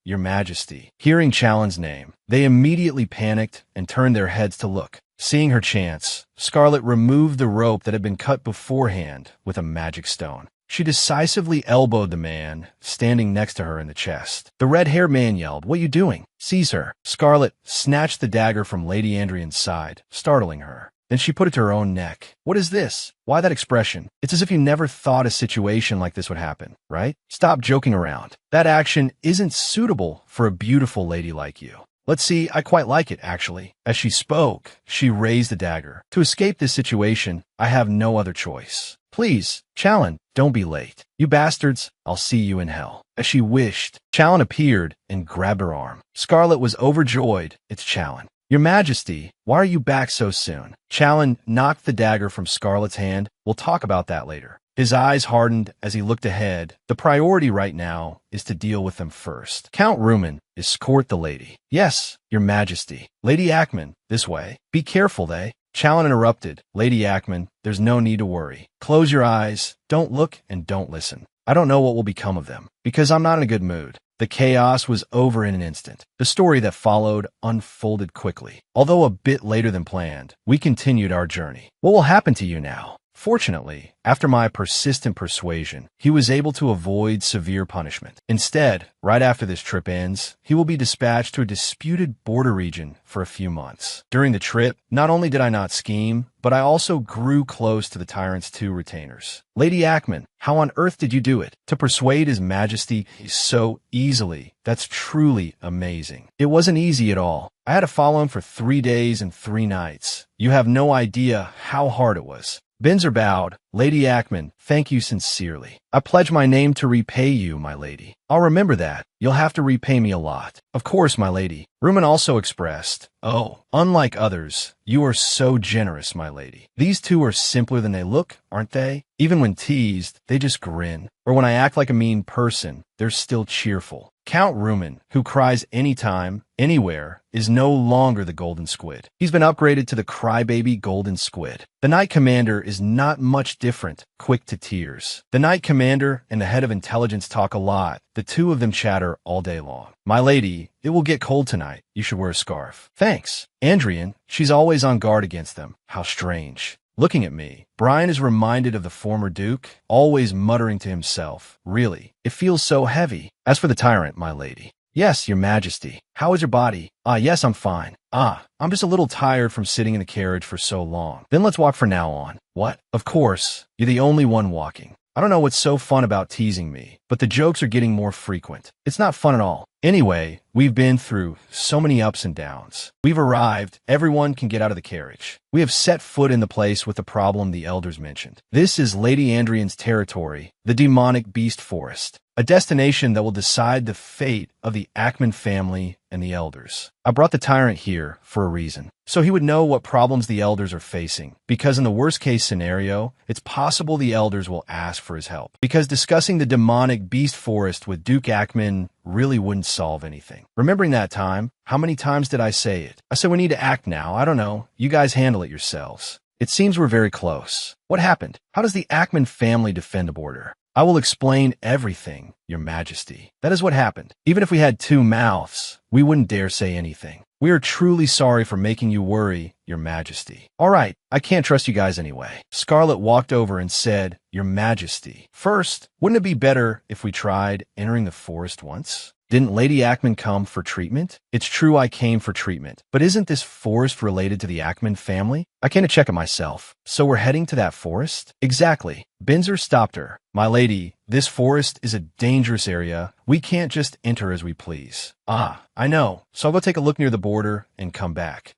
Your Majesty. Hearing Challen's name, they immediately panicked and turned their heads to look. Seeing her chance, Scarlet removed the rope that had been cut beforehand with a magic stone. She decisively elbowed the man standing next to her in the chest. The red-haired man yelled, What are you doing? Seize her. Scarlet snatched the dagger from Lady Andrian's side, startling her. Then she put it to her own neck. What is this? Why that expression? It's as if you never thought a situation like this would happen, right? Stop joking around. That action isn't suitable for a beautiful lady like you. Let's see, I quite like it, actually. As she spoke, she raised the dagger. To escape this situation, I have no other choice. Please, Challen, don't be late. You bastards, I'll see you in hell. As she wished, Challen appeared and grabbed her arm. Scarlet was overjoyed. It's Challen. Your Majesty, why are you back so soon? Challen knocked the dagger from Scarlet's hand. We'll talk about that later. His eyes hardened as he looked ahead. The priority right now is to deal with them first. Count Rumen, escort the lady. Yes, Your Majesty. Lady Ackman, this way. Be careful, they. Challen interrupted. Lady Ackman, there's no need to worry. Close your eyes, don't look, and don't listen. I don't know what will become of them, because I'm not in a good mood. The chaos was over in an instant. The story that followed unfolded quickly. Although a bit later than planned, we continued our journey. What will happen to you now? Fortunately, after my persistent persuasion, he was able to avoid severe punishment. Instead, right after this trip ends, he will be dispatched to a disputed border region for a few months. During the trip, not only did I not scheme, but I also grew close to the Tyrant's two retainers. Lady Ackman, how on earth did you do it? To persuade His Majesty so easily. That's truly amazing. It wasn't easy at all. I had to follow him for 3 days and 3 nights. You have no idea how hard it was. Binzer bowed. Lady Ackman, thank you sincerely. I pledge my name to repay you, my lady. I'll remember that. You'll have to repay me a lot. Of course, my lady. Rumen also expressed, Oh, unlike others, you are so generous, my lady. These two are simpler than they look, aren't they? Even when teased, they just grin. Or when I act like a mean person, they're still cheerful. Count Rumen, who cries anytime, anywhere, is no longer the Golden Squid. He's been upgraded to the crybaby Golden Squid. The Knight Commander is not much different, quick to tears. The Knight Commander and the Head of Intelligence talk a lot. The two of them chatter all day long. My lady, it will get cold tonight. You should wear a scarf. Thanks. Andrian, she's always on guard against them. How strange. Looking at me, Brian is reminded of the former Duke, always muttering to himself. Really, it feels so heavy. As for the Tyrant, my lady. Yes, Your Majesty. How is your body? Yes, I'm fine. I'm just a little tired from sitting in the carriage for so long. Then let's walk from now on. What? Of course. You're the only one walking. I don't know what's so fun about teasing me, but the jokes are getting more frequent. It's not fun at all. Anyway, we've been through so many ups and downs. We've arrived. Everyone can get out of the carriage. We have set foot in the place with the problem the elders mentioned. This is Lady Andrian's territory, the demonic beast forest, a destination that will decide the fate of the Ackman family and the elders. I brought the Tyrant here for a reason, so he would know what problems the elders are facing, because in the worst-case scenario, it's possible the elders will ask for his help, because discussing the demonic beast forest with Duke Ackman really wouldn't solve anything. Remembering that time, how many times did I say it? I said we need to act now. I don't know. You guys handle it yourselves. It seems we're very close. What happened? How does the Ackman family defend the border? I will explain everything, Your Majesty. That is what happened. Even if we had 2 mouths, we wouldn't dare say anything. We are truly sorry for making you worry, Your Majesty. All right, I can't trust you guys anyway. Scarlet walked over and said, Your Majesty. First, wouldn't it be better if we tried entering the forest once? Didn't Lady Ackman come for treatment? It's true I came for treatment, but isn't this forest related to the Ackman family? I came to check it myself. So we're heading to that forest? Exactly. Binzer stopped her. My lady, this forest is a dangerous area. We can't just enter as we please. I know. So I'll go take a look near the border and come back.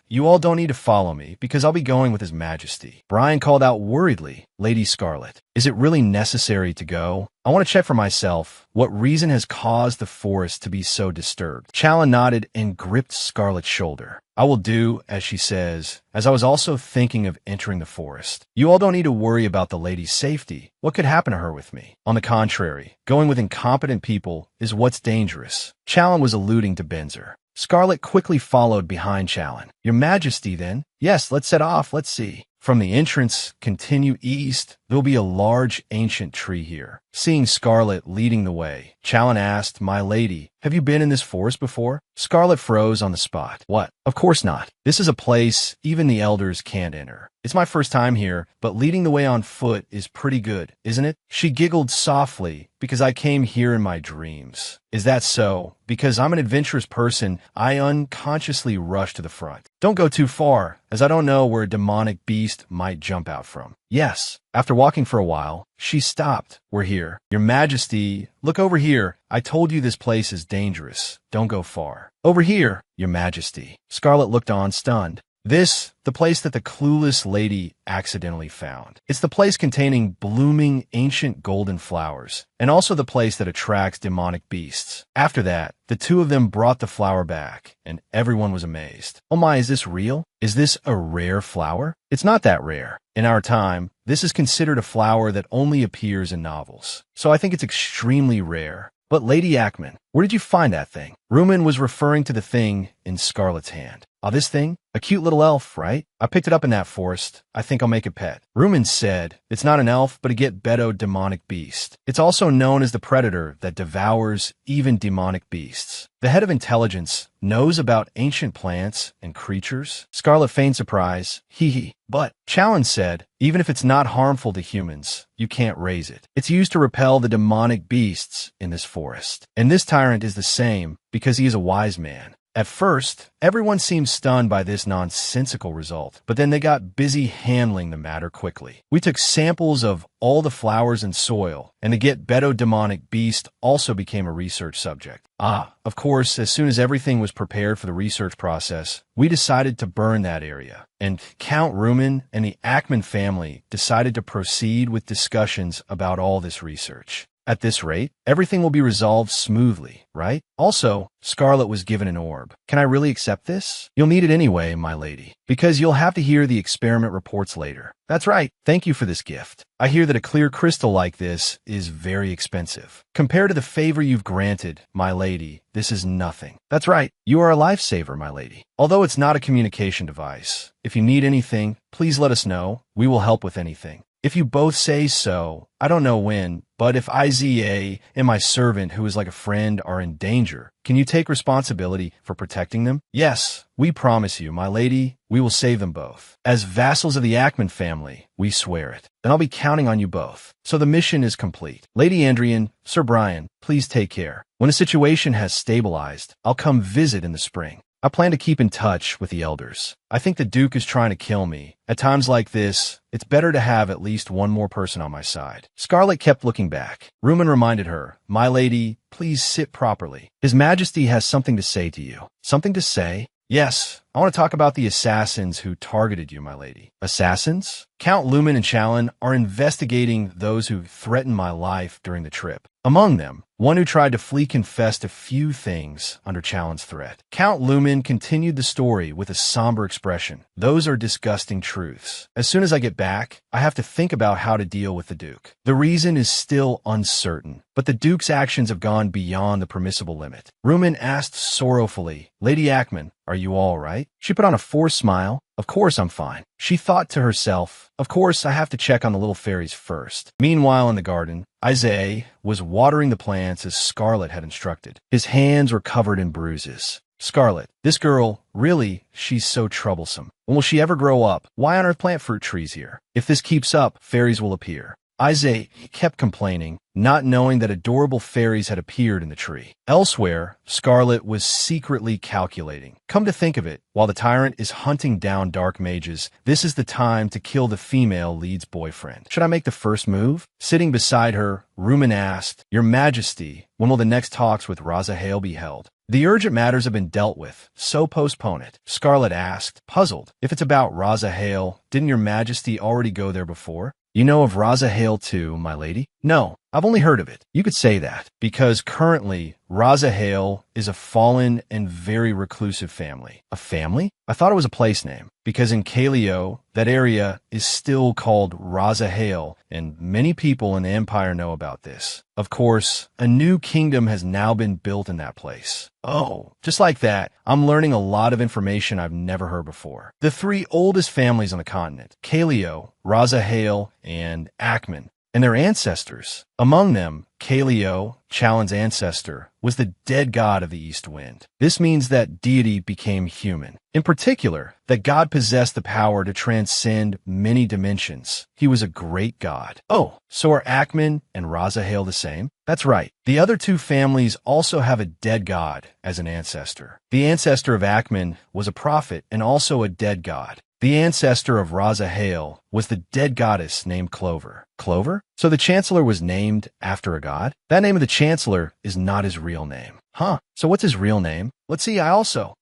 You all don't need to follow me, because I'll be going with His Majesty. Brian called out worriedly, Lady Scarlet, is it really necessary to go? I want to check for myself what reason has caused the forest to be so disturbed. Challen nodded and gripped Scarlet's shoulder. I will do as she says, as I was also thinking of entering the forest. You all don't need to worry about the lady's safety. What could happen to her with me? On the contrary, going with incompetent people is what's dangerous. Challen was alluding to Benzer. Scarlet quickly followed behind Challen. Your Majesty, then? Yes, let's set off. Let's see. From the entrance, continue east. There'll be a large ancient tree here. Seeing Scarlet leading the way, Challen asked, My lady, have you been in this forest before? Scarlet froze on the spot. What? Of course not. This is a place even the elders can't enter. It's my first time here, but leading the way on foot is pretty good, isn't it? She giggled softly, because I came here in my dreams. Is that so? Because I'm an adventurous person, I unconsciously rush to the front. Don't go too far, as I don't know where a demonic beast might jump out from. Yes. After walking for a while, she stopped. We're here. Your Majesty, look over here. I told you this place is dangerous. Don't go far. Over here, Your Majesty. Scarlet looked on, stunned. This, the place that the clueless lady accidentally found. It's the place containing blooming ancient golden flowers, and also the place that attracts demonic beasts. After that, the two of them brought the flower back, and everyone was amazed. Oh my, is this real? Is this a rare flower? It's not that rare. In our time, this is considered a flower that only appears in novels. So I think it's extremely rare. But Lady Ackman, where did you find that thing? Rumen was referring to the thing in Scarlet's hand. This thing? A cute little elf, right? I picked it up in that forest. I think I'll make a pet. Rumen said, it's not an elf, but a get-beto demonic beast. It's also known as the predator that devours even demonic beasts. The head of intelligence knows about ancient plants and creatures. Scarlet feigned surprise. Hee. But, Challen said, even if it's not harmful to humans, you can't raise it. It's used to repel the demonic beasts in this forest. And this tyrant is the same because he is a wise man. At first, everyone seemed stunned by this nonsensical result, but then they got busy handling the matter quickly. We took samples of all the flowers and soil, and the get-beto demonic beast also became a research subject. Of course, as soon as everything was prepared for the research process, we decided to burn that area, and Count Rumen and the Ackman family decided to proceed with discussions about all this research. At this rate, everything will be resolved smoothly, right? Also, Scarlet was given an orb. Can I really accept this? You'll need it anyway, my lady, because you'll have to hear the experiment reports later. That's right. Thank you for this gift. I hear that a clear crystal like this is very expensive. Compared to the favor you've granted, my lady, this is nothing. That's right. You are a lifesaver, my lady. Although it's not a communication device, if you need anything, please let us know. We will help with anything. If you both say so, I don't know when, but if Iza and my servant, who is like a friend, are in danger, can you take responsibility for protecting them? Yes, we promise you, my lady, we will save them both. As vassals of the Ackman family, we swear it. Then I'll be counting on you both. So the mission is complete. Lady Andrian, Sir Brian, please take care. When the situation has stabilized, I'll come visit in the spring. I plan to keep in touch with the elders. I think the Duke is trying to kill me. At times like this, it's better to have at least one more person on my side. Scarlet kept looking back. Rumen reminded her, My lady, please sit properly. His Majesty has something to say to you. Something to say? Yes, I want to talk about the assassins who targeted you, my lady. Assassins? Count Lumen and Challen are investigating those who threatened my life during the trip. Among them, one who tried to flee confessed a few things under Challen's threat. Count Lumen continued the story with a somber expression. Those are disgusting truths. As soon as I get back, I have to think about how to deal with the Duke. The reason is still uncertain, but the Duke's actions have gone beyond the permissible limit. Rumen asked sorrowfully, Lady Ackman, are you all right? She put on a forced smile. Of course I'm fine. She thought to herself, of course I have to check on the little fairies first. Meanwhile in the garden, Iza was watering the plants as Scarlet had instructed. His hands were covered in bruises. Scarlet, this girl, really, she's so troublesome. When will she ever grow up? Why on earth plant fruit trees here? If this keeps up, fairies will appear. Iza kept complaining, not knowing that adorable fairies had appeared in the tree. Elsewhere, Scarlet was secretly calculating. Come to think of it, while the tyrant is hunting down dark mages, this is the time to kill the female lead's boyfriend. Should I make the first move? Sitting beside her, Rumen asked, Your Majesty, when will the next talks with Razahale be held? The urgent matters have been dealt with, so postpone it. Scarlet asked, puzzled. If it's about Razahale, didn't Your Majesty already go there before? You know of Razahale too, my lady? No, I've only heard of it. You could say that, because currently, Razahale is a fallen and very reclusive family. A family? I thought it was a place name, because in Kaleo, that area is still called Razahale, and many people in the Empire know about this. Of course, a new kingdom has now been built in that place. Oh, just like that, I'm learning a lot of information I've never heard before. The three oldest families on the continent, Kaleo, Razahale, and Akman, and their ancestors. Among them, Kaleo, Chalan's ancestor, was the dead god of the east wind. This means that deity became human. In particular, that God possessed the power to transcend many dimensions. He was a great god. Oh, so are Akman and Razahale the same? That's right. The other two families also have a dead god as an ancestor. The ancestor of Akman was a prophet and also a dead god. The ancestor of Razahale was the dead goddess named Clover. Clover? So the Chancellor was named after a god? That name of the Chancellor is not his real name. Huh. So what's his real name? Let's see,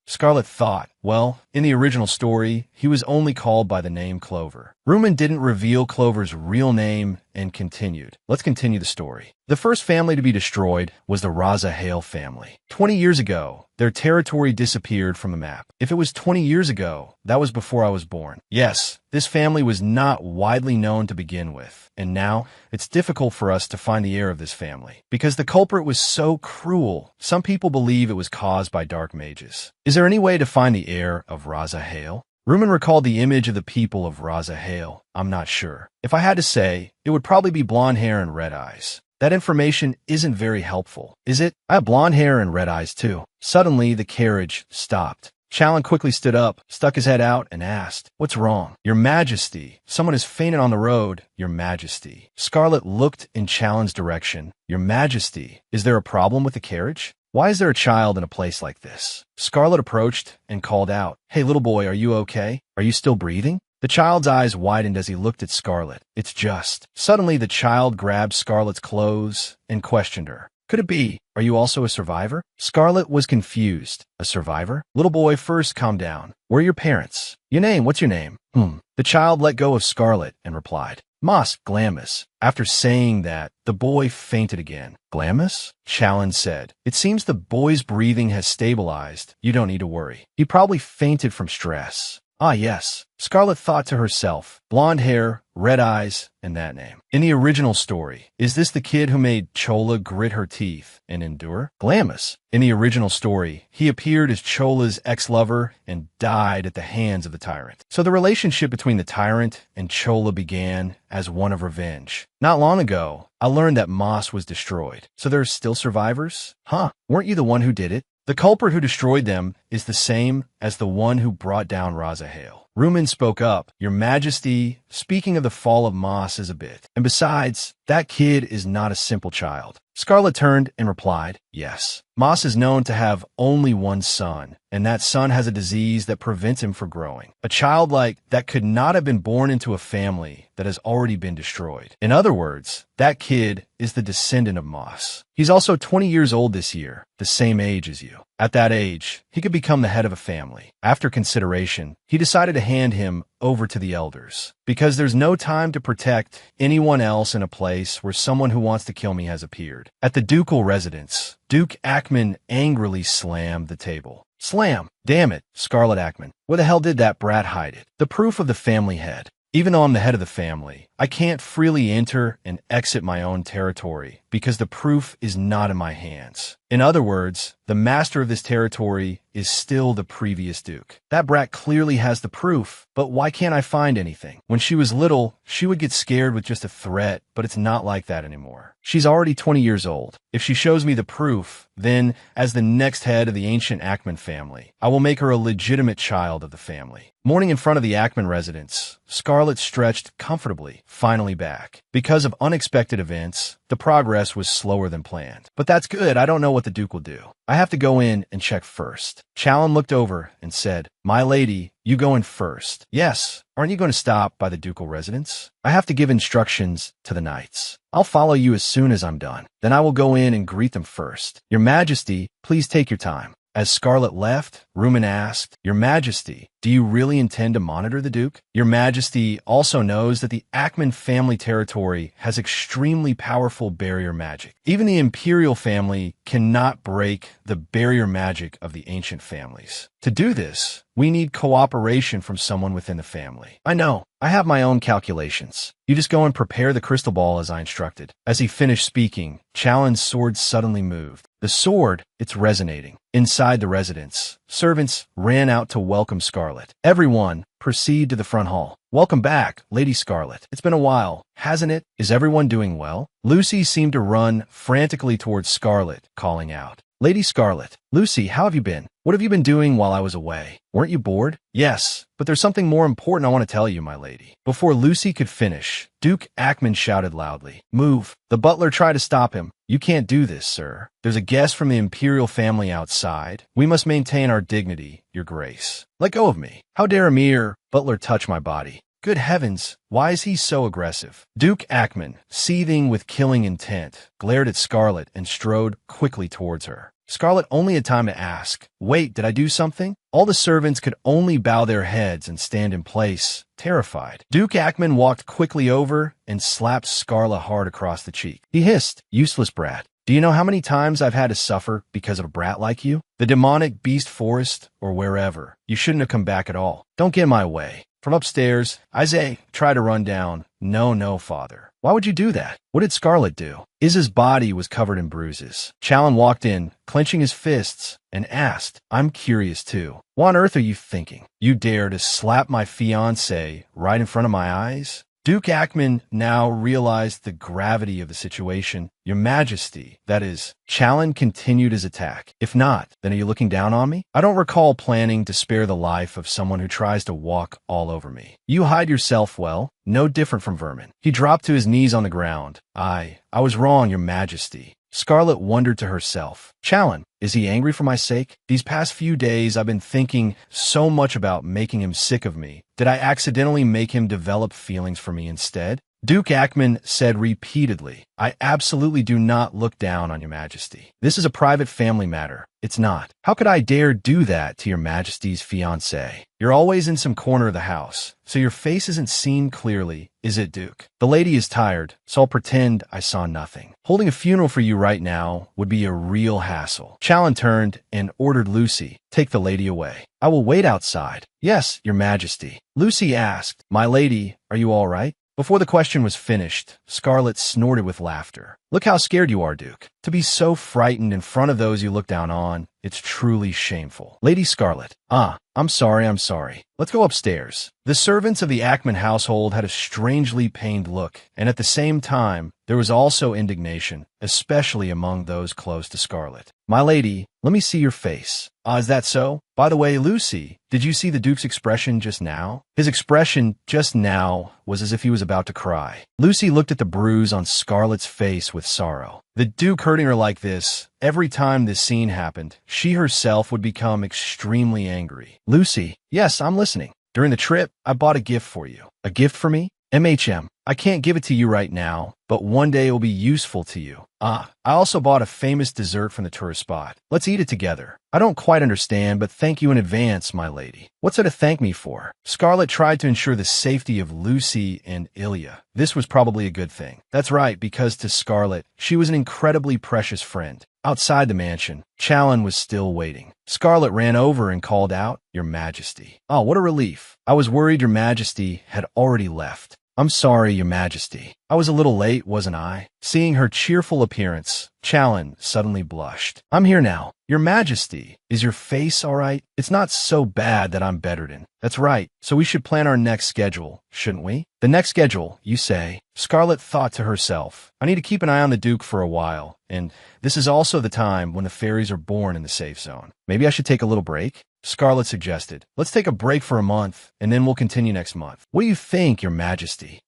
Scarlet thought. Well, in the original story, he was only called by the name Clover. Rumen didn't reveal Clover's real name and continued. Let's continue the story. The first family to be destroyed was the Razahale family. 20 years ago, their territory disappeared from the map. If it was 20 years ago, that was before I was born. Yes, this family was not widely known to begin with, and now it's difficult for us to find the heir of this family, because the culprit was so cruel. Some people believe it was caused by dark mages. Is there any way to find the heir of Razahale? Rumen recalled the image of the people of Razahale. I'm not sure. If I had to say, it would probably be blonde hair and red eyes. That information isn't very helpful, is it? I have blonde hair and red eyes too. Suddenly, the carriage stopped. Chalan quickly stood up, stuck his head out, and asked, "What's wrong?" "Your Majesty, someone has fainted on the road, Your Majesty." Scarlet looked in Chalan's direction. "Your Majesty, is there a problem with the carriage? Why is there a child in a place like this?" Scarlet approached and called out, "Hey, little boy, are you okay? Are you still breathing?" The child's eyes widened as he looked at Scarlet. "It's just..." Suddenly, the child grabbed Scarlet's clothes and questioned her. "Could it be? Are you also a survivor?" Scarlet was confused. "A survivor?" "Little boy, first calm down. Where are your parents? Your name, what's your name?" The child let go of Scarlet and replied, "Moss Glamis." After saying that, the boy fainted again. "Glamis?" Chalan said. "It seems the boy's breathing has stabilized. You don't need to worry. He probably fainted from stress." Ah, yes. Scarlet thought to herself, blonde hair, red eyes, and that name. In the original story, is this the kid who made Chola grit her teeth and endure? Glamis. In the original story, he appeared as Chola's ex-lover and died at the hands of the Tyrant. So the relationship between the Tyrant and Chola began as one of revenge. Not long ago, I learned that Moss was destroyed. So there's still survivors? Huh, weren't you the one who did it? The culprit who destroyed them is the same as the one who brought down Razahale. Rumen spoke up. "Your Majesty, speaking of the fall of Moss is a bit. And besides, that kid is not a simple child." Scarlet turned and replied, "Yes. Moss is known to have only one son, and that son has a disease that prevents him from growing. A child like that could not have been born into a family that has already been destroyed. In other words, that kid is the descendant of Moss. He's also 20 years old this year, the same age as you. At that age, he could become the head of a family." After consideration, he decided to hand him over to the elders, because there's no time to protect anyone else in a place where someone who wants to kill me has appeared. At the ducal residence, Duke Akman angrily slammed the table. Slam! Damn it, Scarlet Akman. Where the hell did that brat hide it? The proof of the family head. Even though I'm the head of the family, I can't freely enter and exit my own territory because the proof is not in my hands. In other words, the master of this territory is still the previous duke. That brat clearly has the proof, but why can't I find anything? When she was little, she would get scared with just a threat, but it's not like that anymore. She's already 20 years old. If she shows me the proof, then, as the next head of the ancient Akman family, I will make her a legitimate child of the family. Morning in front of the Akman residence, Scarlet stretched comfortably, finally back. Because of unexpected events, the progress was slower than planned. But that's good, I don't know what the Duke will do. I have to go in and check first. Chalan looked over and said, "My lady, you go in first." "Yes, aren't you going to stop by the ducal residence? I have to give instructions to the knights. I'll follow you as soon as I'm done. Then I will go in and greet them first. Your Majesty, please take your time." As Scarlet left, Rumen asked, Your Majesty, do you really intend to monitor the Duke? Your Majesty also knows that the Ackman family territory has extremely powerful barrier magic. Even the Imperial family cannot break the barrier magic of the ancient families. To do this, we need cooperation from someone within the family. I know. I have my own calculations. You just go and prepare the crystal ball as I instructed. As he finished speaking, Chalen's sword suddenly moved. The sword, it's resonating. Inside the residence, servants ran out to welcome Scarlet. Everyone, proceed to the front hall. Welcome back, Lady Scarlet. It's been a while, hasn't it? Is everyone doing well? Lucy seemed to run frantically towards Scarlet, calling out. Lady Scarlet, Lucy, how have you been? What have you been doing while I was away? Weren't you bored? Yes, but there's something more important I want to tell you, my lady. Before Lucy could finish, Duke Ackman shouted loudly, Move! The butler tried to stop him. You can't do this, sir. There's a guest from the Imperial family outside. We must maintain our dignity, your grace. Let go of me. How dare a mere butler touch my body? Good heavens, why is he so aggressive? Duke Ackman, seething with killing intent, glared at Scarlet and strode quickly towards her. Scarlet only had time to ask, Wait, did I do something? All the servants could only bow their heads and stand in place, terrified. Duke Ackman walked quickly over and slapped Scarlet hard across the cheek. He hissed, Useless brat. Do you know how many times I've had to suffer because of a brat like you? The demonic beast forest or wherever. You shouldn't have come back at all. Don't get in my way. From upstairs, Isaiah tried to run down. No, father. Why would you do that? What did Scarlet do? Iz's body was covered in bruises. Chalen walked in, clenching his fists, and asked, I'm curious too. What on earth are you thinking? You dare to slap my fiancé right in front of my eyes? Duke Ackman now realized the gravity of the situation. Your Majesty, that is, Chalen continued his attack. If not, then are you looking down on me? I don't recall planning to spare the life of someone who tries to walk all over me. You hide yourself well, no different from vermin. He dropped to his knees on the ground. I was wrong, Your Majesty. Scarlet wondered to herself, Chalen, is he angry for my sake? These past few days I've been thinking so much about making him sick of me. Did I accidentally make him develop feelings for me instead? Duke Ackman said repeatedly, I absolutely do not look down on Your Majesty. This is a private family matter. It's not. How could I dare do that to Your Majesty's fiancé? You're always in some corner of the house, so your face isn't seen clearly, is it, Duke? The lady is tired, so I'll pretend I saw nothing. Holding a funeral for you right now would be a real hassle. Chalen turned and ordered Lucy, take the lady away. I will wait outside. Yes, Your Majesty. Lucy asked, My lady, are you all right? Before the question was finished, Scarlet snorted with laughter. Look how scared you are, Duke. To be so frightened in front of those you look down on, it's truly shameful. Lady Scarlet. I'm sorry. Let's go upstairs. The servants of the Ackman household had a strangely pained look, and at the same time, there was also indignation, especially among those close to Scarlet. My lady, let me see your face. Is that so? By the way, Lucy, did you see the Duke's expression just now? His expression just now was as if he was about to cry. Lucy looked at the bruise on Scarlet's face with sorrow. The Duke hurting her like this, every time this scene happened, she herself would become extremely angry. Lucy, yes, I'm listening. During the trip, I bought a gift for you. A gift for me? I can't give it to you right now, but one day it will be useful to you. I also bought a famous dessert from the tourist spot. Let's eat it together. I don't quite understand, but thank you in advance, my lady. What's there to thank me for? Scarlet tried to ensure the safety of Lucy and Ilya. This was probably a good thing. That's right, because to Scarlet, she was an incredibly precious friend. Outside the mansion, Chalen was still waiting. Scarlet ran over and called out, Your Majesty. Oh, what a relief. I was worried Your Majesty had already left. I'm sorry, Your Majesty. I was a little late, wasn't I? Seeing her cheerful appearance, Chalen suddenly blushed. I'm here now. Your Majesty, is your face all right? It's not so bad that I'm bedridden. That's right. So we should plan our next schedule, shouldn't we? The next schedule, you say. Scarlet thought to herself, I need to keep an eye on the Duke for a while, and this is also the time when the fairies are born in the safe zone. Maybe I should take a little break? Scarlet suggested, let's take a break for a month, and then we'll continue next month. What do you think, Your Majesty?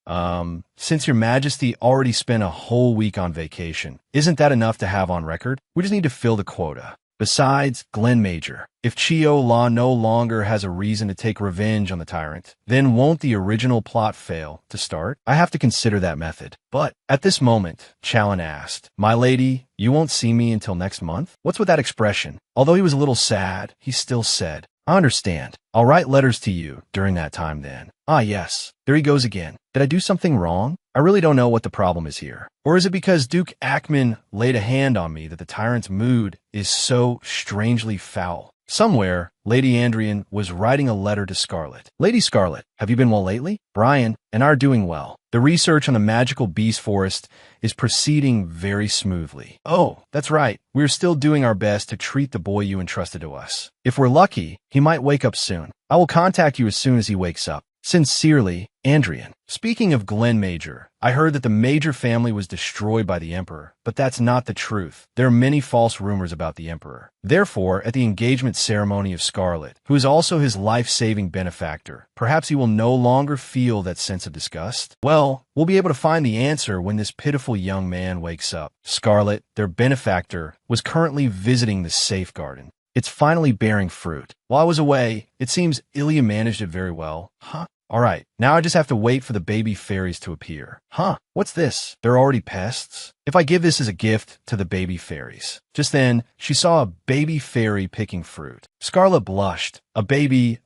Since Your Majesty already spent a whole week on vacation, isn't that enough to have on record? We just need to fill the quota. Besides, Glenn Major, if Chio La no longer has a reason to take revenge on the Tyrant, then won't the original plot fail to start? I have to consider that method. But at this moment, Challen asked, "My lady, you won't see me until next month?" What's with that expression? Although he was a little sad, he still said, "I understand. I'll write letters to you during that time then." Ah, yes. There he goes again. Did I do something wrong? I really don't know what the problem is here. Or is it because Duke Ackman laid a hand on me that the Tyrant's mood is so strangely foul? Somewhere, Lady Andrian was writing a letter to Scarlet. "Lady Scarlet, have you been well lately? Brian and I are doing well. The research on the magical beast forest is proceeding very smoothly." "Oh, that's right. We're still doing our best to treat the boy you entrusted to us. If we're lucky, he might wake up soon. I will contact you as soon as he wakes up. Sincerely, Andrian." Speaking of Glenn Major, I heard that the Major family was destroyed by the Emperor, but that's not the truth. There are many false rumors about the Emperor. Therefore, at the engagement ceremony of Scarlet, who is also his life-saving benefactor, perhaps he will no longer feel that sense of disgust? Well, we'll be able to find the answer when this pitiful young man wakes up. Scarlet, their benefactor, was currently visiting the safe garden. It's finally bearing fruit. While I was away, it seems Ilya managed it very well. Huh? Alright, now I just have to wait for the baby fairies to appear. Huh? What's this? They're already pests? If I give this as a gift to the baby fairies. Just then, she saw a baby fairy picking fruit. Scarlet blushed. A baby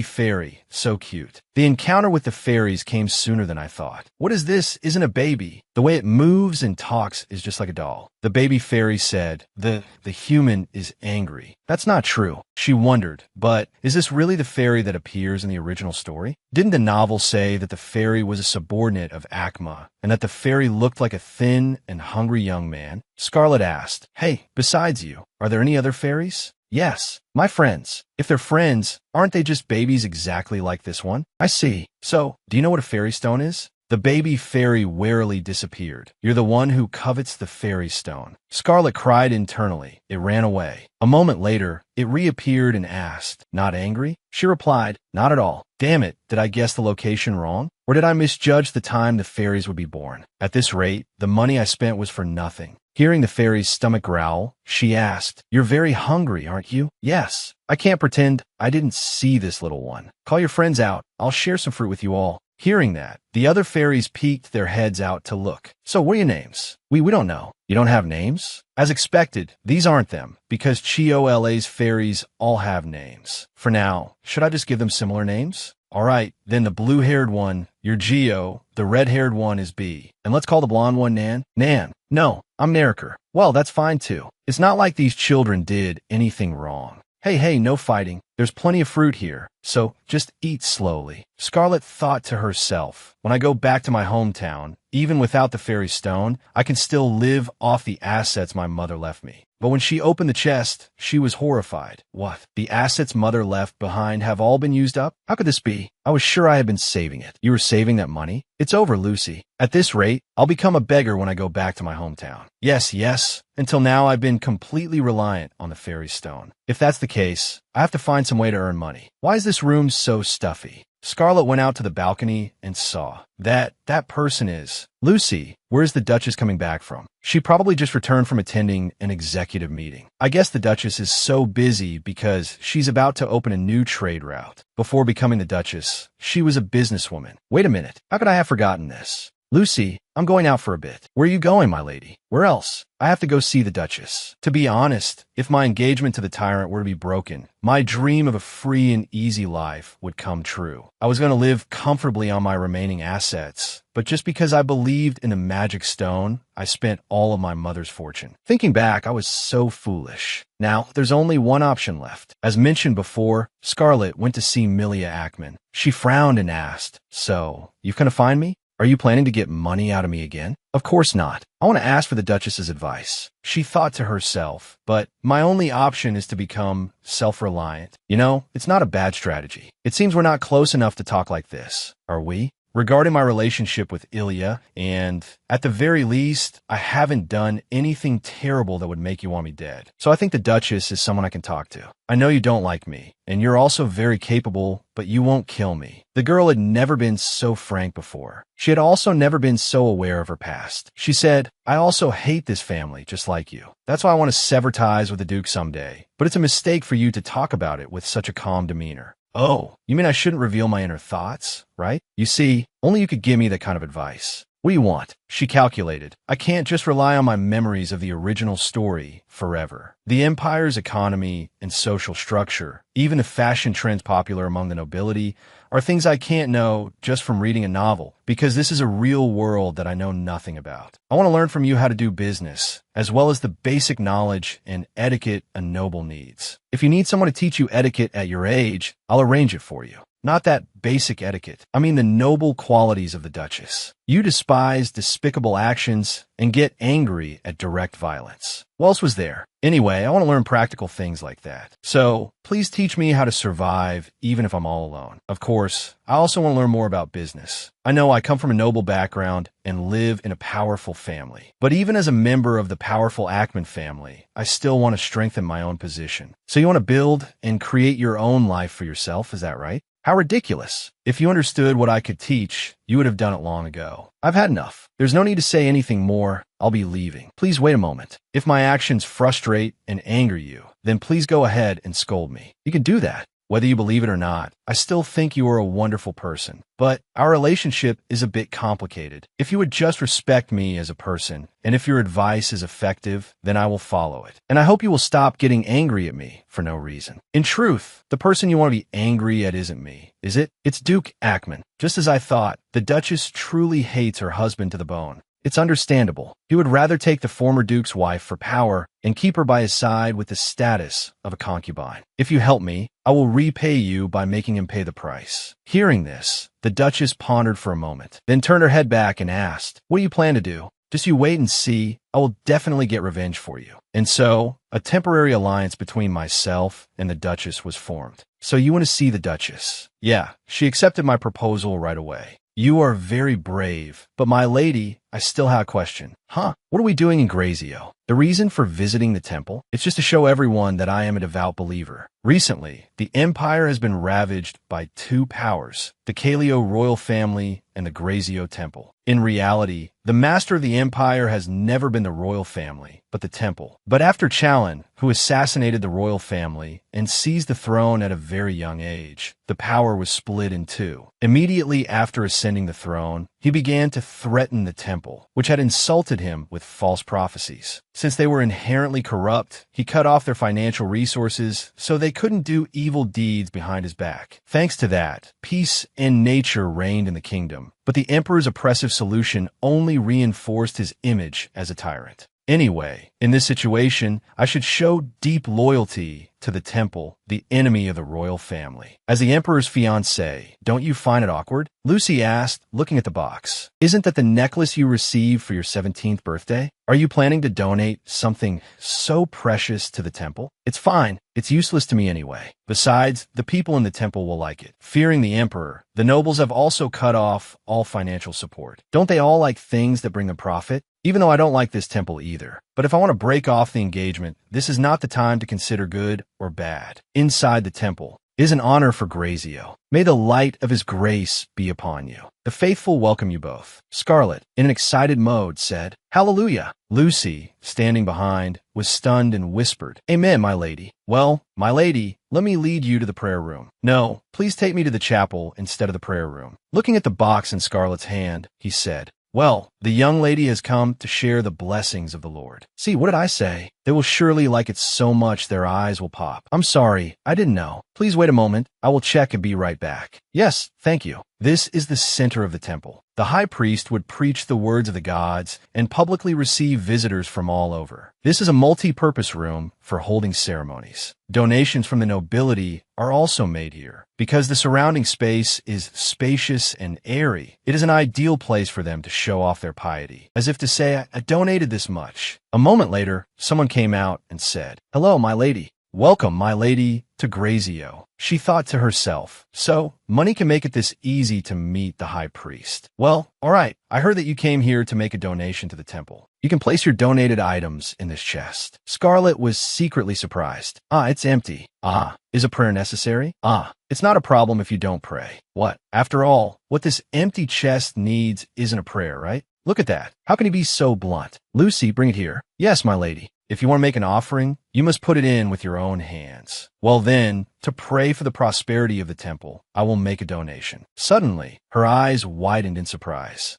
fairy. So cute. The encounter with the fairies came sooner than I thought. What is this? Isn't a baby. The way it moves and talks is just like a doll. The baby fairy said, the human is angry. That's not true. She wondered, but is this really the fairy that appears in the original story? Didn't the novel say that the fairy was a subordinate of Akma, and that the fairy looked like a thin and hungry young man? Scarlet asked, "Hey, besides you, are there any other fairies?" "Yes, my friends." "If they're friends, aren't they just babies exactly like this one?" "I see. So, do you know what a fairy stone is?" The baby fairy warily disappeared. "You're the one who covets the fairy stone." Scarlet cried internally. It ran away. A moment later, it reappeared and asked, "Not angry?" She replied, "Not at all." Damn it, did I guess the location wrong? Or did I misjudge the time the fairies would be born? At this rate, the money I spent was for nothing. Hearing the fairy's stomach growl, she asked, "You're very hungry, aren't you?" "Yes. I can't pretend I didn't see this little one. Call your friends out. I'll share some fruit with you all." Hearing that, the other fairies peeked their heads out to look. "So what are your names?" We don't know." "You don't have names?" As expected, these aren't them, because Chio-La's fairies all have names. For now, should I just give them similar names? Alright, then the blue-haired one, you're Geo, the red-haired one is B. And let's call the blonde one Nan. Nan. No, I'm Neriker. Well, that's fine too. It's not like these children did anything wrong. Hey, no fighting. There's plenty of fruit here, so just eat slowly. Scarlet thought to herself, when I go back to my hometown, even without the fairy stone, I can still live off the assets my mother left me. But when she opened the chest, she was horrified. What? The assets mother left behind have all been used up? How could this be? I was sure I had been saving it. You were saving that money? It's over, Lucy. At this rate, I'll become a beggar when I go back to my hometown. Yes. Until now, I've been completely reliant on the fairy stone. If that's the case, I have to find some way to earn money. Why is this room so stuffy? Scarlet went out to the balcony and saw that person is Lucy. Where's the Duchess coming back from? She probably just returned from attending an executive meeting. I guess the Duchess is so busy because she's about to open a new trade route. Before becoming the Duchess, she was a businesswoman. Wait a minute. How could I have forgotten this? Lucy, I'm going out for a bit. Where are you going, my lady? Where else? I have to go see the Duchess. To be honest, if my engagement to the Tyrant were to be broken, my dream of a free and easy life would come true. I was going to live comfortably on my remaining assets, but just because I believed in the magic stone, I spent all of my mother's fortune. Thinking back, I was so foolish. Now, there's only one option left. As mentioned before, Scarlet went to see Milia Ackman. She frowned and asked, "So, you've come to find me? Are you planning to get money out of me again?" Of course not. I want to ask for the Duchess's advice. She thought to herself, but my only option is to become self-reliant. You know, it's not a bad strategy. It seems we're not close enough to talk like this. Are we? regarding my relationship with Ilya, and at the very least, I haven't done anything terrible that would make you want me dead. So I think the Duchess is someone I can talk to. I know you don't like me, and you're also very capable, but you won't kill me. The girl had never been so frank before. She had also never been so aware of her past. She said, I also hate this family, just like you. That's why I want to sever ties with the Duke someday. But it's a mistake for you to talk about it with such a calm demeanor. Oh, you mean I shouldn't reveal my inner thoughts, right? You see, only you could give me that kind of advice. What do you want? She calculated. I can't just rely on my memories of the original story forever. The empire's economy and social structure, even the fashion trends popular among the nobility, are things I can't know just from reading a novel, because this is a real world that I know nothing about. I want to learn from you how to do business, as well as the basic knowledge and etiquette a noble needs. If you need someone to teach you etiquette at your age, I'll arrange it for you. Not that basic etiquette. I mean the noble qualities of the Duchess. You despise despicable actions and get angry at direct violence. What else was there? Anyway, I want to learn practical things like that. So, please teach me how to survive even if I'm all alone. Of course, I also want to learn more about business. I know I come from a noble background and live in a powerful family. But even as a member of the powerful Ackman family, I still want to strengthen my own position. So you want to build and create your own life for yourself, is that right? How ridiculous. If you understood what I could teach, you would have done it long ago. I've had enough. There's no need to say anything more. I'll be leaving. Please wait a moment. If my actions frustrate and anger you, then please go ahead and scold me. You can do that. Whether you believe it or not, I still think you are a wonderful person. But our relationship is a bit complicated. If you would just respect me as a person, and if your advice is effective, then I will follow it. And I hope you will stop getting angry at me for no reason. In truth, the person you want to be angry at isn't me, is it? It's Duke Ackman. Just as I thought, the Duchess truly hates her husband to the bone. It's understandable. He would rather take the former Duke's wife for power and keep her by his side with the status of a concubine. If you help me, I will repay you by making him pay the price. Hearing this, the Duchess pondered for a moment, then turned her head back and asked, What do you plan to do? Just you wait and see. I will definitely get revenge for you. And so, a temporary alliance between myself and the Duchess was formed. So you want to see the Duchess? Yeah, she accepted my proposal right away. You are very brave, but my lady, I still have a question. What are we doing in Grazio? The reason for visiting the temple? It's just to show everyone that I am a devout believer. Recently, the empire has been ravaged by two powers, the Kaleo royal family and the Grazio temple. In reality, the master of the empire has never been the royal family, but the temple. But after Chalon, who assassinated the royal family and seized the throne at a very young age, the power was split in two. Immediately after ascending the throne, he began to threaten the temple, which had insulted him with false prophecies. Since they were inherently corrupt, he cut off their financial resources so they couldn't do evil deeds behind his back. Thanks to that, peace and nature reigned in the kingdom. But the emperor's oppressive solution only reinforced his image as a tyrant. Anyway, in this situation, I should show deep loyalty to the temple, the enemy of the royal family. As the emperor's fiancée, don't you find it awkward? Lucy asked, looking at the box. Isn't that the necklace you received for your 17th birthday? Are you planning to donate something so precious to the temple? It's fine. It's useless to me anyway. Besides, the people in the temple will like it. Fearing the emperor, the nobles have also cut off all financial support. Don't they all like things that bring them profit? Even though I don't like this temple either. But if I want to break off the engagement, this is not the time to consider good or bad. Inside the temple is an honor for Grazio. May the light of his grace be upon you. The faithful welcome you both. Scarlet, in an excited mode, said, Hallelujah. Lucy, standing behind, was stunned and whispered, Amen, my lady. Well, my lady, let me lead you to the prayer room. No, please take me to the chapel instead of the prayer room. Looking at the box in Scarlet's hand, he said, Well, the young lady has come to share the blessings of the Lord. See, what did I say? They will surely like it so much their eyes will pop. I'm sorry, I didn't know. Please wait a moment. I will check and be right back. Yes, thank you. This is the center of the temple. The high priest would preach the words of the gods and publicly receive visitors from all over. This is a multi-purpose room for holding ceremonies. Donations from the nobility are also made here. Because the surrounding space is spacious and airy, it is an ideal place for them to show off their piety, as if to say, I donated this much. A moment later, someone came out and said, Hello, my lady. Welcome, my lady, to Grazio. She thought to herself, so, money can make it this easy to meet the high priest. Well, all right, I heard that you came here to make a donation to the temple. You can place your donated items in this chest. Scarlet was secretly surprised. It's empty. Is a prayer necessary? It's not a problem if you don't pray. What? After all, what this empty chest needs isn't a prayer, right? Look at that. How can he be so blunt? Lucy, bring it here. Yes, my lady. If you want to make an offering, you must put it in with your own hands. Well then, to pray for the prosperity of the temple, I will make a donation. Suddenly, her eyes widened in surprise.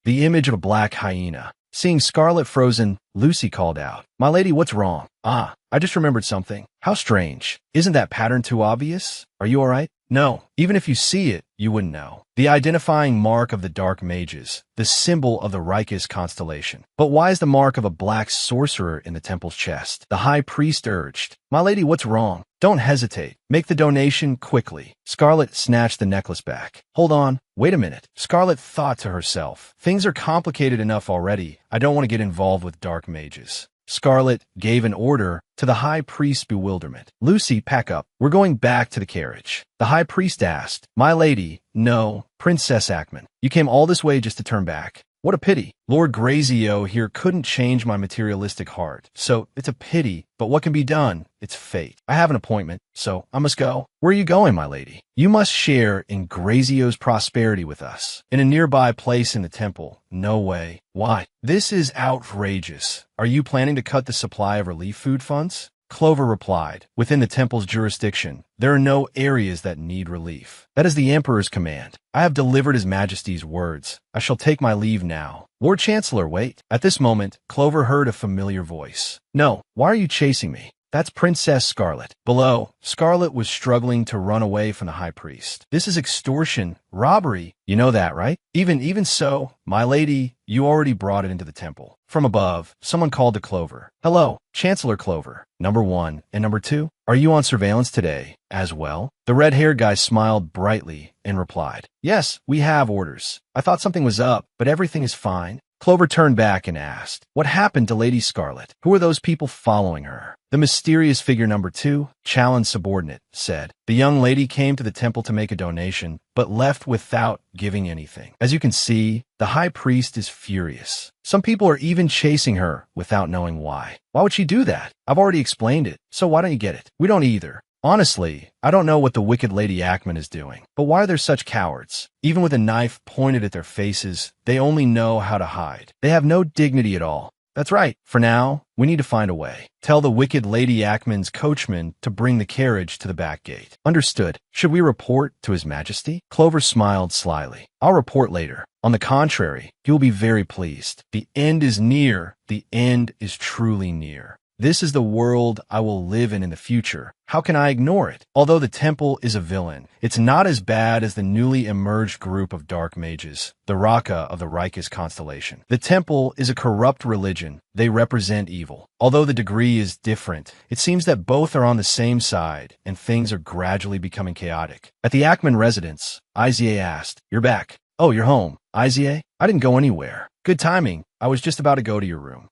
The image of a black hyena. Seeing Scarlet frozen, Lucy called out, "My lady, what's wrong?" I just remembered something. How strange. Isn't that pattern too obvious? Are you all right? No, even if you see it, you wouldn't know. The identifying mark of the dark mages, the symbol of the Rikis constellation. But why is the mark of a black sorcerer in the temple's chest? The high priest urged. My lady, what's wrong? Don't hesitate. Make the donation quickly. Scarlet snatched the necklace back. Hold on. Wait a minute. Scarlet thought to herself. Things are complicated enough already. I don't want to get involved with dark mages. Scarlet gave an order to the high priest's bewilderment. Lucy, pack up. We're going back to the carriage. The high priest asked, My lady, no, Princess Ackman. You came all this way just to turn back. What a pity. Lord Grazio here couldn't change my materialistic heart. So it's a pity, but what can be done? It's fate. I have an appointment, so I must go. Where are you going, my lady? You must share in Grazio's prosperity with us. In a nearby place in the temple. No way. Why? This is outrageous. Are you planning to cut the supply of relief food funds? Clover replied, within the temple's jurisdiction, there are no areas that need relief. That is the Emperor's command. I have delivered His Majesty's words. I shall take my leave now. Lord Chancellor, wait. At this moment, Clover heard a familiar voice. No, why are you chasing me? That's Princess Scarlet. Below, Scarlet was struggling to run away from the high priest. This is extortion, robbery. You know that, right? Even so, my lady, you already brought it into the temple. From above, someone called to Clover. Hello, Chancellor Clover. Number 1 and number 2, are you on surveillance today as well? The red-haired guy smiled brightly and replied, Yes, we have orders. I thought something was up, but everything is fine. Clover turned back and asked, What happened to Lady Scarlet? Who are those people following her? The mysterious figure number 2, Challen's subordinate, said, The young lady came to the temple to make a donation, but left without giving anything. As you can see, the high priest is furious. Some people are even chasing her without knowing why. Why would she do that? I've already explained it, so why don't you get it? We don't either. Honestly, I don't know what the wicked Lady Ackman is doing, but why are there such cowards? Even with a knife pointed at their faces, they only know how to hide. They have no dignity at all. That's right. For now, we need to find a way. Tell the wicked Lady Ackman's coachman to bring the carriage to the back gate. Understood. Should we report to His Majesty? Clover smiled slyly. I'll report later. On the contrary, he will be very pleased. The end is near. The end is truly near. This is the world I will live in the future. How can I ignore it? Although the temple is a villain, it's not as bad as the newly emerged group of dark mages, the Raka of the Rikis constellation. The temple is a corrupt religion. They represent evil. Although the degree is different, it seems that both are on the same side, and things are gradually becoming chaotic. At the Ackman residence, Izier asked, You're back. Oh, you're home. Izier? I didn't go anywhere. Good timing. I was just about to go to your room.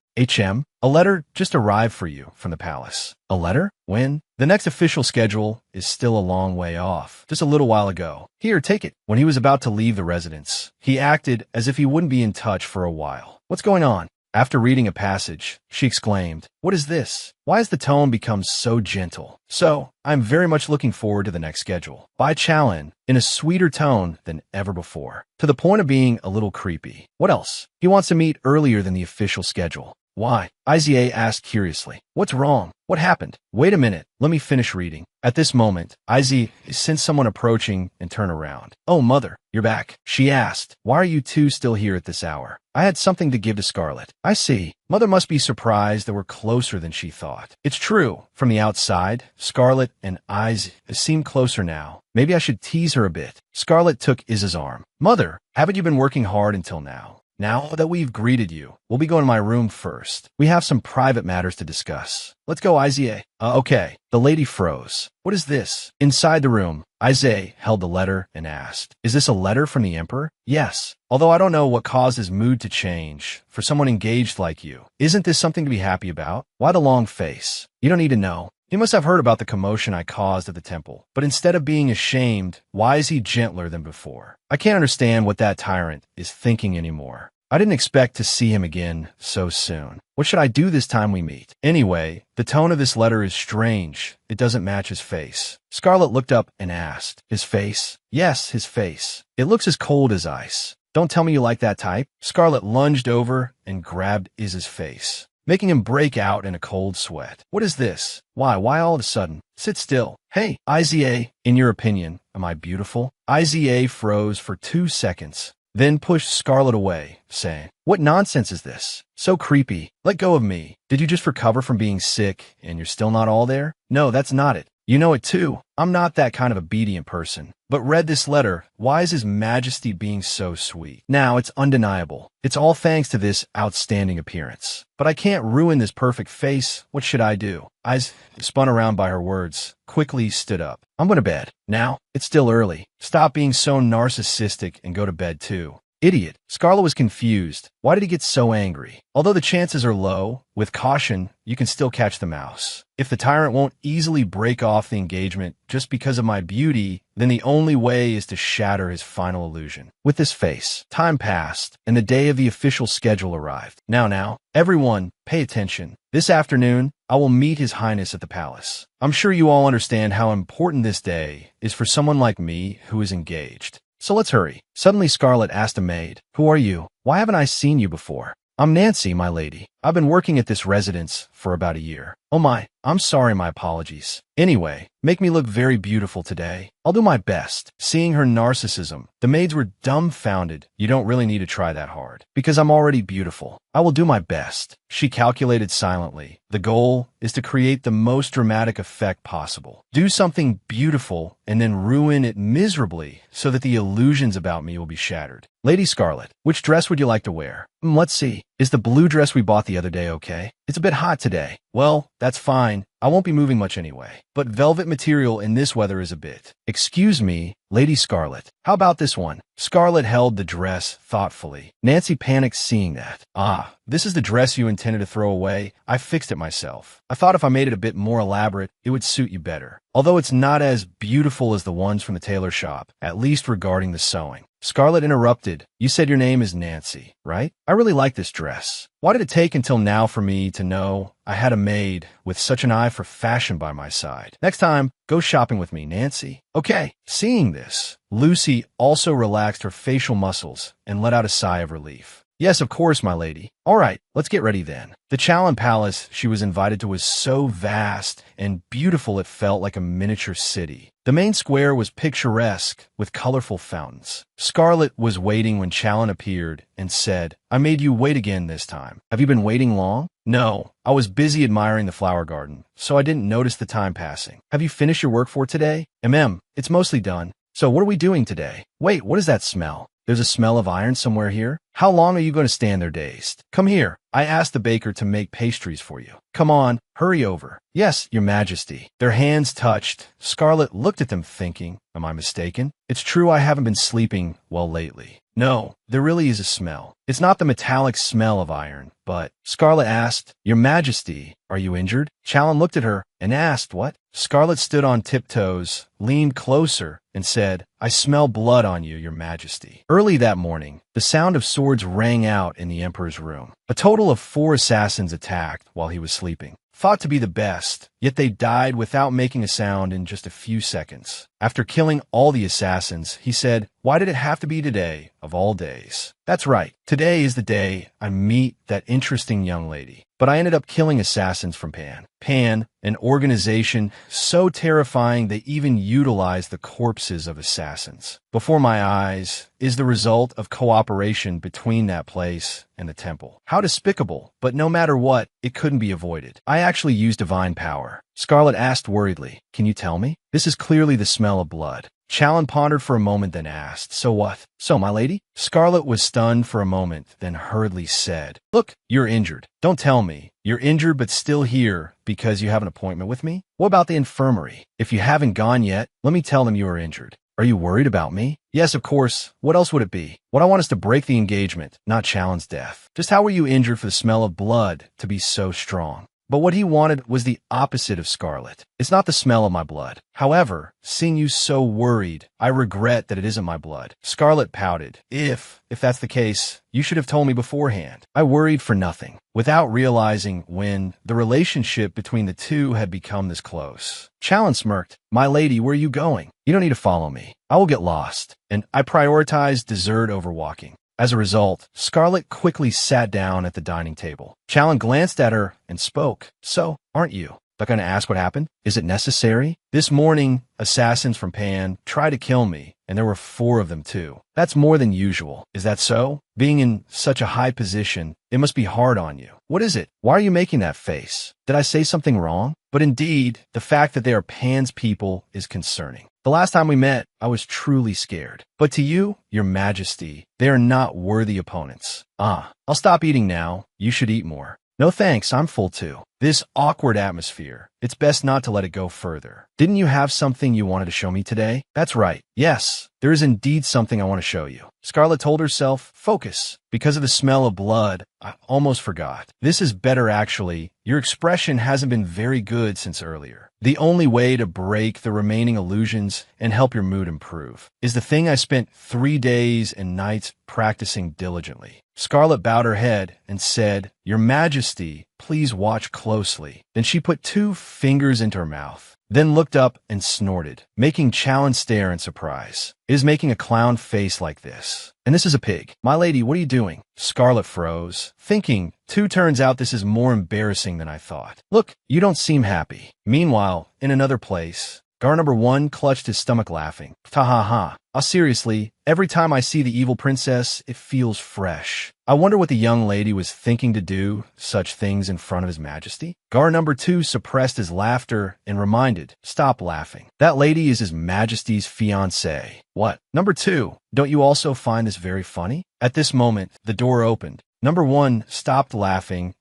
A letter just arrived for you from the palace. A letter? When? The next official schedule is still a long way off. Just a little while ago. Here, take it. When he was about to leave the residence, he acted as if he wouldn't be in touch for a while. What's going on? After reading a passage, she exclaimed, What is this? Why has the tone become so gentle? So, I'm very much looking forward to the next schedule. By Challen, in a sweeter tone than ever before, to the point of being a little creepy. What else? He wants to meet earlier than the official schedule. Why? Izier asked curiously. What's wrong? What happened? Wait a minute. Let me finish reading. At this moment, Izier sensed someone approaching and turned around. Oh, Mother, you're back. She asked, Why are you two still here at this hour? I had something to give to Scarlet. I see. Mother must be surprised that we're closer than she thought. It's true. From the outside, Scarlet and Izier seem closer now. Maybe I should tease her a bit. Scarlet took Iz's arm. Mother, haven't you been working hard until now? Now that we've greeted you, we'll be going to my room first. We have some private matters to discuss. Let's go, Izier. Okay. The lady froze. What is this? Inside the room, Izier held the letter and asked, Is this a letter from the Emperor? Yes. Although I don't know what caused his mood to change. For someone engaged like you, isn't this something to be happy about? Why the long face? You don't need to know. He must have heard about the commotion I caused at the temple. But instead of being ashamed, why is he gentler than before? I can't understand what that tyrant is thinking anymore. I didn't expect to see him again so soon. What should I do this time we meet? Anyway, the tone of this letter is strange. It doesn't match his face. Scarlet looked up and asked, "His face?" "Yes, his face. It looks as cold as ice." "Don't tell me you like that type." Scarlet lunged over and grabbed Iz's face, making him break out in a cold sweat. "What is this? Why all of a sudden? Sit still." "Hey, Iza, in your opinion, am I beautiful?" Iza froze for 2 seconds, then pushed Scarlet away, saying, "What nonsense is this? So creepy. Let go of me. Did you just recover from being sick and you're still not all there?" "No, that's not it. You know it too. I'm not that kind of obedient person. But read this letter. Why is His Majesty being so sweet? Now, it's undeniable. It's all thanks to this outstanding appearance. But I can't ruin this perfect face. What should I do?" Eyes spun around by her words, quickly stood up. "I'm going to bed. Now? It's still early. Stop being so narcissistic and go to bed too." "Idiot." Scarlet was confused. Why did he get so angry? Although the chances are low, with caution, you can still catch the mouse. If the tyrant won't easily break off the engagement just because of my beauty, then the only way is to shatter his final illusion. With this face, time passed, and the day of the official schedule arrived. Now, everyone, pay attention. This afternoon, I will meet His Highness at the palace. I'm sure you all understand how important this day is for someone like me who is engaged. So let's hurry. Suddenly Scarlet asked a maid, "Who are you? Why haven't I seen you before?" "I'm Nancy, my lady. I've been working at this residence for about a year." "Oh my, I'm sorry, my apologies. Anyway, make me look very beautiful today." "I'll do my best." Seeing her narcissism, the maids were dumbfounded. "You don't really need to try that hard. Because I'm already beautiful. I will do my best." She calculated silently. The goal is to create the most dramatic effect possible. Do something beautiful and then ruin it miserably so that the illusions about me will be shattered. "Lady Scarlet, which dress would you like to wear?" Let's see. Is the blue dress we bought the other day okay?" "It's a bit hot today." "Well, that's fine. I won't be moving much anyway. But velvet material in this weather is a bit." "Excuse me, Lady Scarlet. How about this one?" Scarlet held the dress thoughtfully. Nancy panicked seeing that. "Ah, this is the dress you intended to throw away. I fixed it myself. I thought if I made it a bit more elaborate, it would suit you better. Although it's not as beautiful as the ones from the tailor shop, at least regarding the sewing." Scarlet interrupted. "You said your name is Nancy, right? I really like this dress. Why did it take until now for me to know I had a maid with such an eye for fashion by my side? Next time, go shopping with me, Nancy." "Okay." Seeing this, Lucy also relaxed her facial muscles and let out a sigh of relief. "Yes, of course, my lady. All right, let's get ready then." The Chalon Palace she was invited to was so vast and beautiful it felt like a miniature city. The main square was picturesque with colorful fountains. Scarlet was waiting when Chalon appeared and said, "I made you wait again this time. Have you been waiting long?" "No, I was busy admiring the flower garden, so I didn't notice the time passing." "Have you finished your work for today?" It's mostly done." "So what are we doing today?" "Wait, what is that smell? There's a smell of iron somewhere here. How long are you going to stand there dazed? Come here. I asked the baker to make pastries for you. Come on, hurry over." "Yes, Your Majesty." Their hands touched. Scarlet looked at them thinking, am I mistaken? It's true I haven't been sleeping well lately. No, there really is a smell. It's not the metallic smell of iron, but Scarlet asked, "Your Majesty, are you injured?" Chalon looked at her and asked, "What?" Scarlet stood on tiptoes, leaned closer, and said, "I smell blood on you, Your Majesty." Early that morning, the sound of swords rang out in the Emperor's room. A total of 4 assassins attacked while he was sleeping. Thought to be the best, yet they died without making a sound in just a few seconds. After killing all the assassins, he said, "Why did it have to be today, of all days?" That's right, today is the day I meet that interesting young lady. But I ended up killing assassins from Pan, an organization so terrifying they even utilize the corpses of assassins. Before my eyes is the result of cooperation between that place and the temple. How despicable, but no matter what, it couldn't be avoided. I actually used divine power. Scarlet asked worriedly, "Can you tell me?" "This is clearly the smell of blood." Chalon pondered for a moment, then asked, "So what?" "So, my lady?" Scarlet was stunned for a moment, then hurriedly said, "Look, you're injured. Don't tell me. You're injured but still here because you have an appointment with me? What about the infirmary? If you haven't gone yet, let me tell them you are injured. Are you worried about me?" "Yes, of course. What else would it be? What I want is to break the engagement, not Chalon's death. Just how were you injured for the smell of blood to be so strong?" But what he wanted was the opposite of Scarlet. It's not the smell of my blood. However, seeing you so worried, I regret that it isn't my blood. Scarlet pouted. If that's the case, you should have told me beforehand. I worried for nothing, without realizing when the relationship between the two had become this close. Challen smirked. My lady, where are you going? You don't need to follow me. I will get lost. And I prioritized dessert over walking. As a result, Scarlet quickly sat down at the dining table. Challen glanced at her and spoke. So, aren't you? Not going to ask what happened? Is it necessary? This morning, assassins from Pan tried to kill me, and there were 4 of them too. That's more than usual. Is that so? Being in such a high position, it must be hard on you. What is it? Why are you making that face? Did I say something wrong? But indeed, the fact that they are Pan's people is concerning. The last time we met, I was truly scared. But to you, your majesty, they are not worthy opponents. I'll stop eating now. You should eat more. No thanks, I'm full too. This awkward atmosphere, it's best not to let it go further. Didn't you have something you wanted to show me today? That's right. Yes, there is indeed something I want to show you. Scarlet told herself, focus. Because of the smell of blood, I almost forgot. This is better actually. Your expression hasn't been very good since earlier. The only way to break the remaining illusions and help your mood improve is the thing I spent 3 days and nights practicing diligently. Scarlet bowed her head and said, Your Majesty, please watch closely. Then she put 2 fingers into her mouth, then looked up and snorted, making Challen stare in surprise. It is making a clown face like this. And this is a pig. My lady, what are you doing? Scarlet froze, thinking, turns out this is more embarrassing than I thought. Look, you don't seem happy. Meanwhile, in another place, Gar number 1 clutched his stomach laughing. Ta ha ha. Seriously, every time I see the evil princess, it feels fresh. I wonder what the young lady was thinking to do such things in front of his majesty. Gar number 2 suppressed his laughter and reminded, stop laughing. That lady is his majesty's fiancée. What? Number 2, don't you also find this very funny? At this moment, the door opened. Number 1 stopped laughing.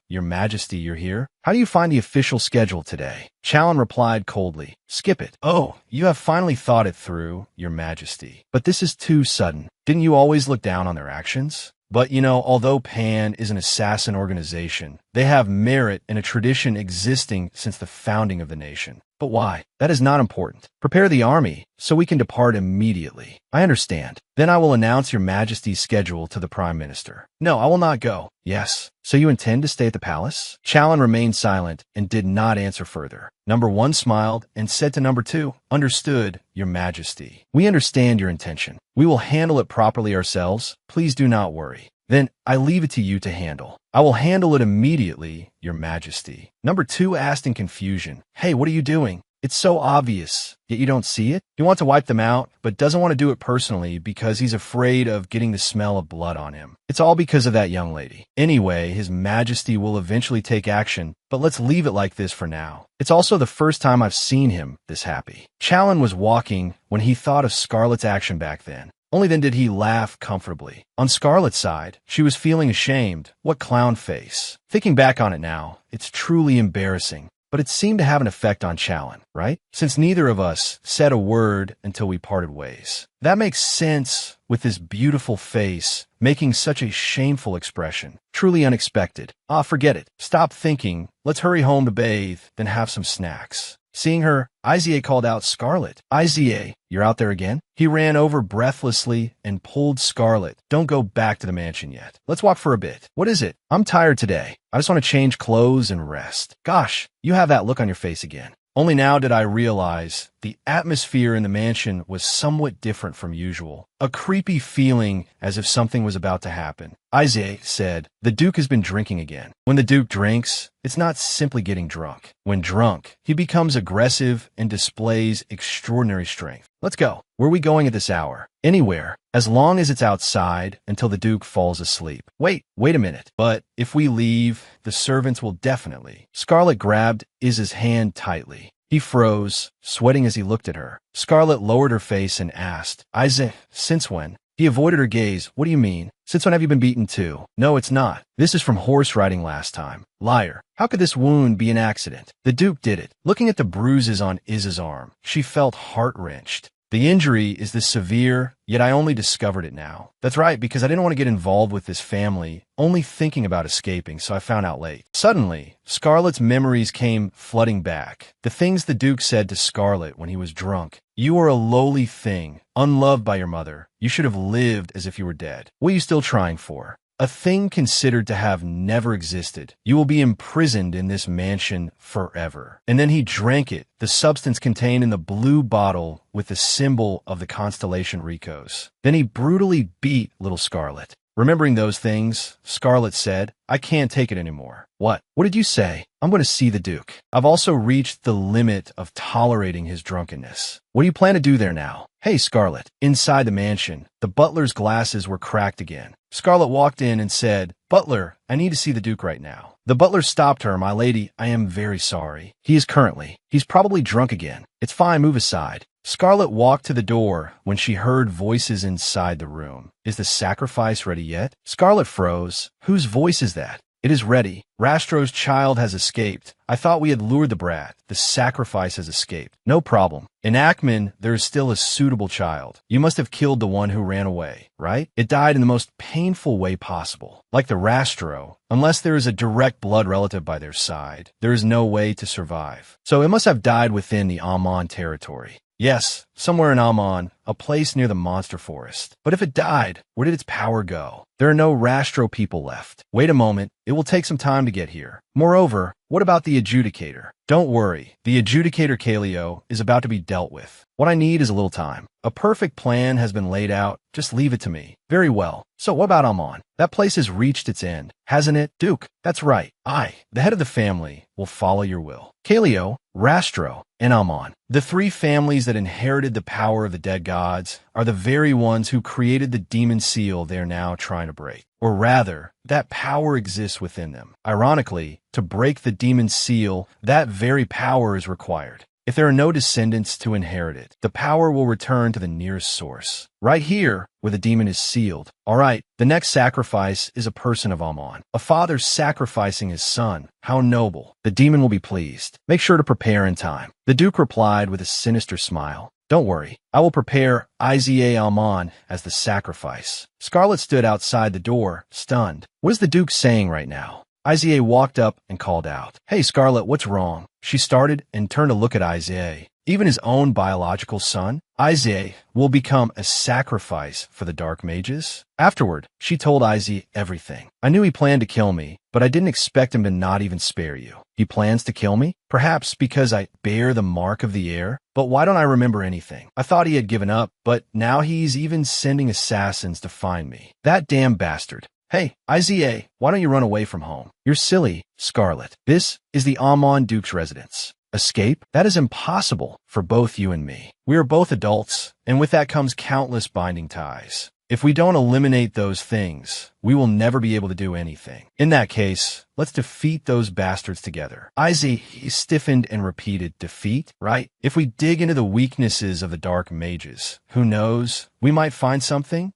Your Majesty, you're here? How do you find the official schedule today? Challen replied coldly. Skip it. Oh, you have finally thought it through, Your Majesty. But this is too sudden. Didn't you always look down on their actions? But, although Pan is an assassin organization, they have merit in a tradition existing since the founding of the nation. But why? That is not important. Prepare the army, so we can depart immediately. I understand. Then I will announce Your Majesty's schedule to the Prime Minister. No, I will not go. Yes. So you intend to stay at the palace? Challen remained silent and did not answer further. Number 1 smiled and said to number 2, Understood, Your Majesty. We understand your intention. We will handle it properly ourselves. Please do not worry. Then I leave it to you to handle. I will handle it immediately, Your Majesty. Number 2 asked in confusion, Hey, what are you doing? It's so obvious, yet you don't see it? He wants to wipe them out, but doesn't want to do it personally because he's afraid of getting the smell of blood on him. It's all because of that young lady. Anyway, His Majesty will eventually take action, but let's leave it like this for now. It's also the first time I've seen him this happy. Challen was walking when he thought of Scarlet's action back then. Only then did he laugh comfortably. On Scarlet's side, she was feeling ashamed. What clown face. Thinking back on it now, it's truly embarrassing. But it seemed to have an effect on Challen, right? Since neither of us said a word until we parted ways. That makes sense with this beautiful face making such a shameful expression. Truly unexpected. Forget it. Stop thinking. Let's hurry home to bathe, then have some snacks. Seeing her, Izier called out, Scarlet. Izier, you're out there again? He ran over breathlessly and pulled Scarlet. Don't go back to the mansion yet. Let's walk for a bit. What is it? I'm tired today. I just want to change clothes and rest. Gosh, you have that look on your face again. Only now did I realize the atmosphere in the mansion was somewhat different from usual. A creepy feeling as if something was about to happen. Izier said, The Duke has been drinking again. When the Duke drinks, it's not simply getting drunk. When drunk, he becomes aggressive and displays extraordinary strength. Let's go. Where are we going at this hour? Anywhere, as long as it's outside until the Duke falls asleep. Wait a minute. But if we leave, the servants will definitely. Scarlet grabbed Iz's hand tightly. He froze, sweating as he looked at her. Scarlet lowered her face and asked, Izier, since when? He avoided her gaze. What do you mean? Since when have you been beaten too? No, it's not. This is from horse riding last time. Liar. How could this wound be an accident? The Duke did it. Looking at the bruises on Iz's arm, she felt heart-wrenched. The injury is this severe, yet I only discovered it now. That's right, because I didn't want to get involved with this family, only thinking about escaping, so I found out late. Suddenly, Scarlett's memories came flooding back. The things the Duke said to Scarlett when he was drunk. You are a lowly thing, unloved by your mother. You should have lived as if you were dead. What are you still trying for? A thing considered to have never existed. You will be imprisoned in this mansion forever. And then he drank it, the substance contained in the blue bottle with the symbol of the constellation Ricos. Then he brutally beat little Scarlett. Remembering those things, Scarlett said, I can't take it anymore. What? What did you say? I'm going to see the Duke. I've also reached the limit of tolerating his drunkenness. What do you plan to do there now? Hey, Scarlett. Inside the mansion, the butler's glasses were cracked again. Scarlett walked in and said, Butler, I need to see the Duke right now. The butler stopped her. My lady, I am very sorry. He's probably drunk again. It's fine, move aside. Scarlett walked to the door when she heard voices inside the room. Is the sacrifice ready yet? Scarlett froze. Whose voice is that? It is ready. Rastro's child has escaped. I thought we had lured the brat. The sacrifice has escaped. No problem. In Ackman, there is still a suitable child. You must have killed the one who ran away, right? It died in the most painful way possible. Like the Rastro, unless there is a direct blood relative by their side, there is no way to survive. So it must have died within the Amon territory. Yes, somewhere in Amon, a place near the monster forest. But if it died, where did its power go? There are no Rastro people left. Wait a moment, it will take some time to get here. Moreover, what about the adjudicator? Don't worry, the adjudicator Kaleo is about to be dealt with. What I need is a little time. A perfect plan has been laid out, just leave it to me. Very well. So what about Amon? That place has reached its end, hasn't it? Duke, that's right. I, the head of the family, will follow your will. Kaleo, Rastro, and Amon, the three families that inherited the power of the dead gods, are the very ones who created the demon seal they are now trying to break. Or rather, that power exists within them. Ironically, to break the demon seal, that very power is required. If there are no descendants to inherit it, the power will return to the nearest source. Right here, where the demon is sealed. All right, the next sacrifice is a person of Amon. A father sacrificing his son. How noble. The demon will be pleased. Make sure to prepare in time. The Duke replied with a sinister smile. Don't worry, I will prepare Iza Amon as the sacrifice. Scarlett stood outside the door, stunned. What is the Duke saying right now? Iza walked up and called out. Hey, Scarlett, what's wrong? She started and turned to look at Iza. Even his own biological son, Iza, will become a sacrifice for the dark mages. Afterward, she told Iza everything. I knew he planned to kill me, but I didn't expect him to not even spare you. He plans to kill me? Perhaps because I bear the mark of the heir? But why don't I remember anything? I thought he had given up, but now he's even sending assassins to find me. That damn bastard. Hey, Iza, why don't you run away from home? You're silly, Scarlett. This is the Amon Duke's residence. Escape? That is impossible for both you and me. We are both adults, and with that comes countless binding ties. If we don't eliminate those things, we will never be able to do anything. In that case, let's defeat those bastards together. Iza stiffened and repeated, defeat, right? If we dig into the weaknesses of the dark mages, who knows? We might find something?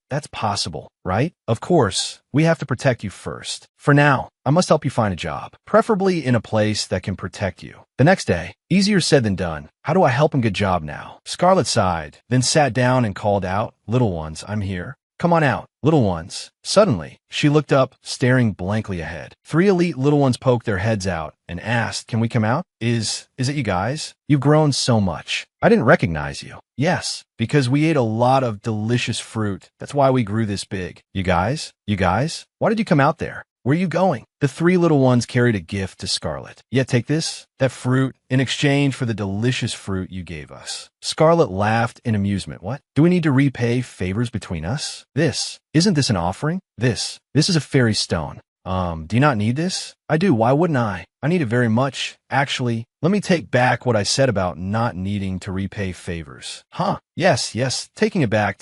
That's possible, right? Of course, we have to protect you first. For now, I must help you find a job, preferably in a place that can protect you. The next day, easier said than done. How do I help him get a job now? Scarlett sighed, then sat down and called out, Little ones, I'm here. Come on out, little ones. Suddenly, she looked up, staring blankly ahead. 3 elite little ones poked their heads out and asked, Can we come out? Is it you guys? You've grown so much. I didn't recognize you. Yes, because we ate a lot of delicious fruit. That's why we grew this big. You guys? Why did you come out there? Where are you going? The 3 little ones carried a gift to Scarlett. Yeah, take this, that fruit, in exchange for the delicious fruit you gave us. Scarlett laughed in amusement. What? Do we need to repay favors between us? Isn't this an offering? This is a fairy stone. Do you not need this? I do. Why wouldn't I? I need it very much. Actually, let me take back what I said about not needing to repay favors. Yes, taking it back.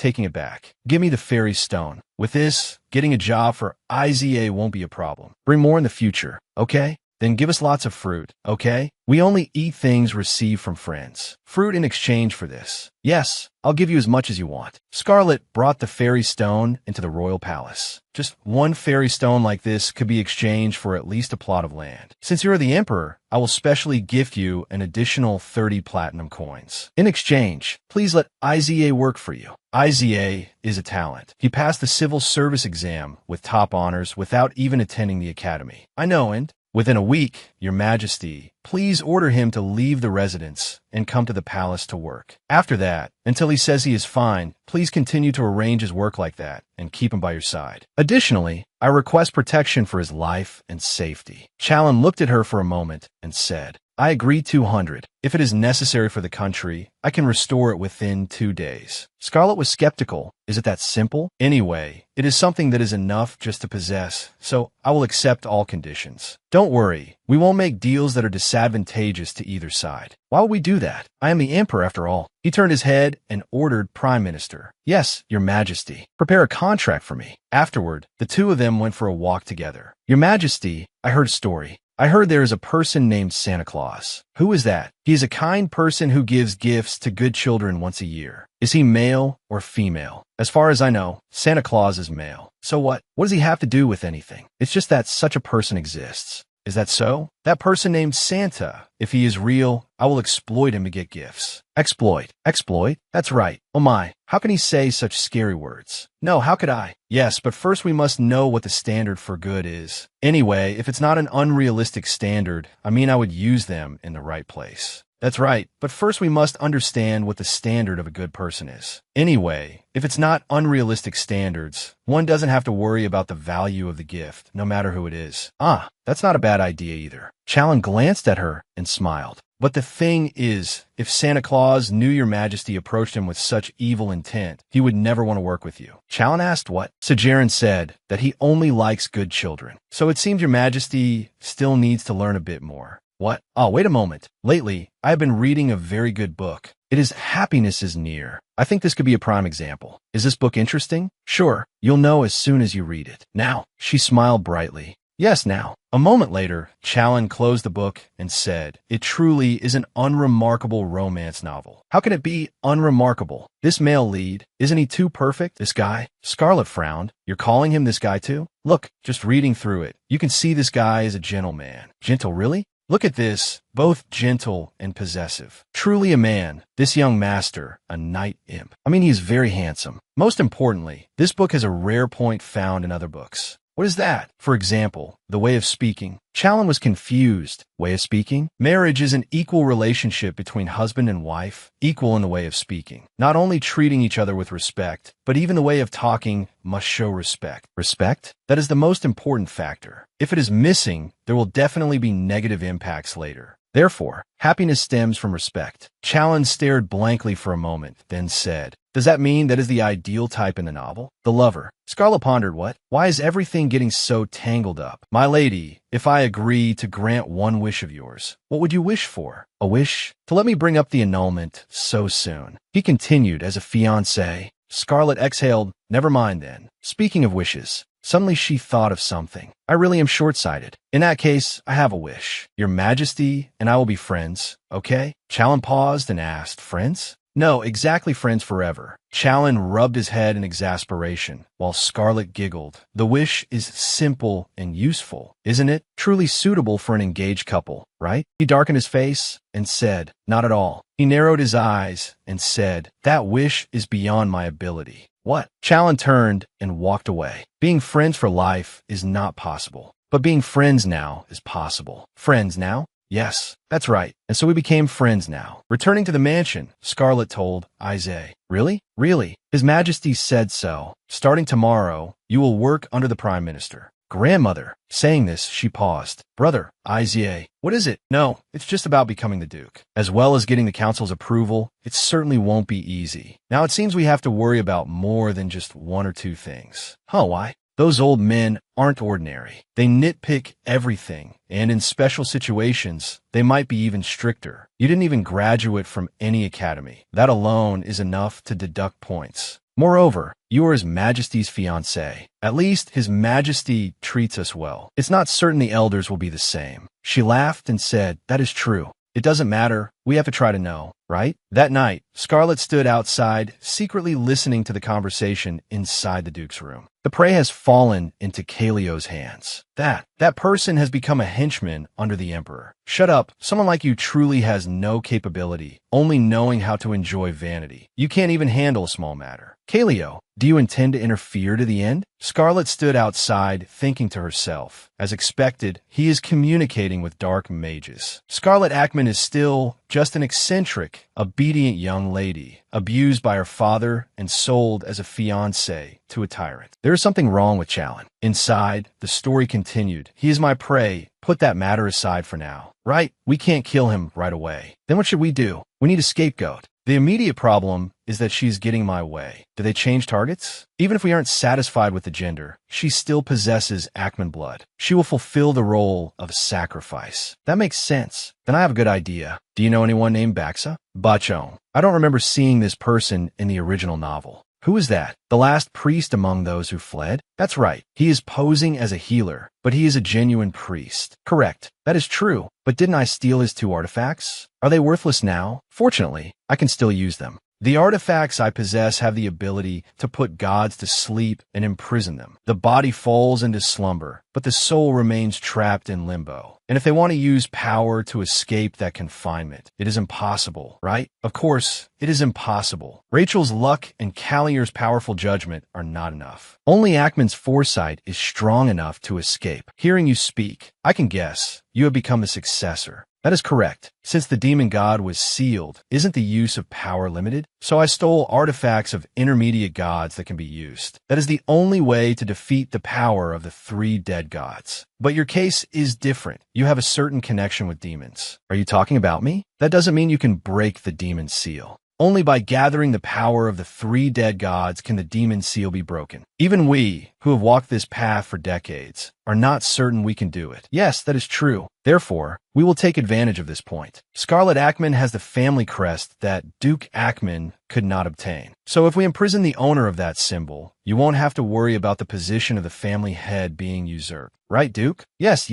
Give me the fairy stone. With this, getting a job for Iza won't be a problem. Bring more in the future, okay? Then give us lots of fruit, okay? We only eat things received from friends. Fruit in exchange for this. Yes, I'll give you as much as you want. Scarlet brought the fairy stone into the royal palace. Just one fairy stone like this could be exchanged for at least a plot of land. Since you're the emperor, I will specially gift you an additional 30 platinum coins. In exchange, please let Iza work for you. Iza is a talent. He passed the civil service exam with top honors without even attending the academy. I know, and within a week, Your Majesty, please order him to leave the residence and come to the palace to work. After that, until he says he is fine, please continue to arrange his work like that and keep him by your side. Additionally, I request protection for his life and safety. Challen looked at her for a moment and said, I agree 200. If it is necessary for the country, I can restore it within 2 days. Scarlet was skeptical. Is it that simple? Anyway, it is something that is enough just to possess, so I will accept all conditions. Don't worry, we won't make deals that are disadvantageous to either side. Why would we do that? I am the emperor after all. He turned his head and ordered Prime Minister. Yes, Your Majesty. Prepare a contract for me. Afterward, the two of them went for a walk together. Your Majesty, I heard a story. I heard there is a person named Santa Claus. Who is that? He is a kind person who gives gifts to good children once a year. Is he male or female? As far as I know, Santa Claus is male. So what? What does he have to do with anything? It's just that such a person exists. Is that so? That person named Santa. If he is real, I will exploit him to get gifts. Exploit. Exploit? That's right. Oh my, how can he say such scary words? No, how could I? Yes, but first we must know what the standard for good is. Anyway, if it's not an unrealistic standard, I would use them in the right place. That's right, but first we must understand what the standard of a good person is. Anyway, if it's not unrealistic standards, one doesn't have to worry about the value of the gift, no matter who it is. Ah, that's not a bad idea either. Challen glanced at her and smiled. But the thing is, if Santa Claus knew Your Majesty approached him with such evil intent, he would never want to work with you. Challen asked what? Sajarin said that he only likes good children. So it seems Your Majesty still needs to learn a bit more. What? Oh, wait a moment. Lately, I have been reading a very good book. It is Happiness is Near. I think this could be a prime example. Is this book interesting? Sure, you'll know as soon as you read it. Now, she smiled brightly. Yes, now. A moment later, Challen closed the book and said, It truly is an unremarkable romance novel. How can it be unremarkable? This male lead, isn't he too perfect, this guy? Scarlet frowned. You're calling him this guy too? Look, just reading through it, you can see this guy is a gentleman. Gentle, really? Look at this, both gentle and possessive. Truly a man, this young master, a night imp. He is very handsome. Most importantly, this book has a rare point found in other books. What is that? For example, the way of speaking. Challen was confused. Way of speaking? Marriage is an equal relationship between husband and wife, equal in the way of speaking. Not only treating each other with respect, but even the way of talking must show respect. Respect? That is the most important factor. If it is missing, there will definitely be negative impacts later. Therefore, happiness stems from respect. Challen stared blankly for a moment, then said, Does that mean that is the ideal type in the novel? The lover. Scarlet pondered what? Why is everything getting so tangled up? My lady, if I agree to grant one wish of yours, what would you wish for? A wish? To let me bring up the annulment so soon. He continued as a fiancé. Scarlet exhaled. Never mind then. Speaking of wishes. Suddenly she thought of something. I really am short-sighted. In that case, I have a wish. Your Majesty and I will be friends, okay? Challen paused and asked, Friends? No, exactly friends forever. Challen rubbed his head in exasperation, while Scarlet giggled. The wish is simple and useful, isn't it? Truly suitable for an engaged couple, right? He darkened his face and said, Not at all. He narrowed his eyes and said, That wish is beyond my ability. What? Challen turned and walked away. Being friends for life is not possible, but being friends now is possible. Friends now? Yes, that's right. And so we became friends now. Returning to the mansion, Scarlet told Iza. Really? Really? His Majesty said so. Starting tomorrow, you will work under the Prime Minister. Grandmother. Saying this, she paused. Brother, Iza. What is it? No, it's just about becoming the Duke. As well as getting the council's approval, it certainly won't be easy. Now it seems we have to worry about more than just one or two things. Huh, why? Those old men aren't ordinary. They nitpick everything, and in special situations, they might be even stricter. You didn't even graduate from any academy. That alone is enough to deduct points. Moreover, you are His Majesty's fiancé. At least His Majesty treats us well. It's not certain the elders will be the same." She laughed and said, "That is true. It doesn't matter. We have to try to know, right?" That night, Scarlet stood outside, secretly listening to the conversation inside the Duke's room. The prey has fallen into Kalio's hands. That person has become a henchman under the Emperor. Shut up. Someone like you truly has no capability, only knowing how to enjoy vanity. You can't even handle a small matter. Kalio, do you intend to interfere to the end? Scarlet stood outside, thinking to herself. As expected, he is communicating with dark mages. Scarlet Ackman is still just an eccentric, obedient young lady, abused by her father and sold as a fiancée to a tyrant. There is something wrong with Challen. Inside, the story continued. He is my prey. Put that matter aside for now. Right? We can't kill him right away. Then what should we do? We need a scapegoat. The immediate problem is that she's getting my way. Do they change targets? Even if we aren't satisfied with the gender, she still possesses Ackman blood. She will fulfill the role of a sacrifice. That makes sense. Then I have a good idea. Do you know anyone named Baxa? Bachon. I don't remember seeing this person in the original novel. Who is that? The last priest among those who fled? That's right. He is posing as a healer, but he is a genuine priest. Correct. That is true. But didn't I steal his 2 artifacts? Are they worthless now? Fortunately, I can still use them. The artifacts I possess have the ability to put gods to sleep and imprison them. The body falls into slumber, but the soul remains trapped in limbo. And if they want to use power to escape that confinement, it is impossible, right? Of course, it is impossible. Rachel's luck and Callier's powerful judgment are not enough. Only Ackman's foresight is strong enough to escape. Hearing you speak, I can guess you have become a successor. That is correct. Since the demon god was sealed, isn't the use of power limited? So I stole artifacts of intermediate gods that can be used. That is the only way to defeat the power of the 3 dead gods. But your case is different. You have a certain connection with demons. Are you talking about me? That doesn't mean you can break the demon seal. Only by gathering the power of the 3 dead gods can the demon seal be broken. Even we, who have walked this path for decades, are not certain we can do it. Yes, that is true. Therefore, we will take advantage of this point. Scarlet Ackman has the family crest that Duke Ackman could not obtain. So if we imprison the owner of that symbol, you won't have to worry about the position of the family head being usurped. Right, Duke? Yes,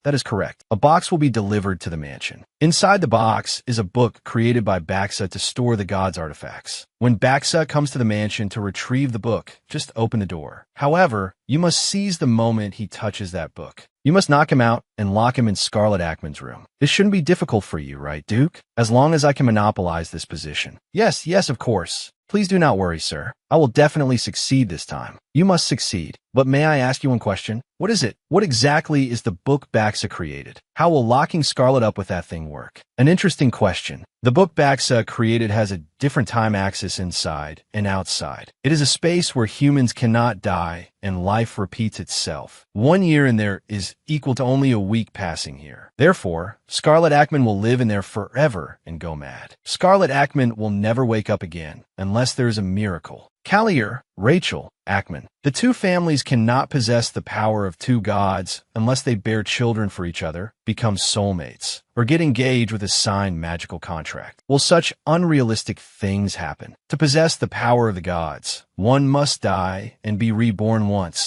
that is correct. A box will be delivered to the mansion. Inside the box is a book created by Baxa to store the god's artifacts. When Baxa comes to the mansion to retrieve the book, just open the door. However, you must seize the moment he touches that book. You must knock him out and lock him in Scarlet Ackman's room. This shouldn't be difficult for you, right, Duke? As long as I can monopolize this position. Yes, of course. Please do not worry, sir. I will definitely succeed this time. You must succeed. But may I ask you one question? What is it? What exactly is the book Baxa created? How will locking Scarlet up with that thing work? An interesting question. The book Baxa created has a different time axis inside and outside. It is a space where humans cannot die and life repeats itself. 1 year in there is equal to only a week passing here. Therefore, Scarlet Ackman will live in there forever and go mad. Scarlet Ackman will never wake up again unless there is a miracle. Callier, Rachel, Ackman. The 2 families cannot possess the power of 2 gods unless they bear children for each other, become soulmates, or get engaged with a signed magical contract. Will such unrealistic things happen? To possess the power of the gods, one must die and be reborn once.